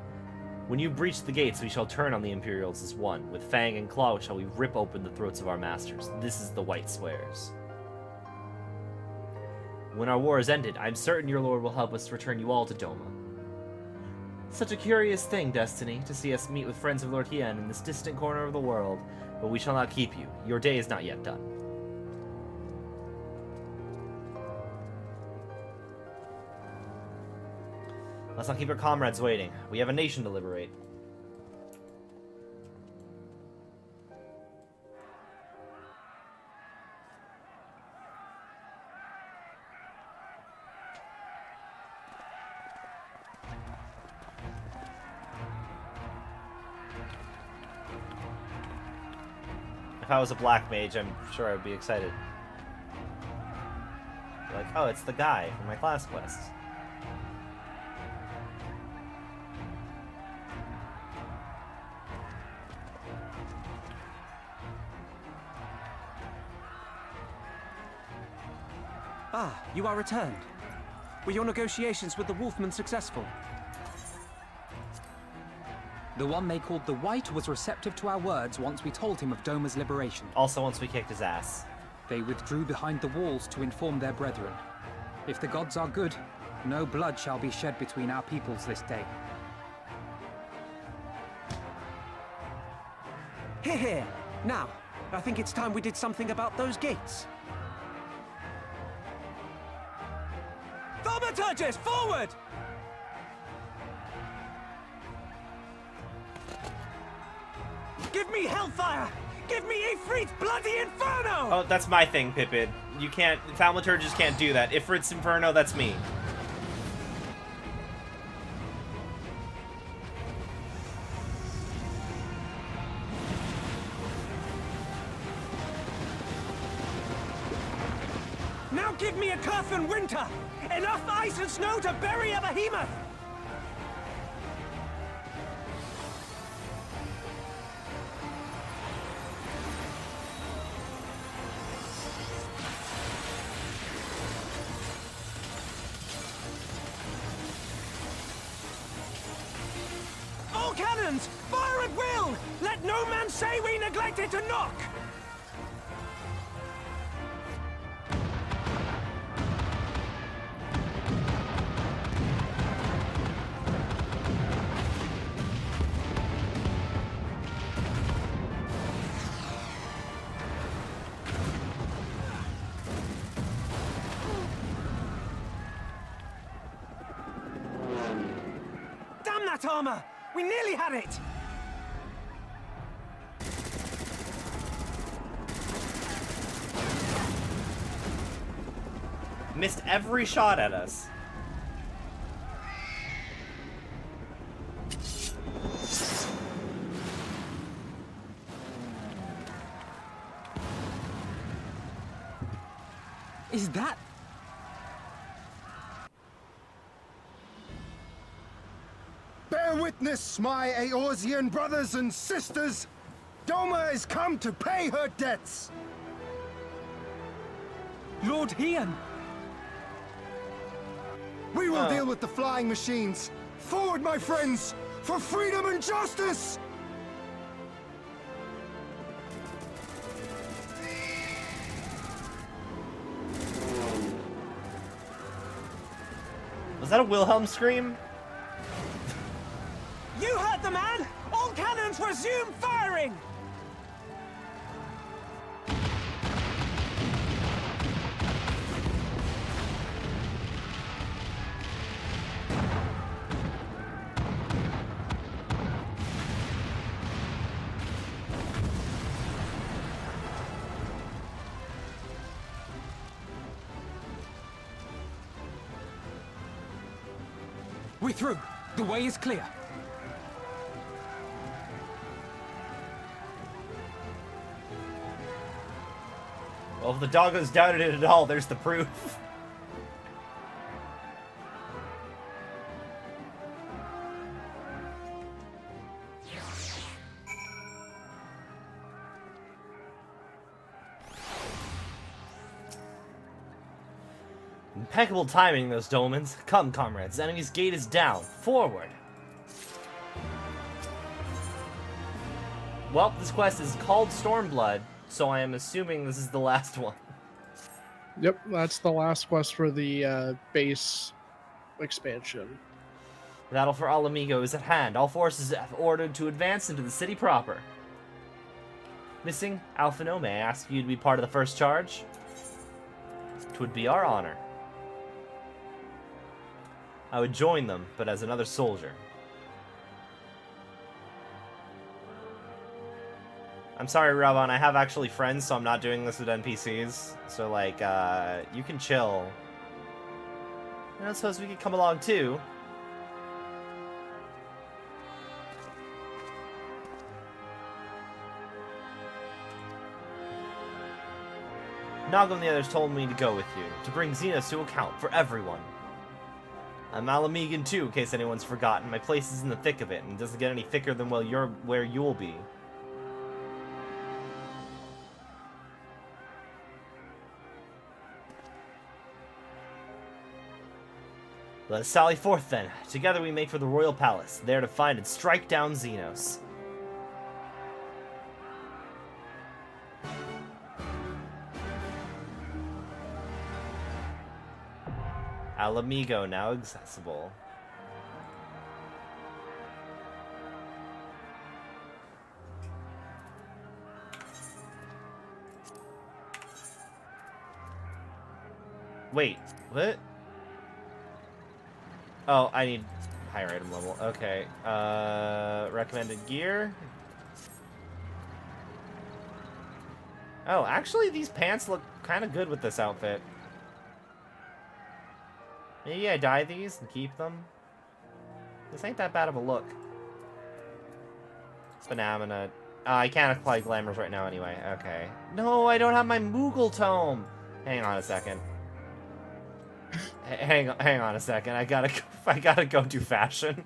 When you breach the gates, we shall turn on the Imperials as one. With fang and claw shall we rip open the throats of our masters. This is the White Swears. When our war is ended, I am certain your lord will help us to return you all to Doma. Such a curious thing, Destiny, to see us meet with friends of Lord Hien in this distant corner of the world, but we shall not keep you. Your day is not yet done. Let's not keep our comrades waiting. We have a nation to liberate. If I was a black mage, I'm sure I would be excited. Like, oh, it's the guy from my class quest. Ah, you are returned. Were your negotiations with the Wolfman successful? The one they called the White was receptive to our words once we told him of Doma's liberation. Also once we kicked his ass. They withdrew behind the walls to inform their brethren. If the gods are good, no blood shall be shed between our peoples this day. Hear, hear. Now, I think it's time we did something about those gates. Thaumaturges, forward! Give me hellfire! Give me Ifrit's bloody inferno! Oh, that's my thing, Pippin. You can't... Thaumaturges can't do that. Ifrit's Inferno, that's me. Now give me a Curfin winter! Enough ice and snow to bury a behemoth! All cannons! Fire at will! Let no man say we neglected to knock! Damn that armor! We nearly had it! Missed every shot at us. Is that... Bear witness, my Eorzean brothers and sisters! Doma is come to pay her debts! Lord Hian! We will deal with the flying machines! Forward, my friends! For freedom and justice! Was that a Wilhelm scream? You heard the man! All cannons resume firing! We're through. The way is clear. Well, if the doggos doubted it at all, there's the proof. Impeccable timing, those dolmens. Come, comrades. The enemy's gate is down. Forward. Well, this quest is called Stormblood, so I am assuming this is the last one. Yep, that's the last quest for the base expansion. The battle for Alamigo is at hand. All forces have ordered to advance into the city proper. Missing Alphino, may I ask you to be part of the first charge? 'Twould be our honor. I would join them, but as another soldier. I'm sorry, Ravan, I have actually friends, so I'm not doing this with NPCs. So, like, you can chill. I don't suppose we could come along, too. Nago and the others told me to go with you, to bring Zenos to account for everyone. I'm Alamigan too, in case anyone's forgotten. My place is in the thick of it, and it doesn't get any thicker than where you'll be. Let us sally forth then. Together we make for the royal palace, there to find and strike down Zenos. Alamigo now accessible. Wait, what? Oh, I need higher item level. Okay. Recommended gear. Oh, actually these pants look kind of good with this outfit. Maybe I dye these and keep them. This ain't that bad of a look. Phenomena. I can't apply glamours right now anyway. Okay. No, I don't have my Moogle tome. Hang on a second. Hang on a second. I gotta go do fashion.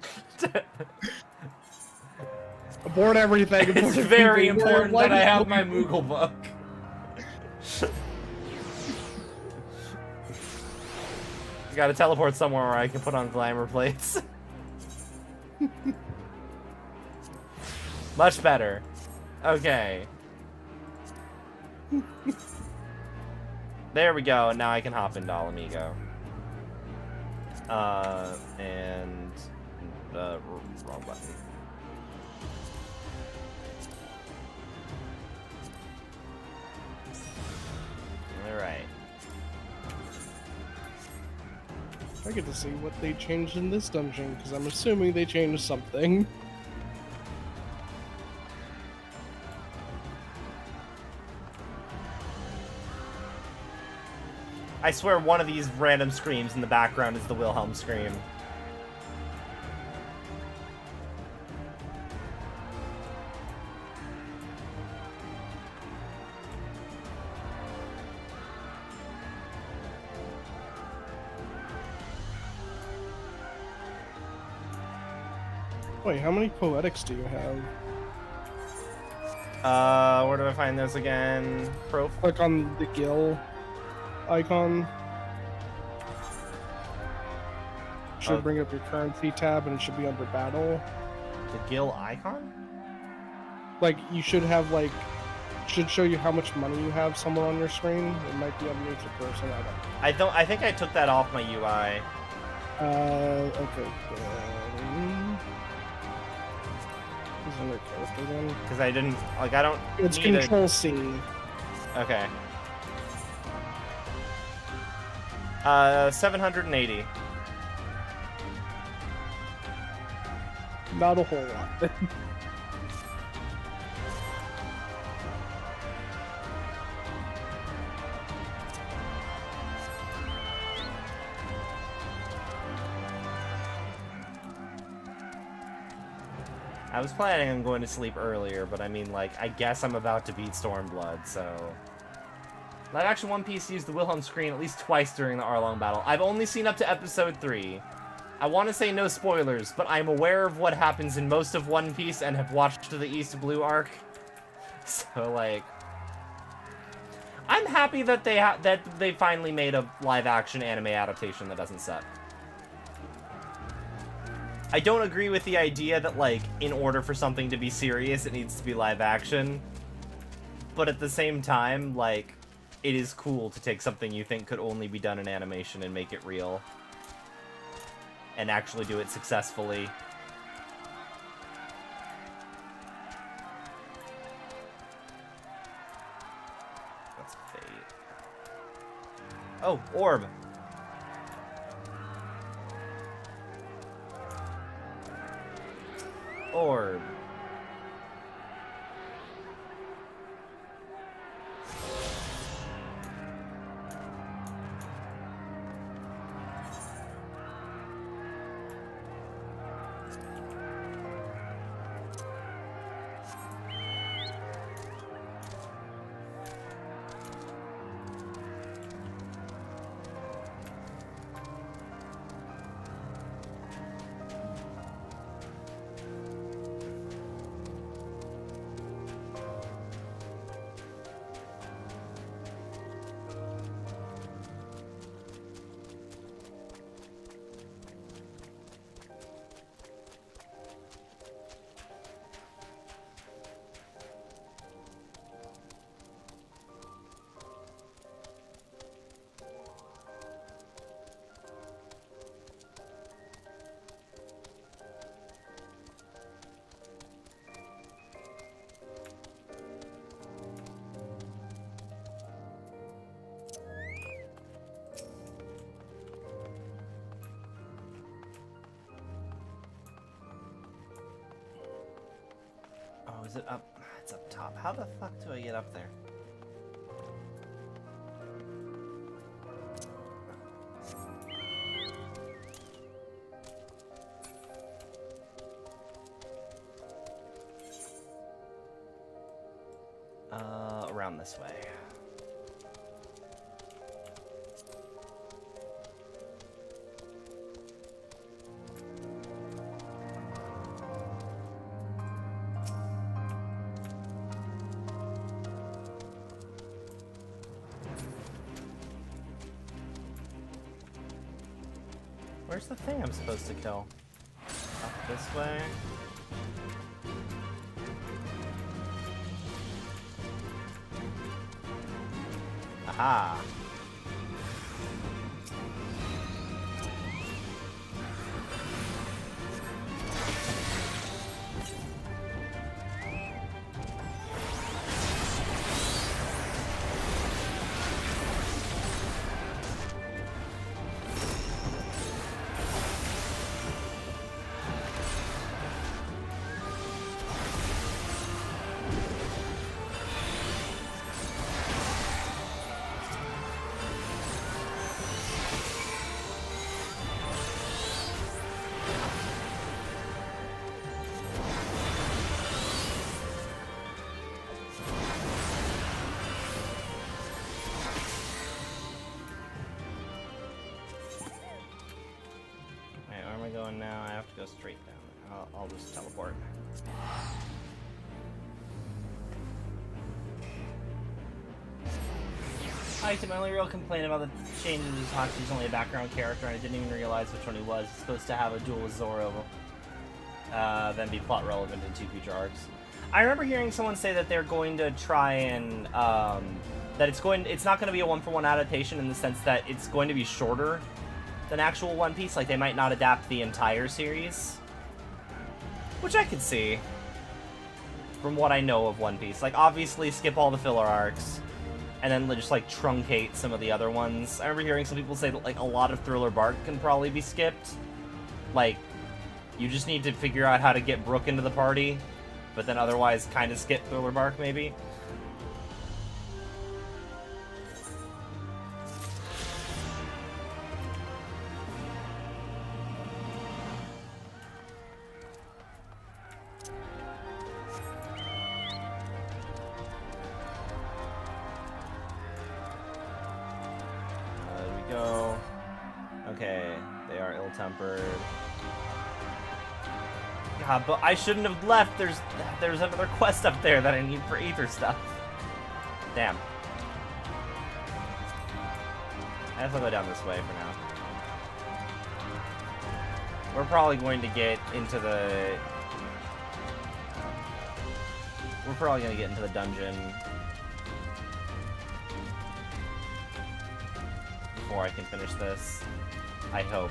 Abort everything. It's very important that I have my Moogle book. I gotta teleport somewhere where I can put on glamour plates. Much better. Okay. There we go, and now I can hop into Alamigo. And... wrong button. Alright. I get to see what they changed in this dungeon, because I'm assuming they changed something. I swear one of these random screams in the background is the Wilhelm scream. Wait, how many poetics do you have? Where do I find those again? Click on the Gil icon. Should bring up your currency tab, and it should be under battle. The Gil icon? Like, you should have, like, should show you how much money you have somewhere on your screen. It might be underneath your person. I think I took that off my UI. Okay. Is it like character then? Because I didn't, like, I don't It's need Control C. Okay. 780. Not a whole lot. I was planning on going to sleep earlier, but I mean, like, I guess I'm about to beat Stormblood, so... Live Action One Piece used the Wilhelm screen at least twice during the Arlong battle. I've only seen up to episode 3. I want to say no spoilers, but I'm aware of what happens in most of One Piece and have watched the East Blue arc. So, like... I'm happy that they finally made a live-action anime adaptation that doesn't suck. I don't agree with the idea that, like, in order for something to be serious, it needs to be live action. But at the same time, like, it is cool to take something you think could only be done in animation and make it real. And actually do it successfully. That's fate. Oh, orb! Orb. Oh, is it up? It's up top. How the fuck do I get up there? Around this way. Where's the thing I'm supposed to kill? Up this way? Aha! Going now, I have to go straight down. I'll just teleport. Hi, my only real complaint about the changes is Hachi's only a background character, and I didn't even realize which one he was. He's supposed to have a duel with Zoro, then be plot relevant in 2 future arcs. I remember hearing someone say that they're going to try and that it's not going to be a 1-for-1 adaptation in the sense that it's going to be shorter than actual One Piece. Like, they might not adapt the entire series, which I could see from what I know of One Piece. Like, obviously skip all the filler arcs and then just like truncate some of the other ones. I remember hearing some people say that like a lot of Thriller Bark can probably be skipped. Like, you just need to figure out how to get Brook into the party, but then otherwise kind of skip Thriller Bark maybe. Ill-tempered. God, but I shouldn't have left. There's another quest up there that I need for Aether stuff. Damn. I guess I'll go down this way for now. We're probably going to get into the... We're probably going to get into the dungeon before I can finish this. I hope.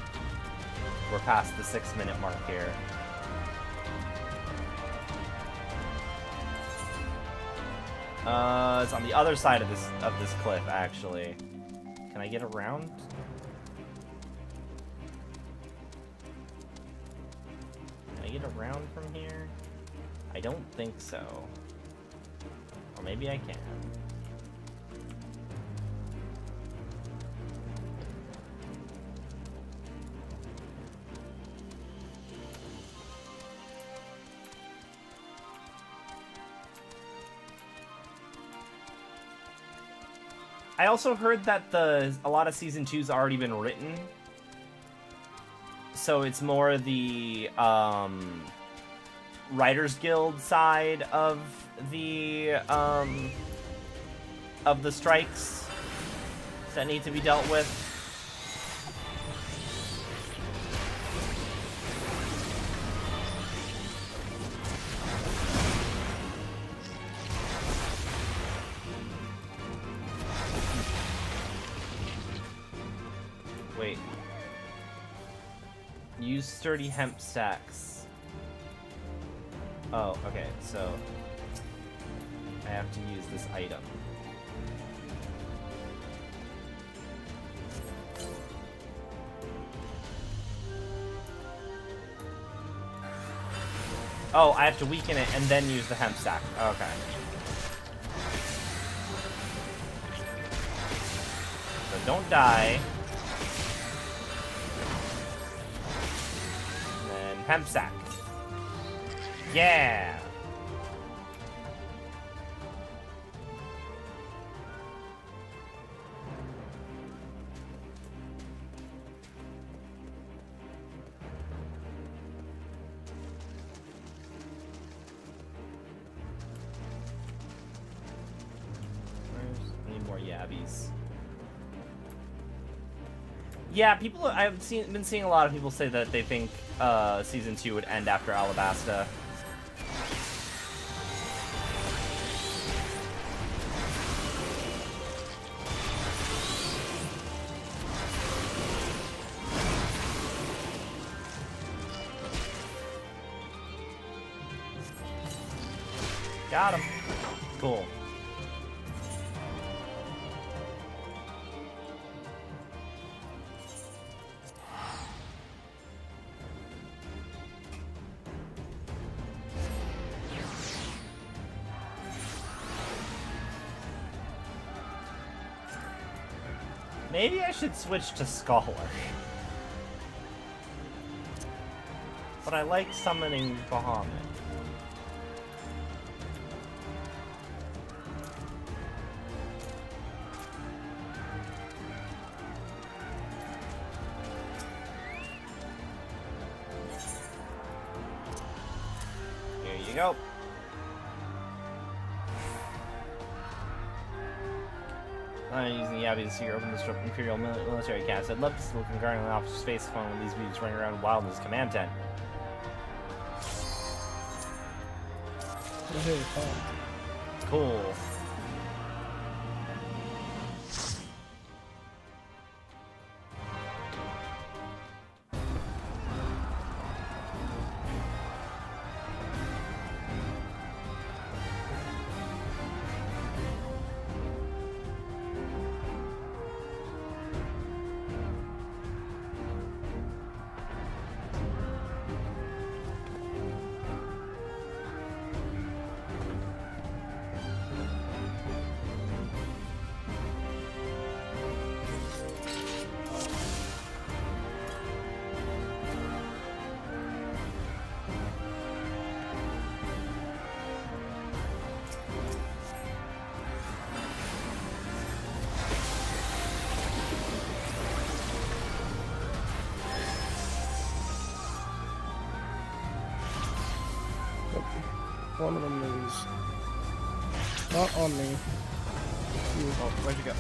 We're past the 6-minute mark here. It's on the other side of this cliff, actually. Can I get around? Can I get around from here? I don't think so. Or maybe I can. I also heard that a lot of Season 2's already been written. So it's more the Writers Guild side of the strikes that need to be dealt with. Wait. Use sturdy hemp stacks. Oh, okay, so I have to use this item. Oh, I have to weaken it and then use the hemp stack. Okay. So don't die. Hemp sack. Yeah. I need more yabbies. Yeah, people. I've been seeing a lot of people say that they think Season 2 would end after Alabasta. Got him. Cool. Maybe I should switch to Scholar. But I like summoning Bahamut. go. I'm using the Abbey to see her open the Imperial military cast. I'd love to see the looking guardian officer's face phone with these weeds running around wild in his command tent. Hey, fun. Cool. One of them is not on me. Oh, where'd you go?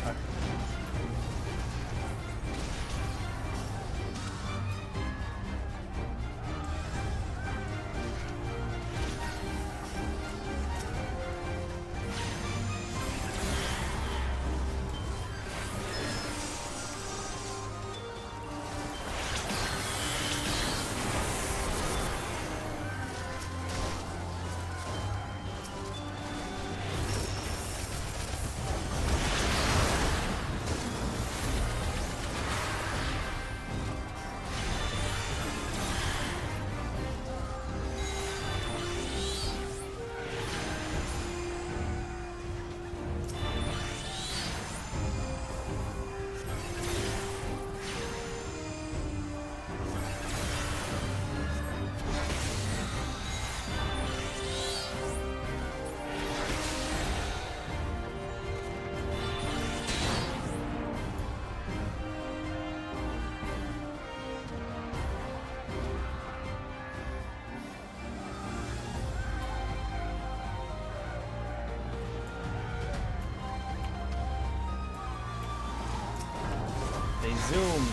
They zoom.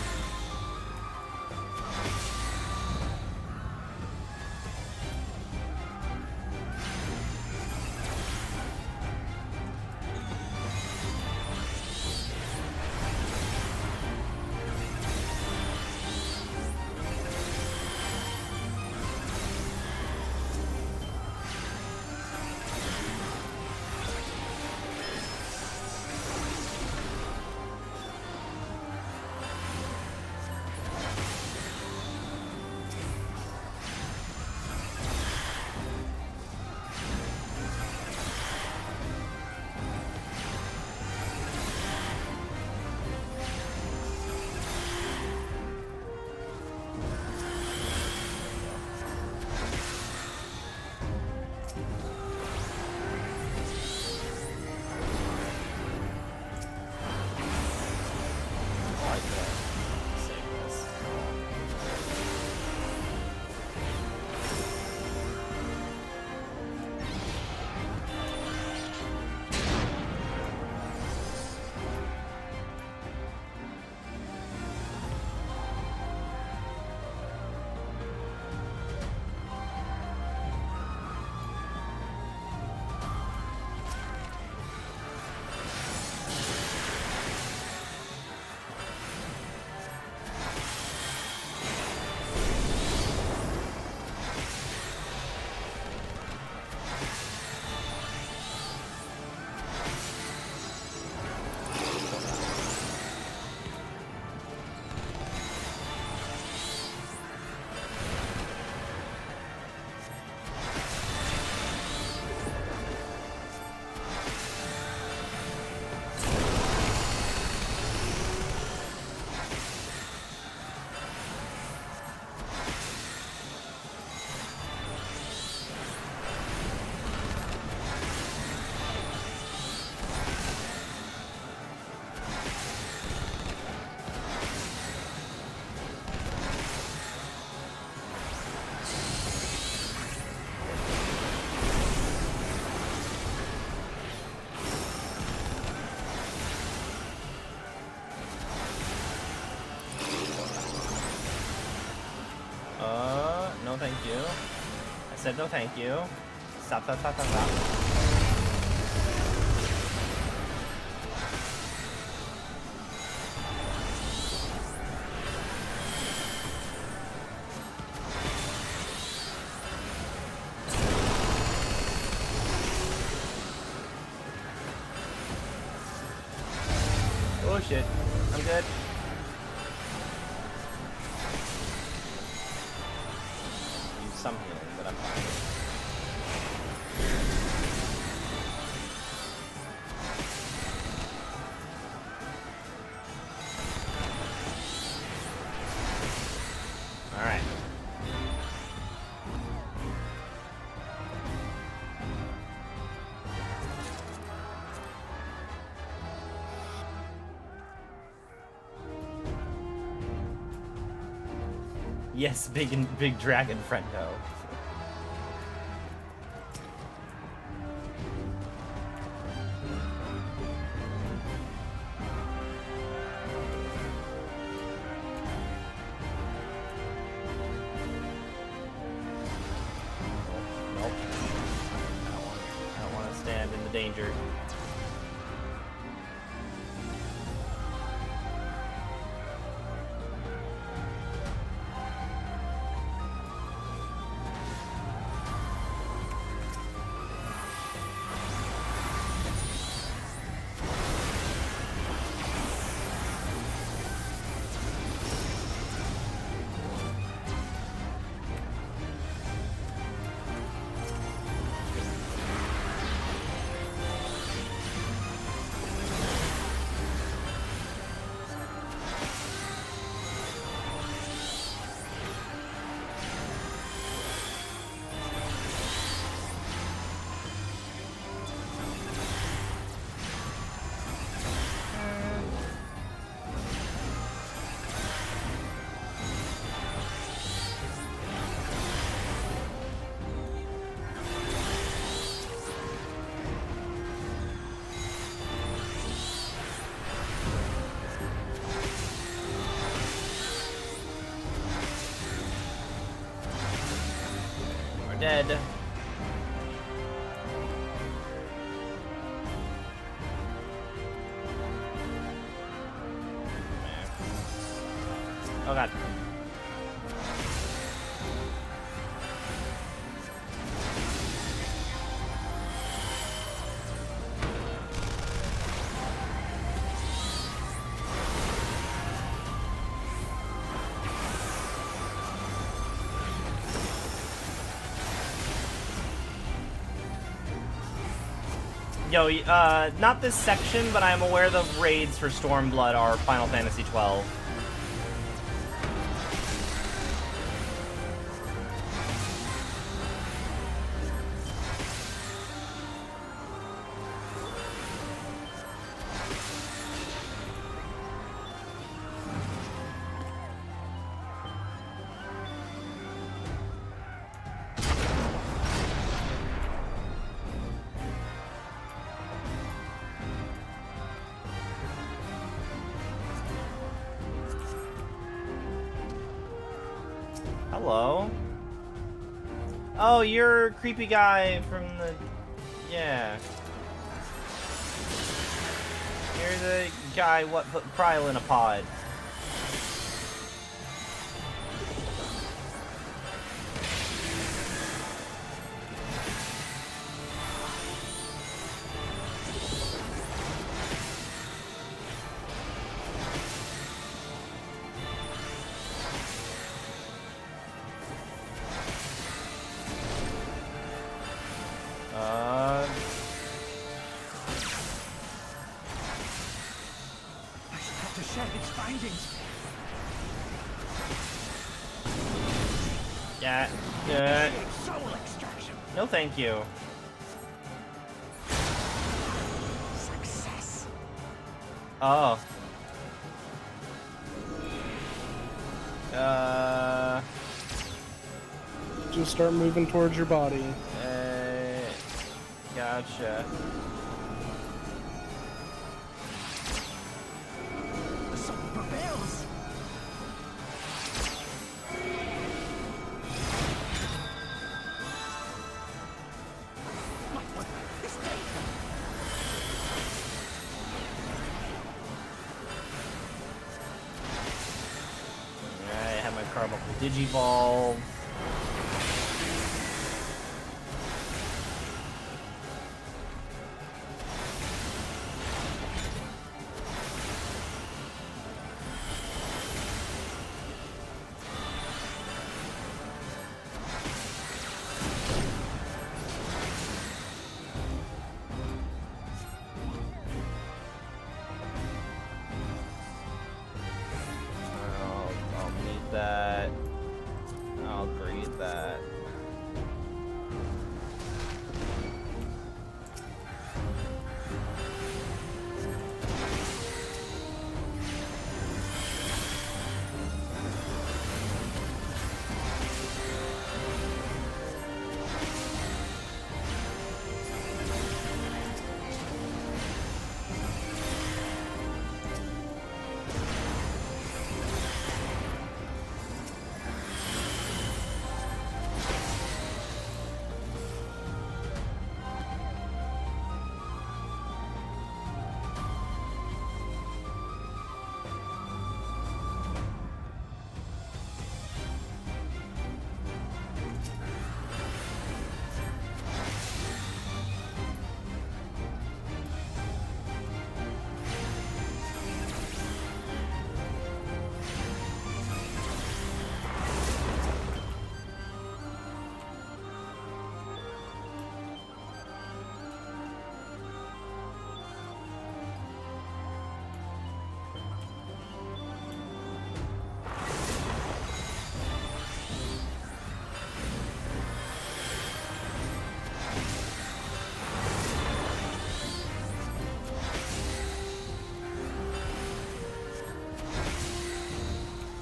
said no thank you. Stop, stop, stop, stop, stop. Oh shit, I'm good. Use some healing, but I'm fine. Alright. Yes, big dragon friendo. Nope. I don't want to stand in the danger. Dead. Oh god. Yo, not this section, but I'm aware the raids for Stormblood are Final Fantasy XII. Hello? Oh, you're a creepy guy from the... Yeah. You're the guy what put Pryl in a pod. Yeah. No, thank you. Success. Oh. Just start moving towards your body. Gotcha. The sun prevails. Digivolve. I'll need that. I'll breed that.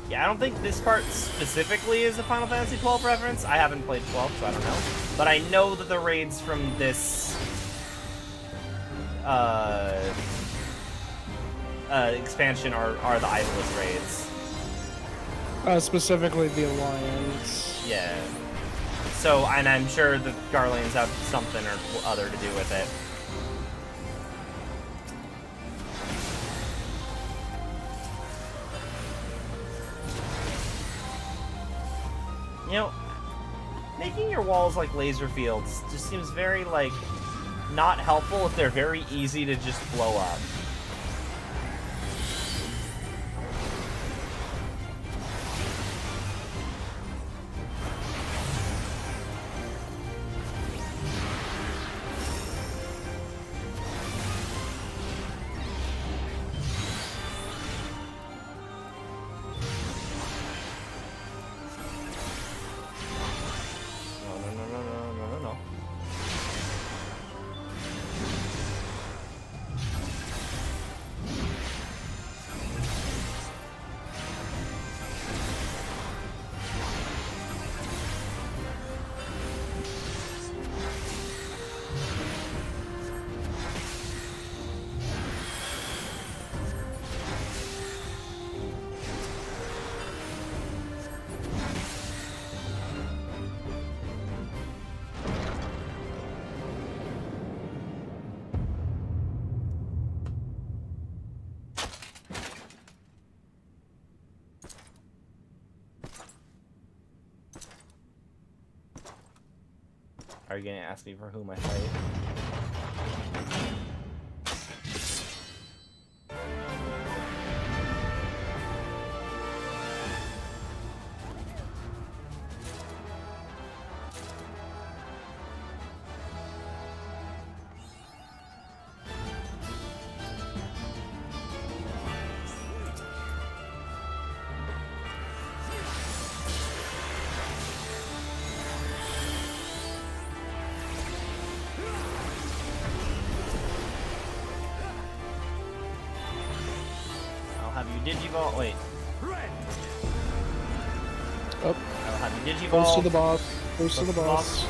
Yeah, I don't think this part specifically is a Final Fantasy XII reference. I haven't played 12, so I don't know. But I know that the raids from this expansion are the Idolist raids. Specifically the Alliance. Yeah. So, and I'm sure the Garleans have something or other to do with it. You know, making your walls like laser fields just seems very, like, not helpful if they're very easy to just blow up. Are you gonna ask me for whom I fight? Digivolve. Wait. Oh. I'll have you Digivolve. Close to the boss. Close to the boss.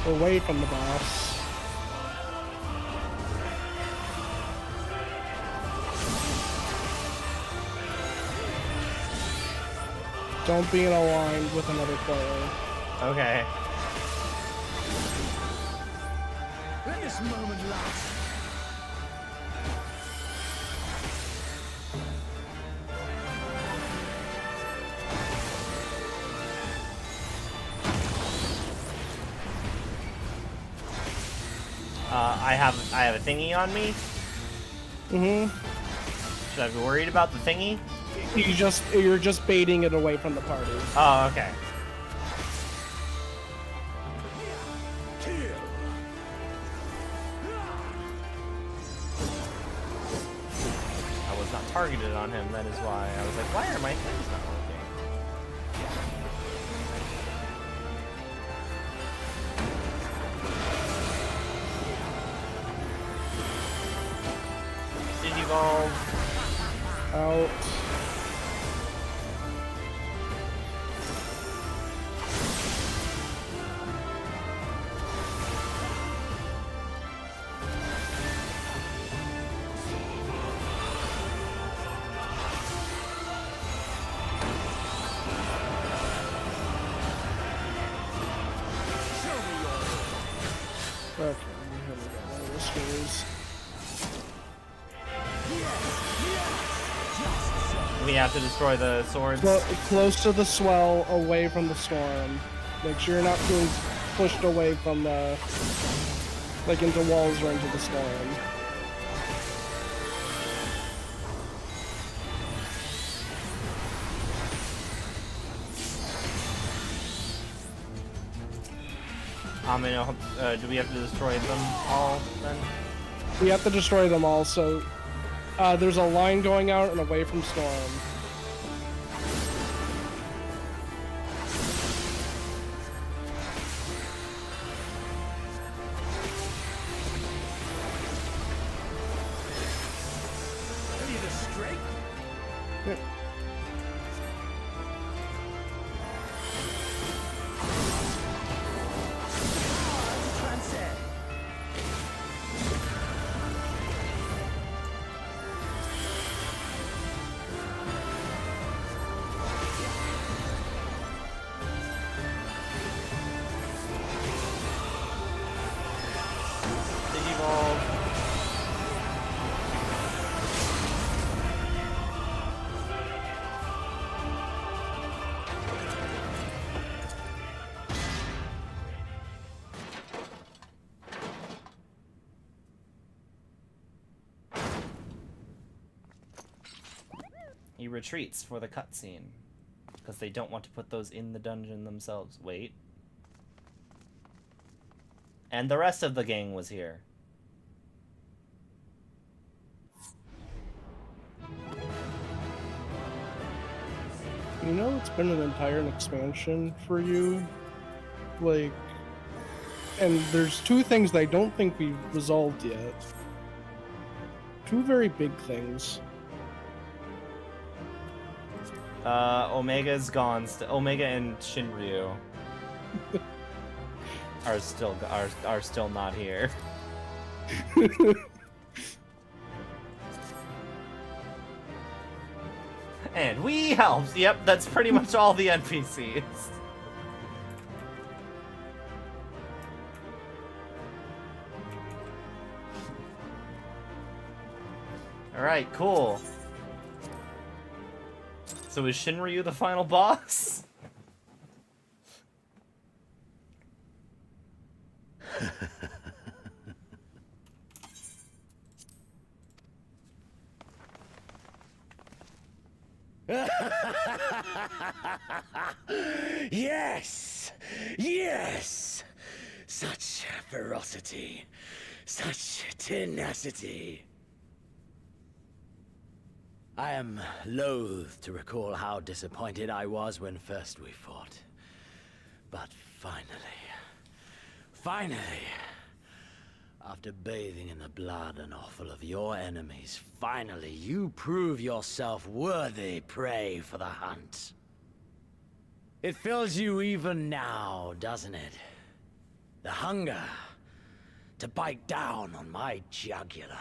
Away from the boss. Don't be in a line with another player. Okay. Let this moment last. I have a thingy on me. Mm-hmm. Should I be worried about the thingy? You're just baiting it away from the party. Oh, okay. I was not targeted on him, that is why. I was like, why are my things not working? Digivolve. Out. Okay, here we go. One of those screws. We have to destroy the swords. Close to the swell, away from the storm. Make sure you're not being pushed away from the, like into walls or into the storm. Do we have to destroy them all then? We have to destroy them all, so there's a line going out and away from storm. Yep. Digivolve. He retreats for the cutscene because they don't want to put those in the dungeon themselves. Wait. And the rest of the gang was here. You know, it's been an entire expansion for you. Like, and there's two things that I don't think we've resolved yet. Two very big things. Omega's gone. Omega and Shinryu are still not here. And we helped. Yep, that's pretty much all the NPCs. All right, cool. So is Shinryu the final boss? Yes! Yes! Such ferocity. Such tenacity. I am loath to recall how disappointed I was when first we fought. But finally, after bathing in the blood and offal of your enemies, finally you prove yourself worthy prey for the hunt. It fills you even now, doesn't it? The hunger to bite down on my jugular.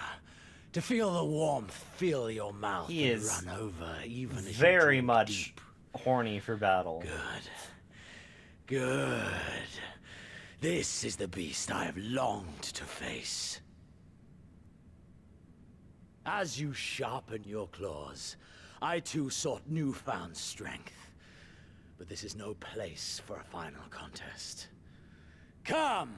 To feel the warmth fill your mouth He and is run over even as very you much deep. horny for battle. Good. This is the beast I have longed to face. As you sharpen your claws, I too sought newfound strength. But this is no place for a final contest. Come!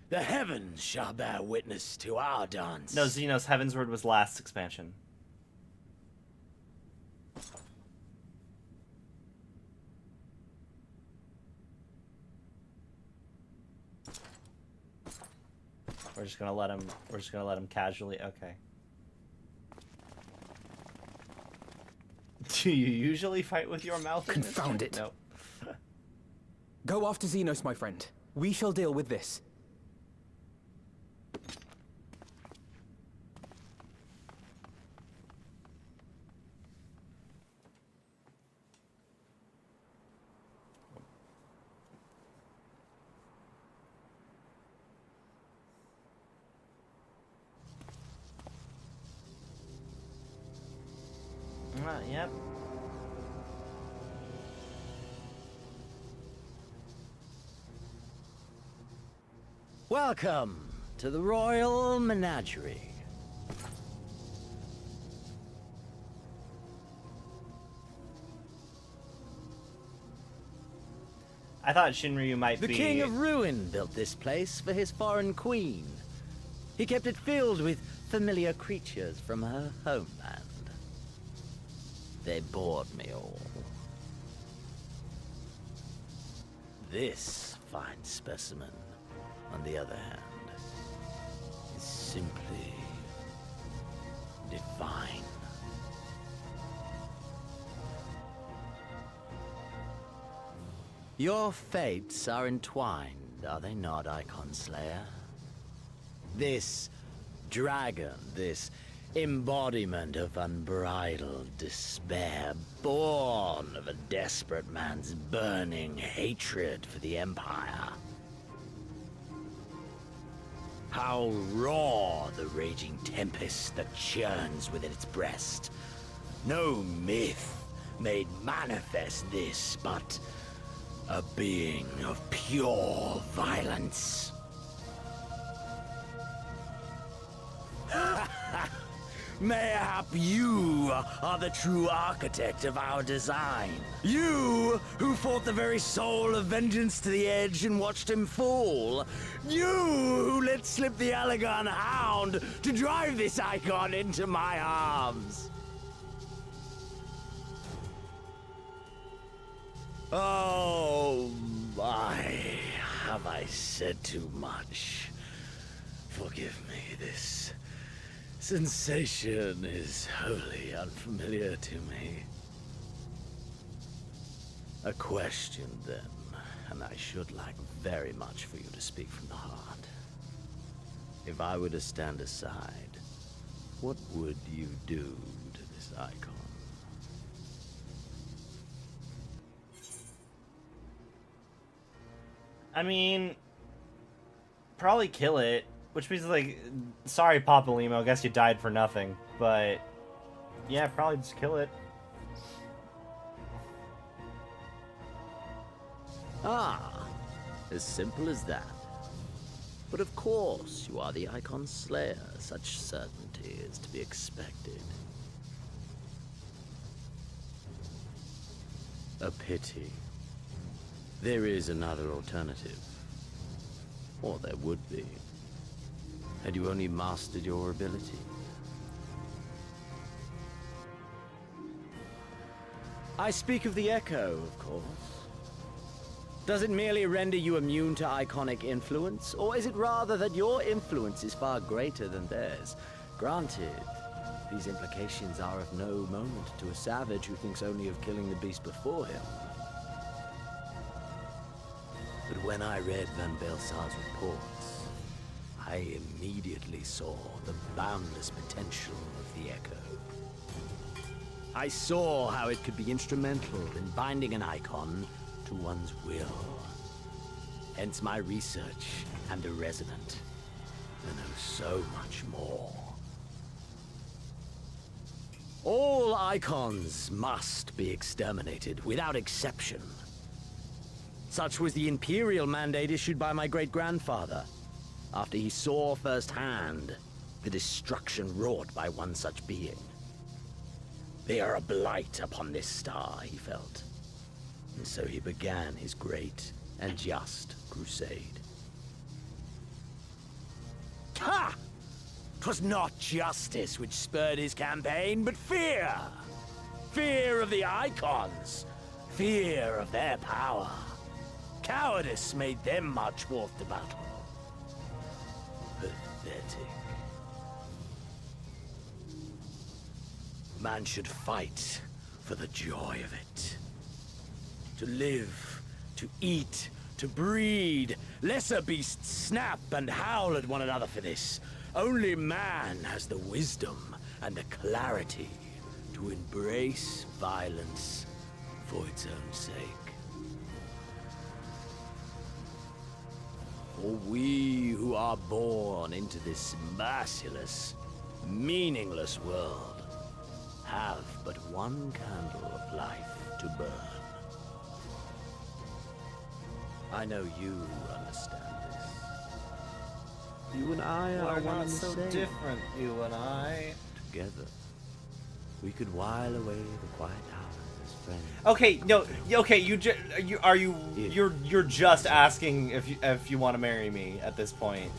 The heavens shall bear witness to our dance. No, Zenos, Heavensward was last expansion. We're just gonna let him casually. Okay. Do you usually fight with your mouth? Confound it. No. Go after Zenos, my friend. We shall deal with this. Yep. Welcome to the Royal Menagerie. I thought Shinryu might be... The King of Ruin built this place for his foreign queen. He kept it filled with familiar creatures from her homeland. They bored me all. This fine specimen, on the other hand, is simply divine. Your fates are entwined, are they not, Icon Slayer? This dragon, this embodiment of unbridled despair, born of a desperate man's burning hatred for the Empire. How raw the raging tempest that churns within its breast. No myth made manifest this, but a being of pure violence. Mayhap you are the true architect of our design. You who fought the very soul of vengeance to the edge and watched him fall. You who let slip the Allegan hound to drive this icon into my arms. Oh my, have I said too much? Forgive me, this sensation is wholly unfamiliar to me. A question, then, and I should like very much for you to speak from the heart. If I were to stand aside, what would you do to this icon? I mean, probably kill it. Which means, like, sorry, Papa Limo, I guess you died for nothing. But, yeah, probably just kill it. Ah, as simple as that. But of course, you are the Icon Slayer. Such certainty is to be expected. A pity. There is another alternative. Or there would be. Had you only mastered your ability. I speak of the Echo, of course. Does it merely render you immune to iconic influence, or is it rather that your influence is far greater than theirs? Granted, these implications are of no moment to a savage who thinks only of killing the beast before him. But when I read Van Belsar's reports, I immediately saw the boundless potential of the Echo. I saw how it could be instrumental in binding an icon to one's will. Hence my research and a resonant, and know so much more. All icons must be exterminated, without exception. Such was the imperial mandate issued by my great-grandfather, after he saw firsthand the destruction wrought by one such being. They are a blight upon this star, he felt. And so he began his great and just crusade. Ha! 'Twas not justice which spurred his campaign, but fear! Fear of the icons! Fear of their power! Cowardice made them march forth to battle. Pathetic. Man should fight for the joy of it. To live, to eat, to breed. Lesser beasts snap and howl at one another for this. Only man has the wisdom and the clarity to embrace violence for its own sake. For we who are born into this merciless, meaningless world have but one candle of life to burn. I know you understand this. You and I are We're one not and the so same. different, you and I. Together, we could while away the quiet hours as friends. Okay, no, okay, you're just asking if you want to marry me at this point.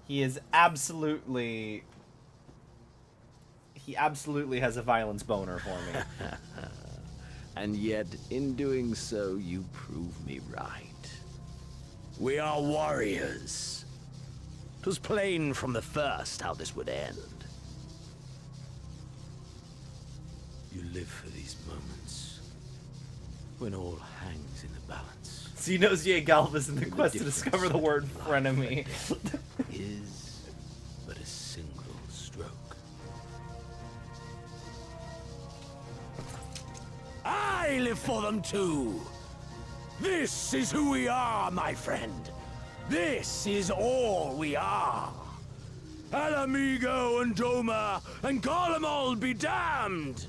He absolutely has a violence boner for me. And yet, in doing so, you prove me right. We are warriors. 'Twas plain from the first how this would end. You live for these moments, when all hangs in the balance. Zenos Ye Galvus in the And quest to difference discover the word of life frenemy. is but a single stroke. I live for them too! This is who we are, my friend! This is all we are! Alamigo and Doma and Garlemald be damned!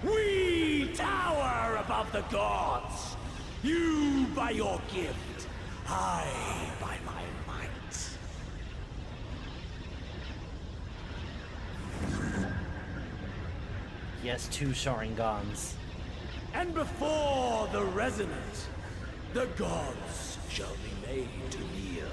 We tower above the gods! You by your gift, I by my might. He has two Sharingans. And before the resonant, the gods shall be made to kneel.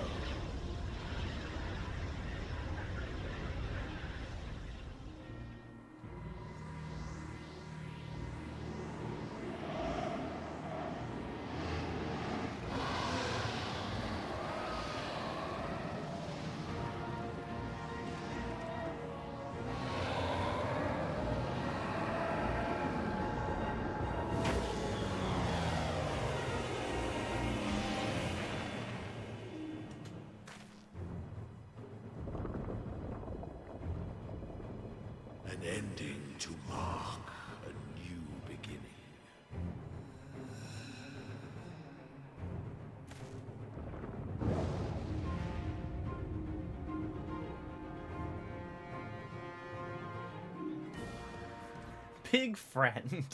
An ending to mark a new beginning. Pig friend.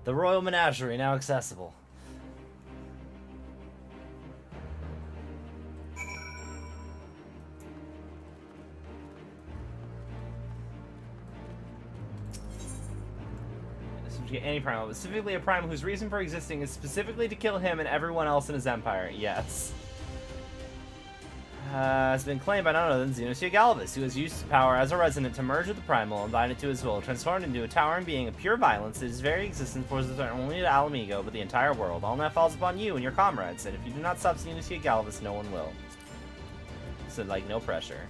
The Royal Menagerie now accessible. to get any primal, but specifically a primal whose reason for existing is specifically to kill him and everyone else in his empire. Yes. Has been claimed by none other than Zenos Galvus, who has used his power as a resonant to merge with the primal and bind it to his will, transformed into a towering being of pure violence. His very existence forces not only to Alamigo, but the entire world. All that falls upon you and your comrades, and if you do not stop Zenos Galvus, no one will. So, like, no pressure.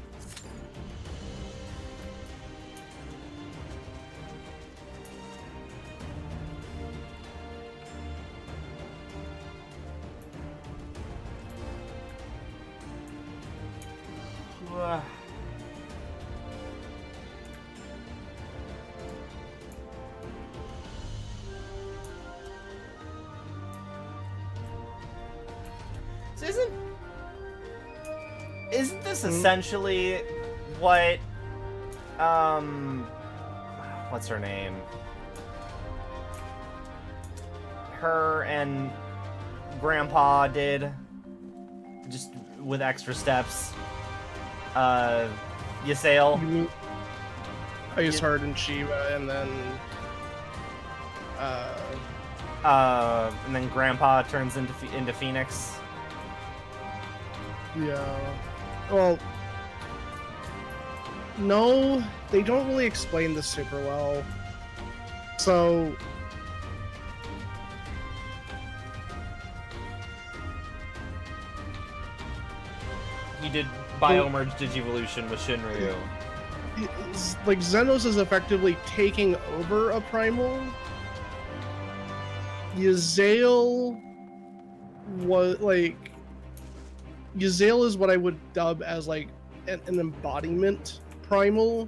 So isn't this essentially what what's her name? Her and Grandpa did, just with extra steps. Ysael. Ice Heart and Shiva, and then Grandpa turns into Phoenix. Yeah. Well, no, they don't really explain this super well. So he did Biomerge Digivolution with Shinryu. Like, Zenos is effectively taking over a primal. Ysael was like... Ysael is what I would dub as like an embodiment primal,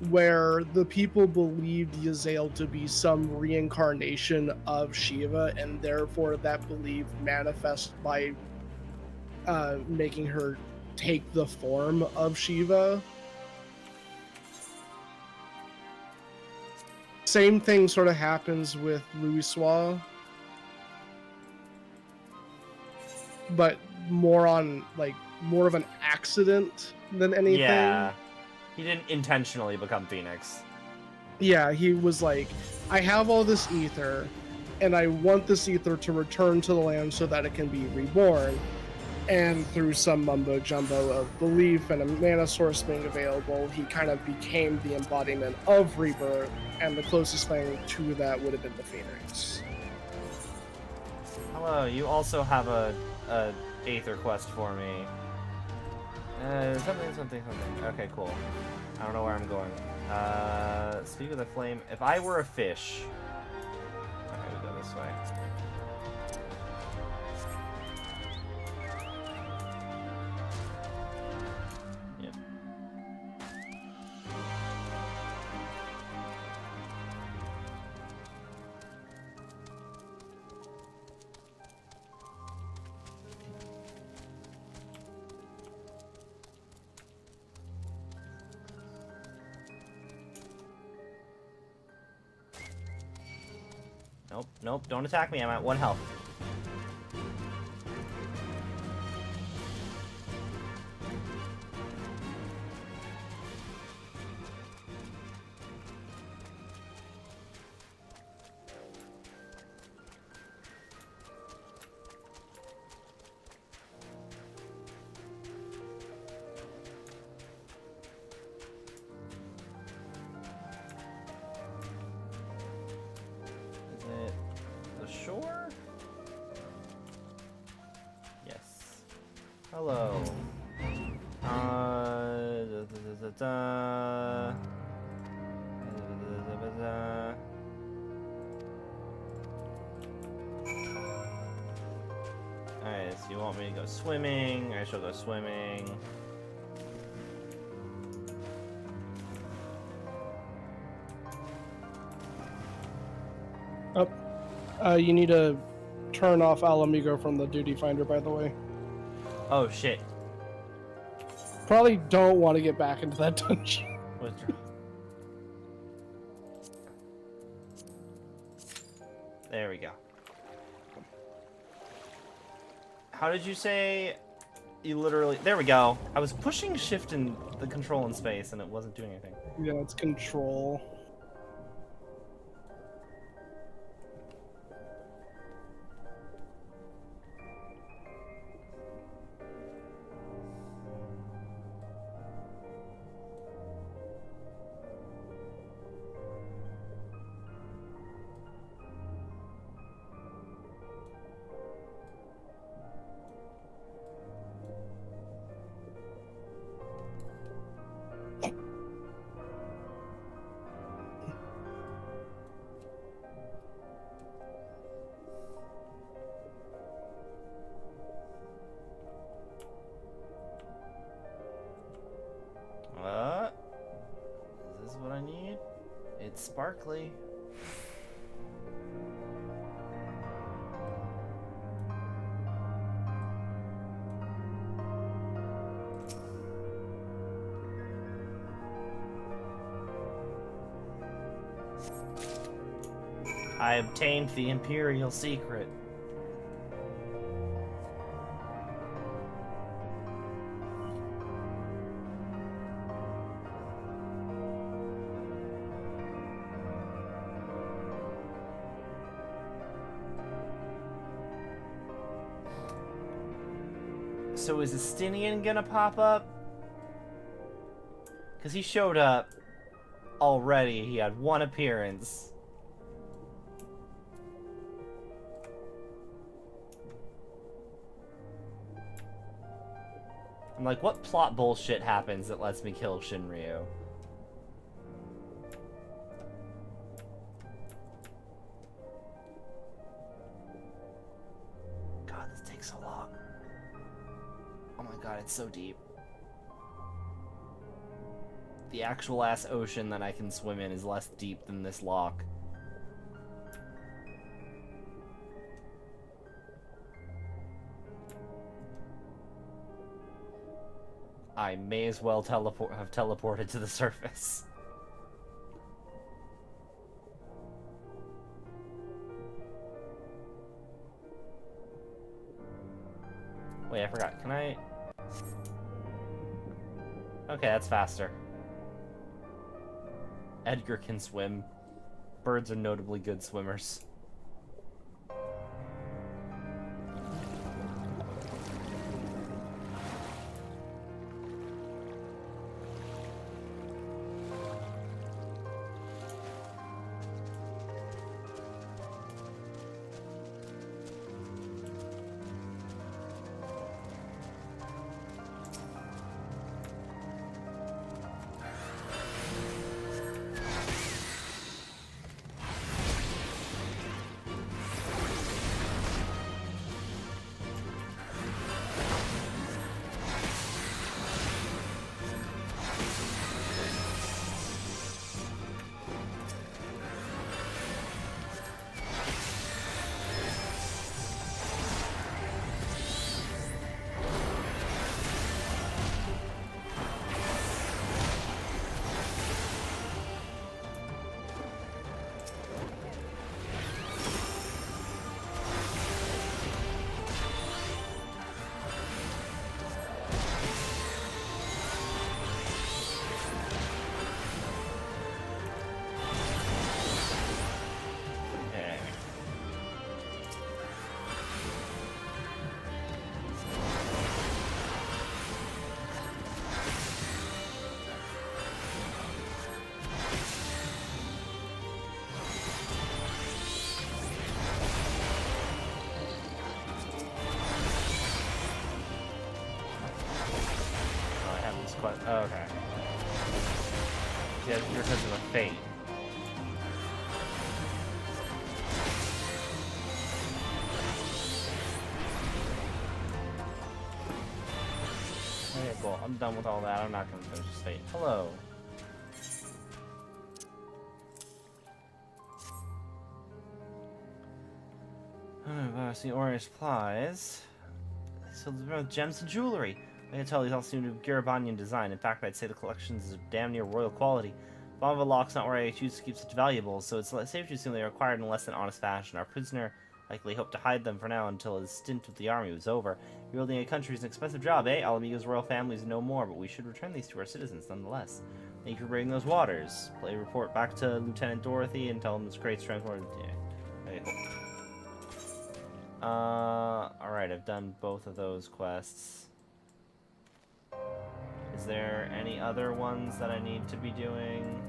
where the people believed Ysael to be some reincarnation of Shiva, and therefore that belief manifests by making her take the form of Shiva. Same thing sort of happens with Louisoix, but more of an accident than anything. Yeah, he didn't intentionally become Phoenix. Yeah, he was like, I have all this ether, and I want this ether to return to the land so that it can be reborn. And through some mumbo-jumbo of belief and a mana source being available, he kind of became the embodiment of rebirth, and the closest thing to that would have been the Phoenix. Hello, you also have a Aether quest for me. Something. Okay, cool. I don't know where I'm going. Speak of the flame. If I were a fish... Okay, we go this way. Yep. Nope, don't attack me, I'm at 1 health. Hello. Alright, so you want me to go swimming? I shall go swimming. You need to turn off Alamigo from the duty finder, by the way. Oh shit. Probably don't want to get back into that dungeon. There we go. How did you say you literally... There we go. I was pushing shift and the control in space and it wasn't doing anything. Yeah, it's control. sparkly. I obtained the Imperial secret. So is Estinian gonna pop up? Because he showed up already. He had one appearance. I'm like, what plot bullshit happens that lets me kill Shinryu? God, this takes so long. Oh my god, it's so deep. The actual ass ocean that I can swim in is less deep than this lock. I may as well have teleported to the surface. Wait, I forgot. Can I... Okay, that's faster. Edgar can swim. Birds are notably good swimmers. Oh, okay. Yeah, you're because of a fate. Okay, cool. I'm done with all that. I'm not going to finish this fate. Hello. Oh, see orange supplies. So the gems and jewelry. I can tell these all seem to be Garabanian design. In fact, I'd say the collections are damn near royal quality. Bomba lock's not where I choose to keep such valuables, so it's safe to assume they are acquired in less than honest fashion. Our prisoner likely hoped to hide them for now until his stint with the army was over. Rebuilding a country is an expensive job, eh? Alamigo's royal family is no more, but we should return these to our citizens nonetheless. Thank you for bringing those waters. Play report back to Lieutenant Dorothy and tell him it's great strength. Yeah. Okay, cool. Alright, I've done both of those quests. Is there any other ones that I need to be doing?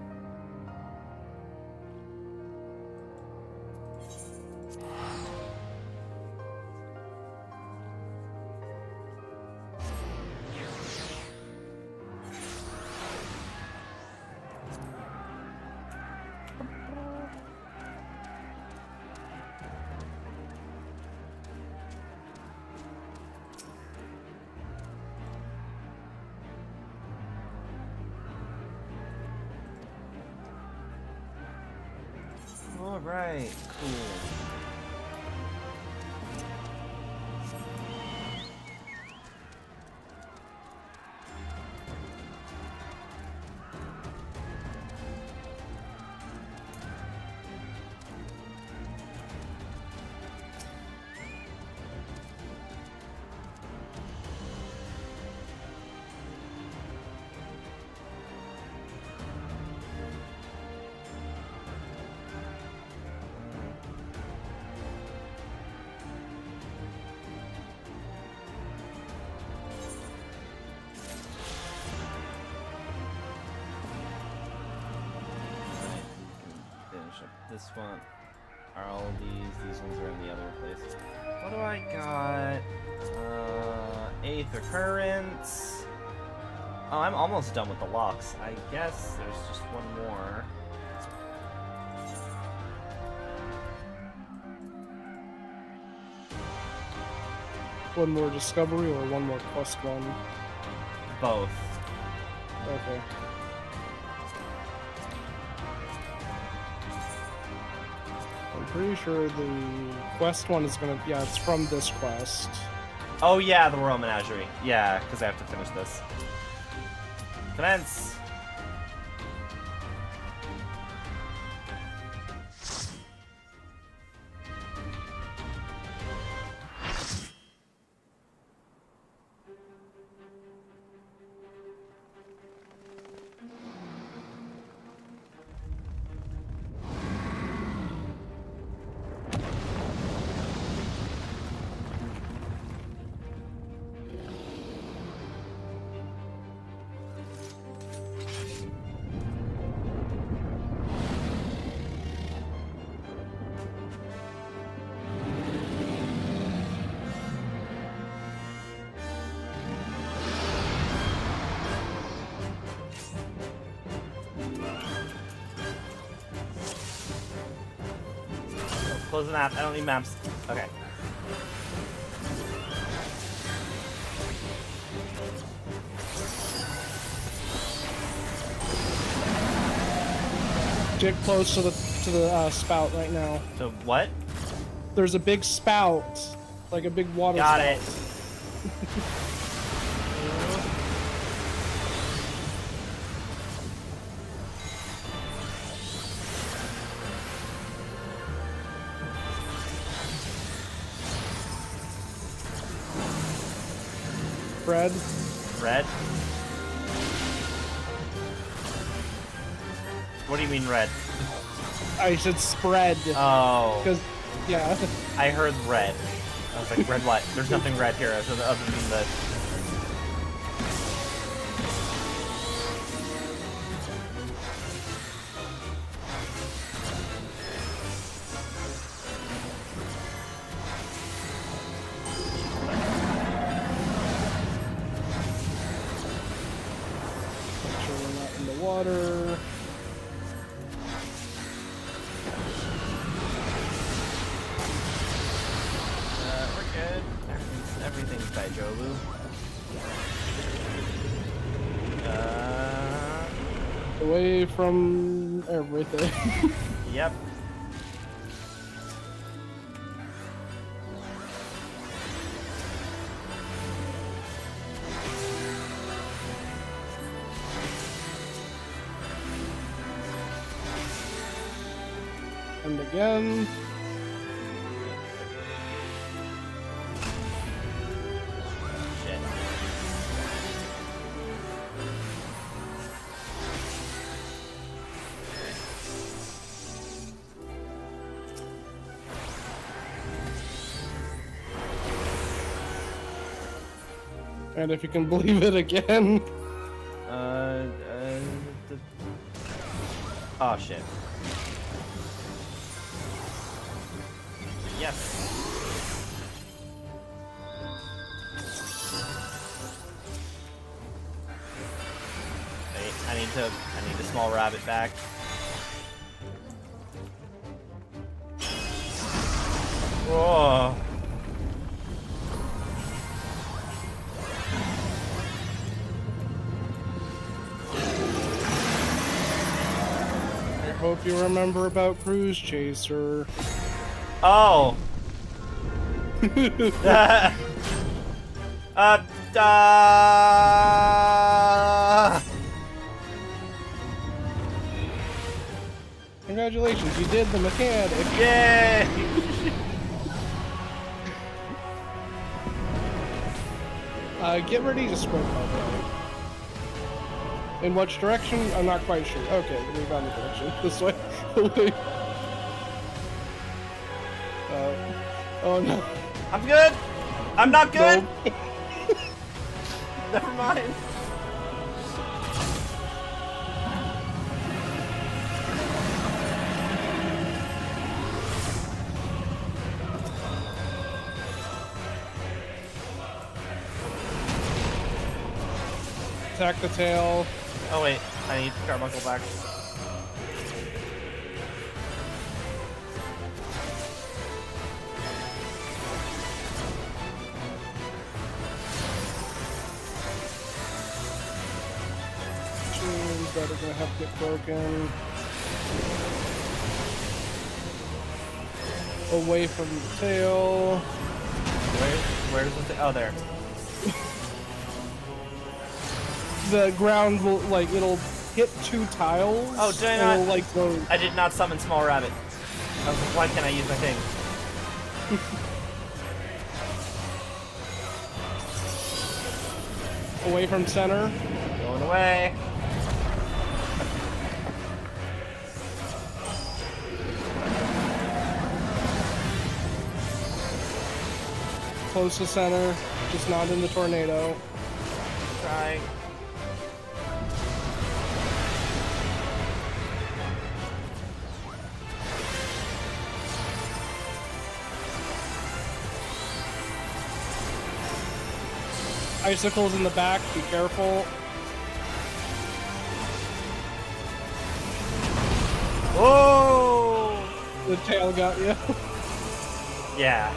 Alright, cool. This one are all these ones are in the other place. What do I got? Eighth occurrence. Oh, I'm almost done with the locks. I guess there's just one more. One more discovery or one more quest one? Both. Okay. I'm pretty sure the quest one is gonna... Yeah, it's from this quest. Oh yeah, the Royal Menagerie. Yeah, because I have to finish this. Commence! Close the map. I don't need maps. Okay. Get close to the spout right now. So what? There's a big spout, like a big water Got spout. it. Red. Red? What do you mean red? I said spread. Oh. Because, yeah. I heard red. I was like, red what? There's nothing red here other than the... Make sure we're not in the water. We're good. Everything's Daijobu. Away from everything. Yep. And again. Shit. And if you can believe it again. Oh shit. Yes. Wait, I need a small rabbit back. Whoa. Hope you remember about Cruise Chaser. Oh. uh, Congratulations, you did the mechanic. Yay! Get ready to sprint, by the way. In which direction? I'm not quite sure. Okay, we found the direction. This way. Oh no. I'm good! I'm not good! Nope. Never mind. Attack the tail. Oh wait, I need Carbuncle back. Chains that are gonna have to get broken. Away from the tail. Where's the oh, there. The ground will, like, it'll hit 2 tiles. Oh, did I and not? it'll, like, go... I did not summon Small Rabbit. I was like, why can't I use my thing? Away from center. Going away. Close to center, just not in the tornado. Trying. Icicles in the back, be careful. Whoa! The tail got you. Yeah.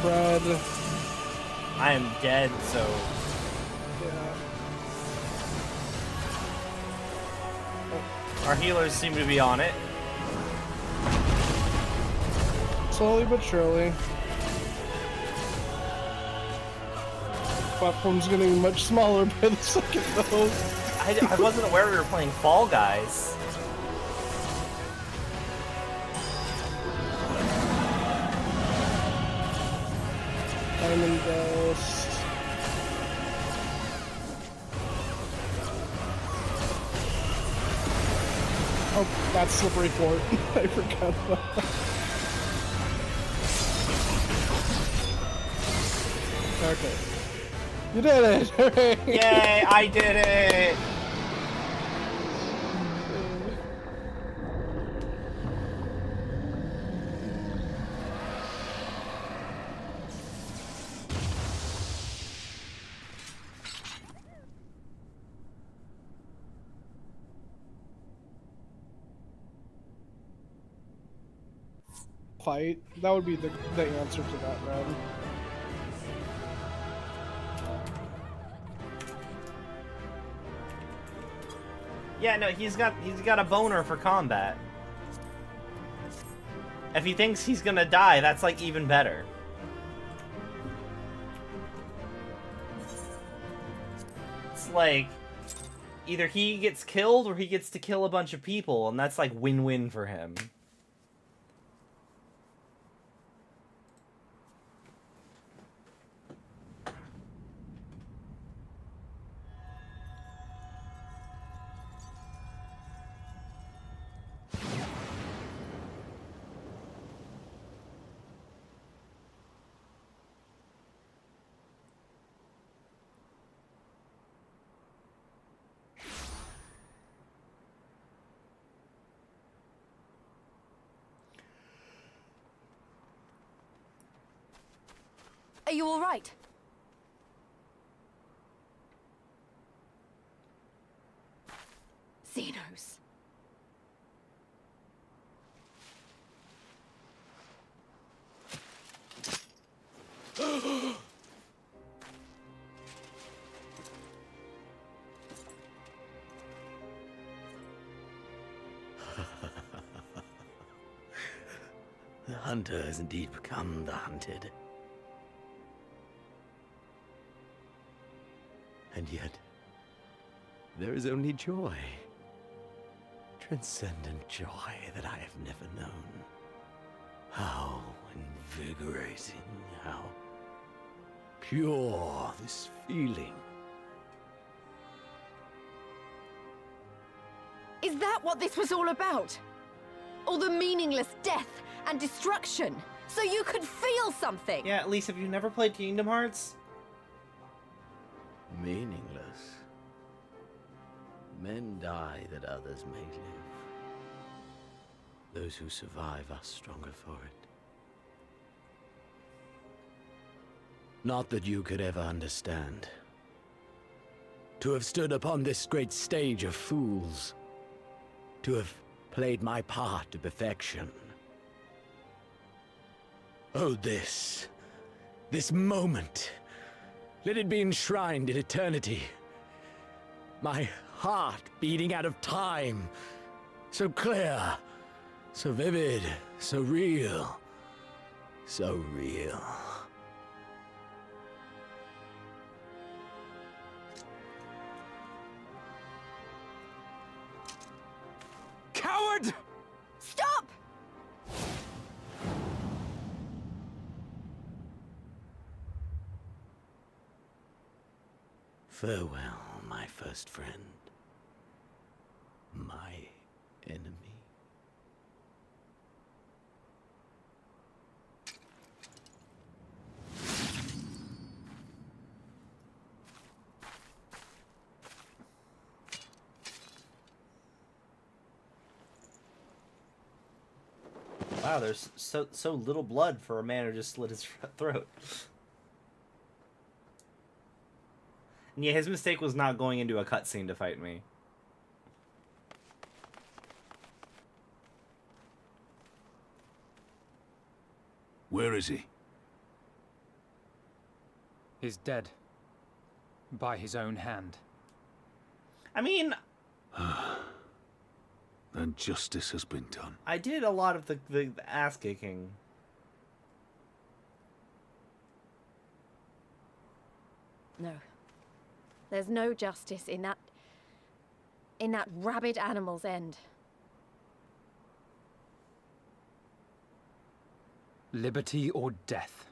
Fred. I am dead, so... Yeah. Our healers seem to be on it. Slowly but surely. Platform's getting much smaller by the second though. I wasn't aware we were playing Fall Guys. Diamond Dust. Oh, that's Slippery Fort. I forgot about that. Okay. You did it! Hooray! Yay, I did it! Fight. That would be the answer to that, man. Yeah, no, he's got a boner for combat. If he thinks he's gonna die, that's like even better. It's like either he gets killed or he gets to kill a bunch of people, and that's like win-win for him. Are you all right? Zenos. The hunter has indeed become the hunted. And yet, there is only joy. Transcendent joy that I have never known. How invigorating, how pure this feeling. Is that what this was all about? All the meaningless death and destruction, so you could feel something? Yeah, at least have you never played Kingdom Hearts? Meaningless. Men die that others may live. Those who survive are stronger for it. Not that you could ever understand. To have stood upon this great stage of fools. To have played my part to perfection. Oh, this moment. Let it be enshrined in eternity. My heart beating out of time. So clear, so vivid, so real. So real. Coward! Stop! Farewell, my first friend. My enemy. Wow, there's so little blood for a man who just slit his throat. And yeah, his mistake was not going into a cutscene to fight me. Where is he? He's dead. By his own hand. I mean, Then justice has been done. I did a lot of the ass kicking. No. There's no justice in that rabid animal's end. Liberty or death.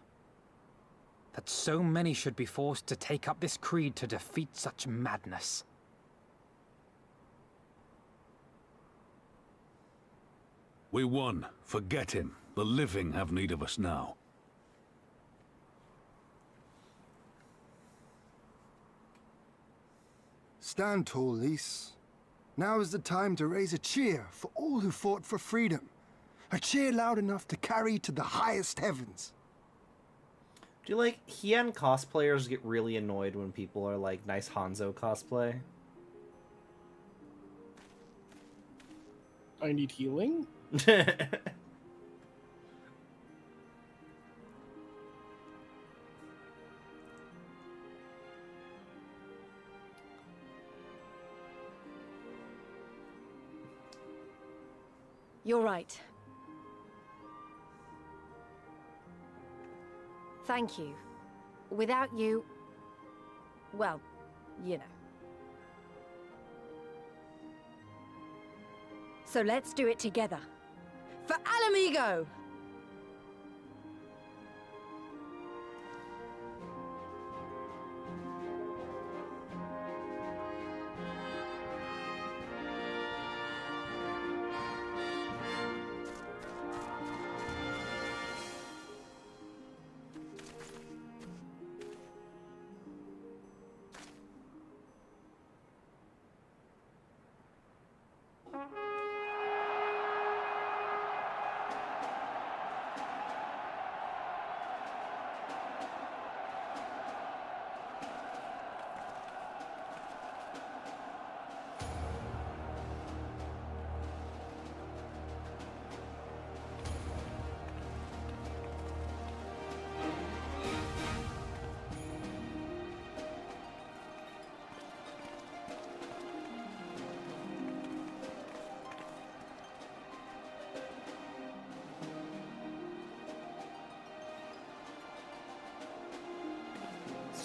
That so many should be forced to take up this creed to defeat such madness. We won. Forget him. The living have need of us now. Stand tall, Lys. Now is the time to raise a cheer for all who fought for freedom. A cheer loud enough to carry to the highest heavens. Do like Heian cosplayers get really annoyed when people are like nice Hanzo cosplay? I need healing? You're right. Thank you. Without you... well, you know. So let's do it together. For Alamigo!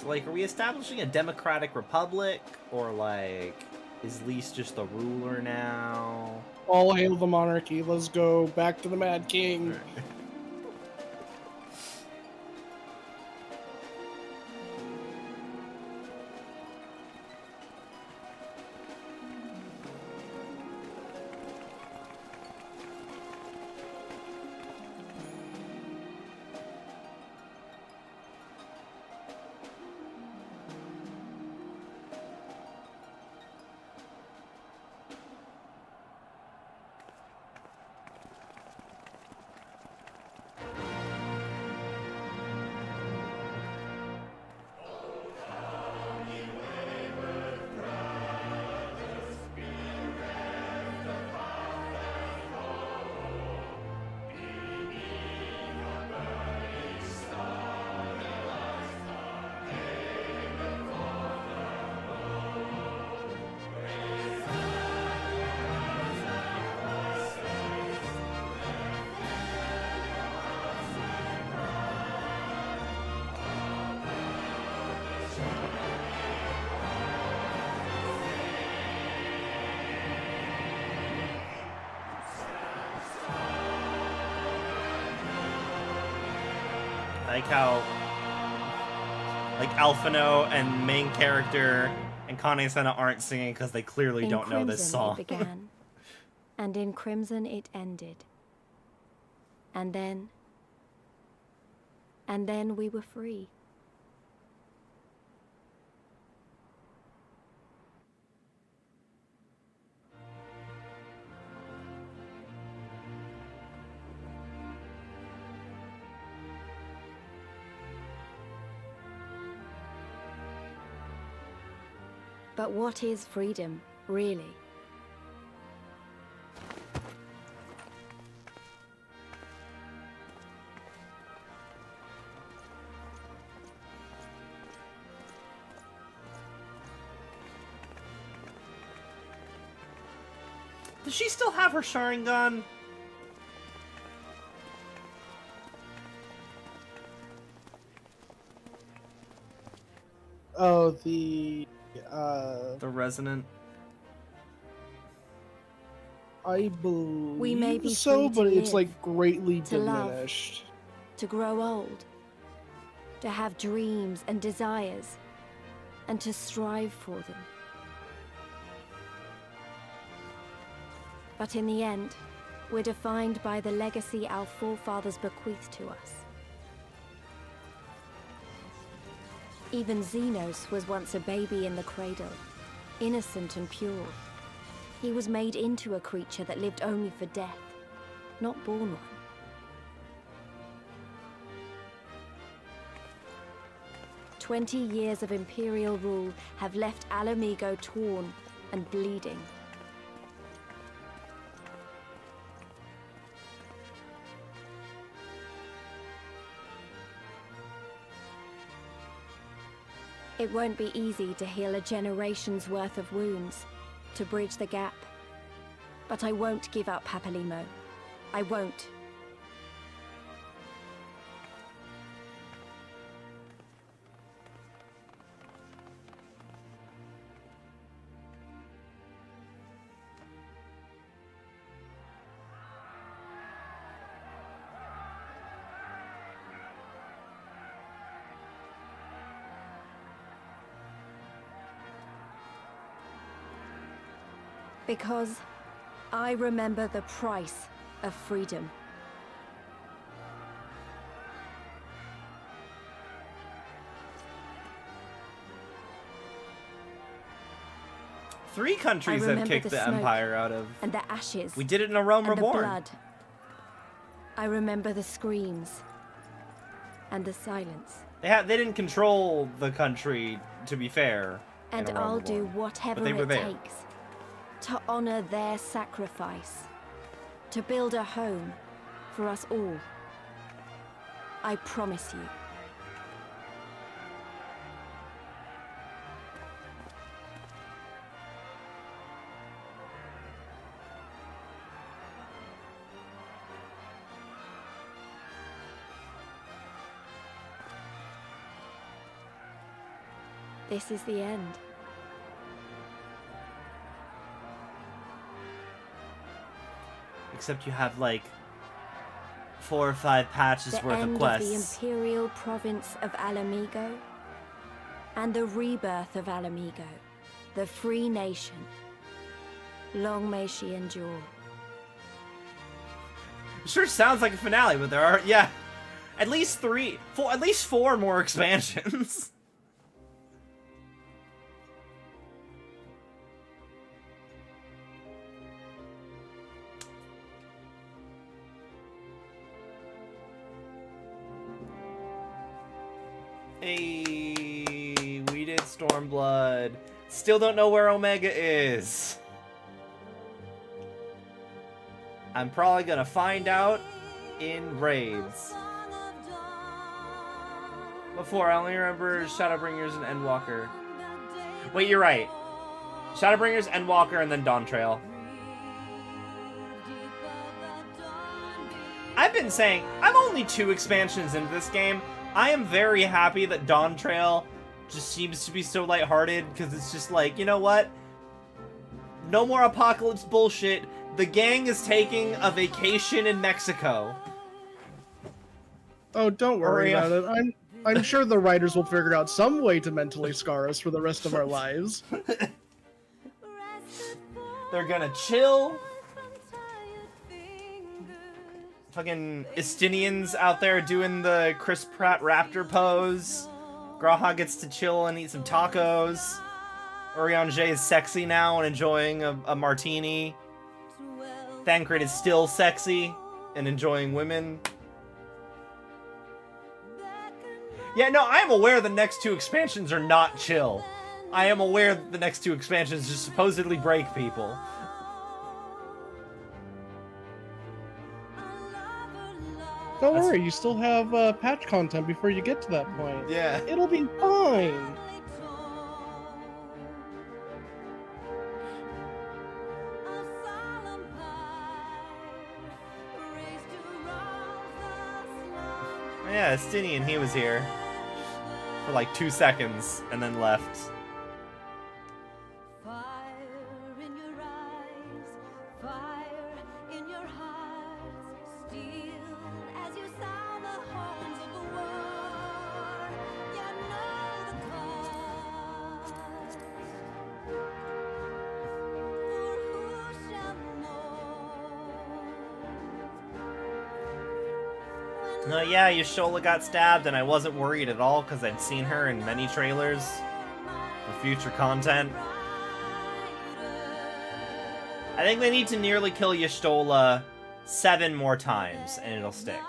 So, like, are we establishing a democratic republic? Or, like, is Lys just the ruler now? All hail the monarchy. Let's go back to the Mad King. I like how, like, Alphino and main character and Kane Senna aren't singing because they clearly don't know this song. It began, and in crimson it ended. And then we were free. But what is freedom, really? Does she still have her Sharingan? Oh, the resonant. I believe We may be so, free but to it's live, like greatly to love, diminished. to grow old, to have dreams and desires, and to strive for them. But in the end, we're defined by the legacy our forefathers bequeathed to us. Even Zenos was once a baby in the cradle, innocent and pure. He was made into a creature that lived only for death, not born one. "20 years of Imperial rule have left Alamigo torn and bleeding. It won't be easy to heal a generation's worth of wounds, to bridge the gap. But I won't give up, Papalimo. I won't. Because I remember the price of freedom. Three countries that kicked the Empire out of... And the ashes. We did it in a Realm Reborn. The blood. I remember the screams. And the silence. They didn't control the country, to be fair. And I'll do whatever it takes to honor their sacrifice, to build a home for us all. I promise you. this is the end. Except you have like 4 or 5 patches The worth end of of quests. the imperial province of Alamigo, and the rebirth of Alamigo, the free nation. Long may she endure. Sure sounds like a finale, but there are, yeah, at least 4 more expansions. Hey, we did Stormblood. Still don't know where Omega is. I'm probably gonna find out in raids. Before, I only remember Shadowbringers and Endwalker. Wait, you're right. Shadowbringers, Endwalker, and then Dawn Trail. I've been saying, I'm only 2 expansions into this game. I am very happy that Dawn Trail just seems to be so lighthearted, because it's just like, you know what? No more apocalypse bullshit. The gang is taking a vacation in Mexico. Oh, don't worry about it. I'm sure the writers will figure out some way to mentally scar us for the rest of our lives. They're gonna chill. Fucking Estinians out there doing the Chris Pratt raptor pose. Graha gets to chill and eat some tacos. Eorzea is sexy now and enjoying a martini. Thancred is still sexy and enjoying women. Yeah, no, I am aware the next 2 expansions are not chill. I am aware that the next 2 expansions just supposedly break people. Don't worry, you still have patch content before you get to that point. Yeah. It'll be fine. Yeah, Estinian, he was here for like 2 seconds and then left. Yeah, Y'shtola got stabbed, and I wasn't worried at all because I'd seen her in many trailers for future content. I think they need to nearly kill Y'shtola 7 more times, and it'll stick.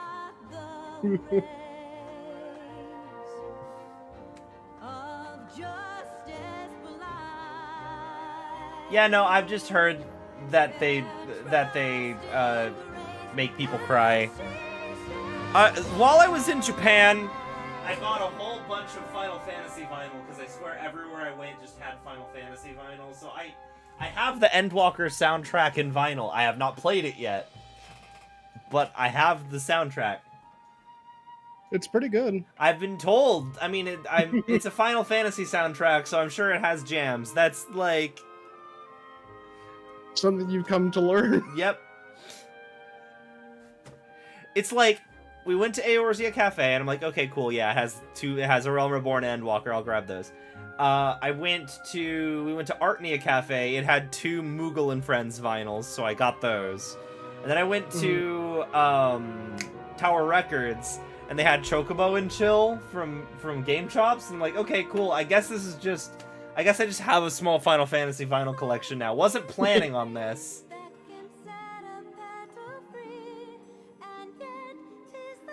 Yeah, no, I've just heard that they make people cry. While I was in Japan, I bought a whole bunch of Final Fantasy vinyl, because I swear everywhere I went just had Final Fantasy vinyl. So I have the Endwalker soundtrack in vinyl. I have not played it yet, but I have the soundtrack. It's pretty good. I've been told. I mean, it's a Final Fantasy soundtrack, so I'm sure it has jams. That's like something you've come to learn. Yep. It's like, we went to Eorzea Cafe, and I'm like, okay, cool, yeah, it has a Realm Reborn and Endwalker, I'll grab those. We went to Artnia Cafe, it had 2 Moogle and Friends vinyls, so I got those. And then I went to Tower Records, and they had Chocobo and Chill from Game Chops, and I'm like, okay, cool, I guess I just have a small Final Fantasy vinyl collection now. Wasn't planning on this.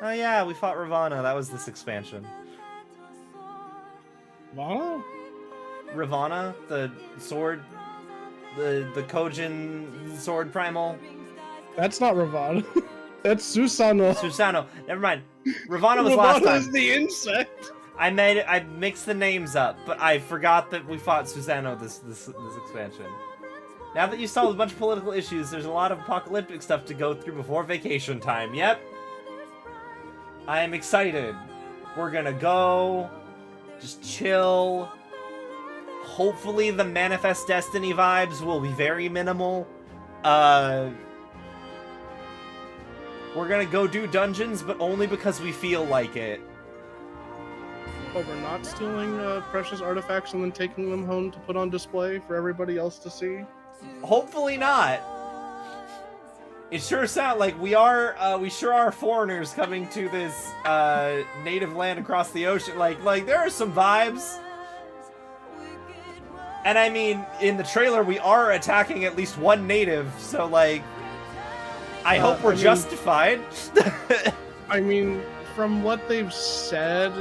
Oh yeah, we fought Ravana. That was this expansion. Ravana? Ravana, the sword, the Kojin sword primal. That's not Ravana. That's Susano. Susano. Never mind. Ravana was last time. Ravana's the insect. I mixed the names up, but I forgot that we fought Susano this expansion. Now that you solved a bunch of political issues, there's a lot of apocalyptic stuff to go through before vacation time. Yep. I am excited. We're gonna go, just chill, Hopefully the Manifest Destiny vibes will be very minimal. We're gonna go do dungeons, but only because we feel like it. But we're not stealing precious artifacts and then taking them home to put on display for everybody else to see? Hopefully not. It sure sounds like we sure are foreigners coming to this native land across the ocean. Like there are some vibes. And I mean, in the trailer, we are attacking at least one native, so like, I hope we're justified. I mean, from what they've said,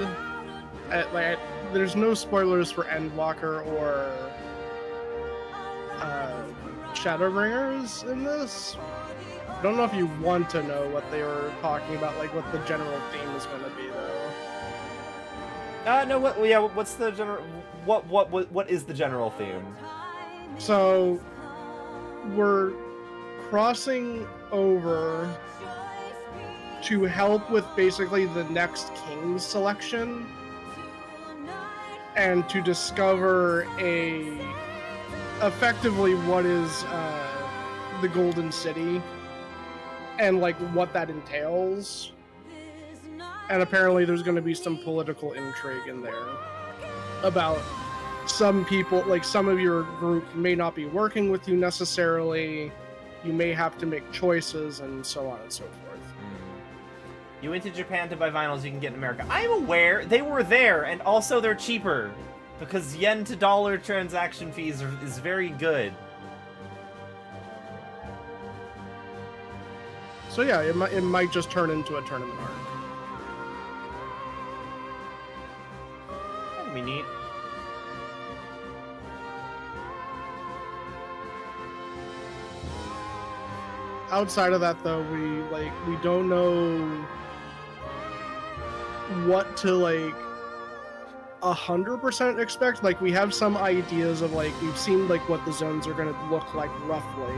there's no spoilers for Endwalker or Shadowbringers in this. I don't know if you want to know what they were talking about, like what the general theme is going to be, though. No. What's the general? What is the general theme? So, we're crossing over to help with basically the next king's selection, and to discover effectively what is the Golden City, and like what that entails. And apparently there's going to be some political intrigue in there about some people, like some of your group may not be working with you necessarily. You may have to make choices and so on and so forth. You went to Japan to buy vinyls you can get in America. I'm aware they were there, and also they're cheaper because yen to dollar transaction fees is very good. So yeah, it might just turn into a tournament arc. That'd be neat. Outside of that, though, we don't know what to 100% expect. Like, we have some ideas of we've seen what the zones are going to look like roughly,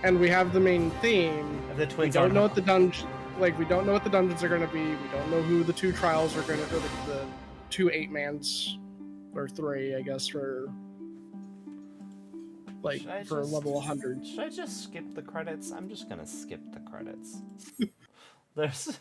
and we have the main theme. The twins. We don't know what the dungeon. We don't know what the dungeons are going to be. We don't know who the two trials are going to, or the two 8-mans, or 3, I guess, for level 100. Should I just skip the credits? I'm just gonna skip the credits. There's...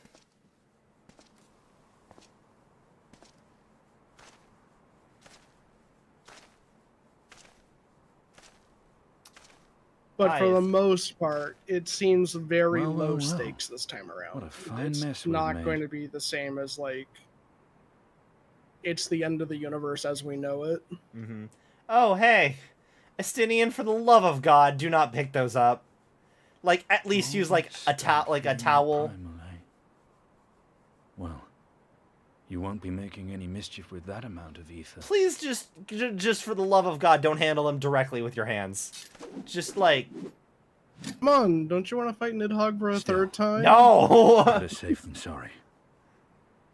But for the most part, it seems very low stakes this time around. What a fine it's mess we've not made. going to be the same as it's the end of the universe as we know it. Mm-hmm. Oh, hey! Estinian, for the love of God, do not pick those up. At least use a towel. Well, you won't be making any mischief with that amount of ether. Please just for the love of God, don't handle them directly with your hands. Just Come on, don't you want to fight Nidhogg for a third time? No! Better safe than sorry.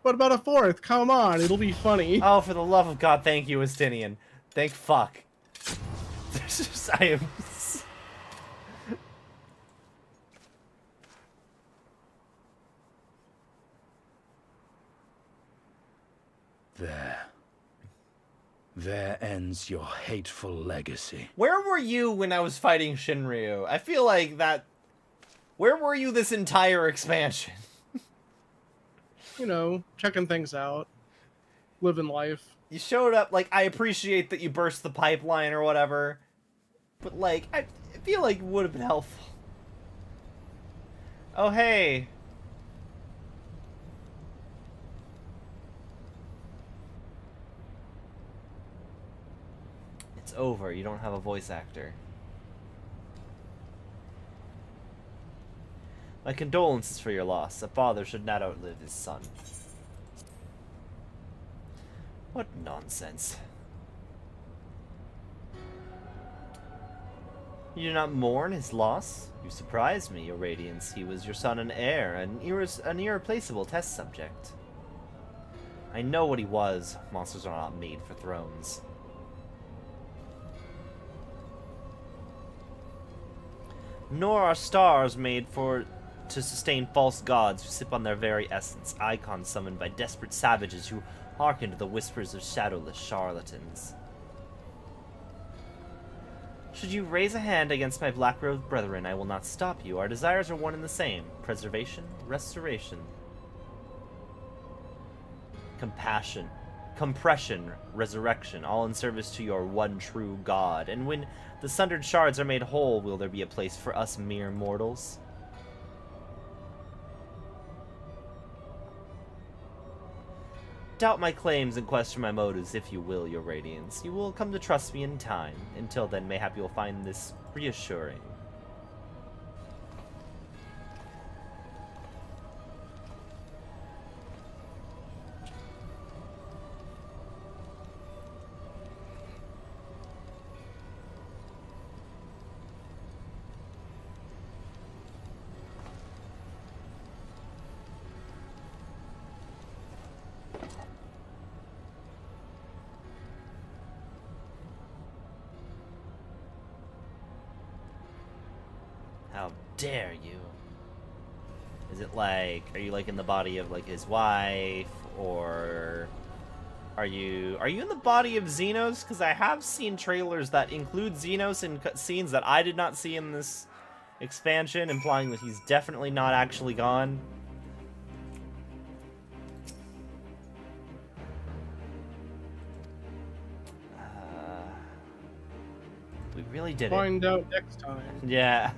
What about a fourth? Come on, it'll be funny. Oh, for the love of God, thank you, Estinian. Thank fuck. I am... There ends your hateful legacy. Where were you when I was fighting Shinryu? I feel like that... Where were you this entire expansion? Checking things out. Living life. You showed up, I appreciate that you burst the pipeline or whatever. But, I feel like it would have been helpful. Oh, hey. It's over. You don't have a voice actor. My condolences for your loss. A father should not outlive his son. What nonsense. You do not mourn his loss? You surprised me, your radiance. He was your son and heir, an irreplaceable test subject. I know what he was. Monsters are not made for thrones. Nor are stars made to sustain false gods who sip on their very essence, icons summoned by desperate savages who Hearken to the whispers of shadowless charlatans. Should you raise a hand against my black-robed brethren, I will not stop you. Our desires are one and the same. Preservation, restoration. Compassion, compression, resurrection, all in service to your one true God. And when the sundered shards are made whole, will there be a place for us mere mortals? Doubt my claims and question my motives, if you will, your radiance. You will come to trust me in time. Until then, mayhap you'll find this reassuring. How dare you? Is it like, are you like in the body of like his wife, or are you in the body of Zenos? Because I have seen trailers that include Zenos in scenes that I did not see in this expansion, implying that he's definitely not actually gone. We really did it. Find out next time. Yeah.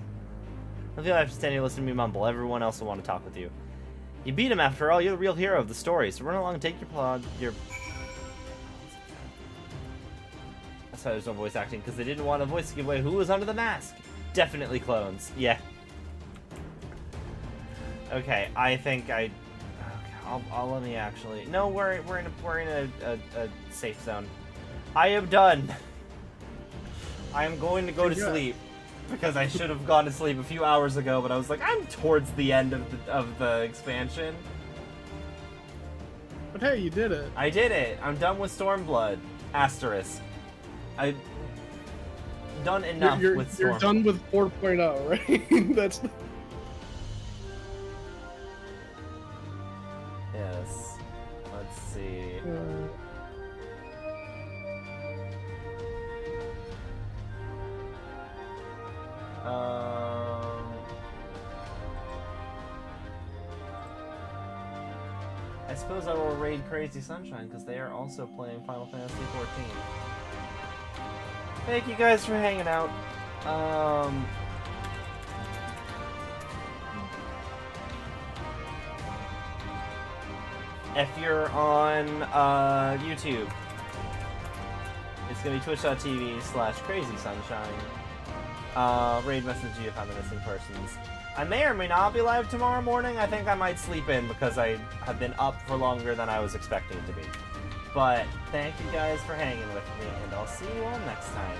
I feel like I'm standing here listening to me mumble. Everyone else will want to talk with you. You beat him after all. You're the real hero of the story. So run along and take your plug. That's why there's no voice acting, because they didn't want a voice to give away who was under the mask. Definitely clones. Yeah. Okay, I think I. Okay, I'll let me actually. No, we're in a safe zone. I am done. I am going to go to sleep. Because I should have gone to sleep a few hours ago, but I was like, I'm towards the end of the expansion. But hey, you did it. I did it. I'm done with Stormblood. Asterisk. I've done enough with Stormblood. You're done with 4.0, right? That's. Yes. Let's see. I suppose I will raid Crazy Sunshine because they are also playing Final Fantasy XIV. Thank you guys for hanging out. If you're on YouTube, it's gonna be twitch.tv/crazysunshine. Raid message you if I'm the missing persons. I may or may not be live tomorrow morning. I think I might sleep in because I have been up for longer than I was expecting to be. But thank you guys for hanging with me, and I'll see you all next time.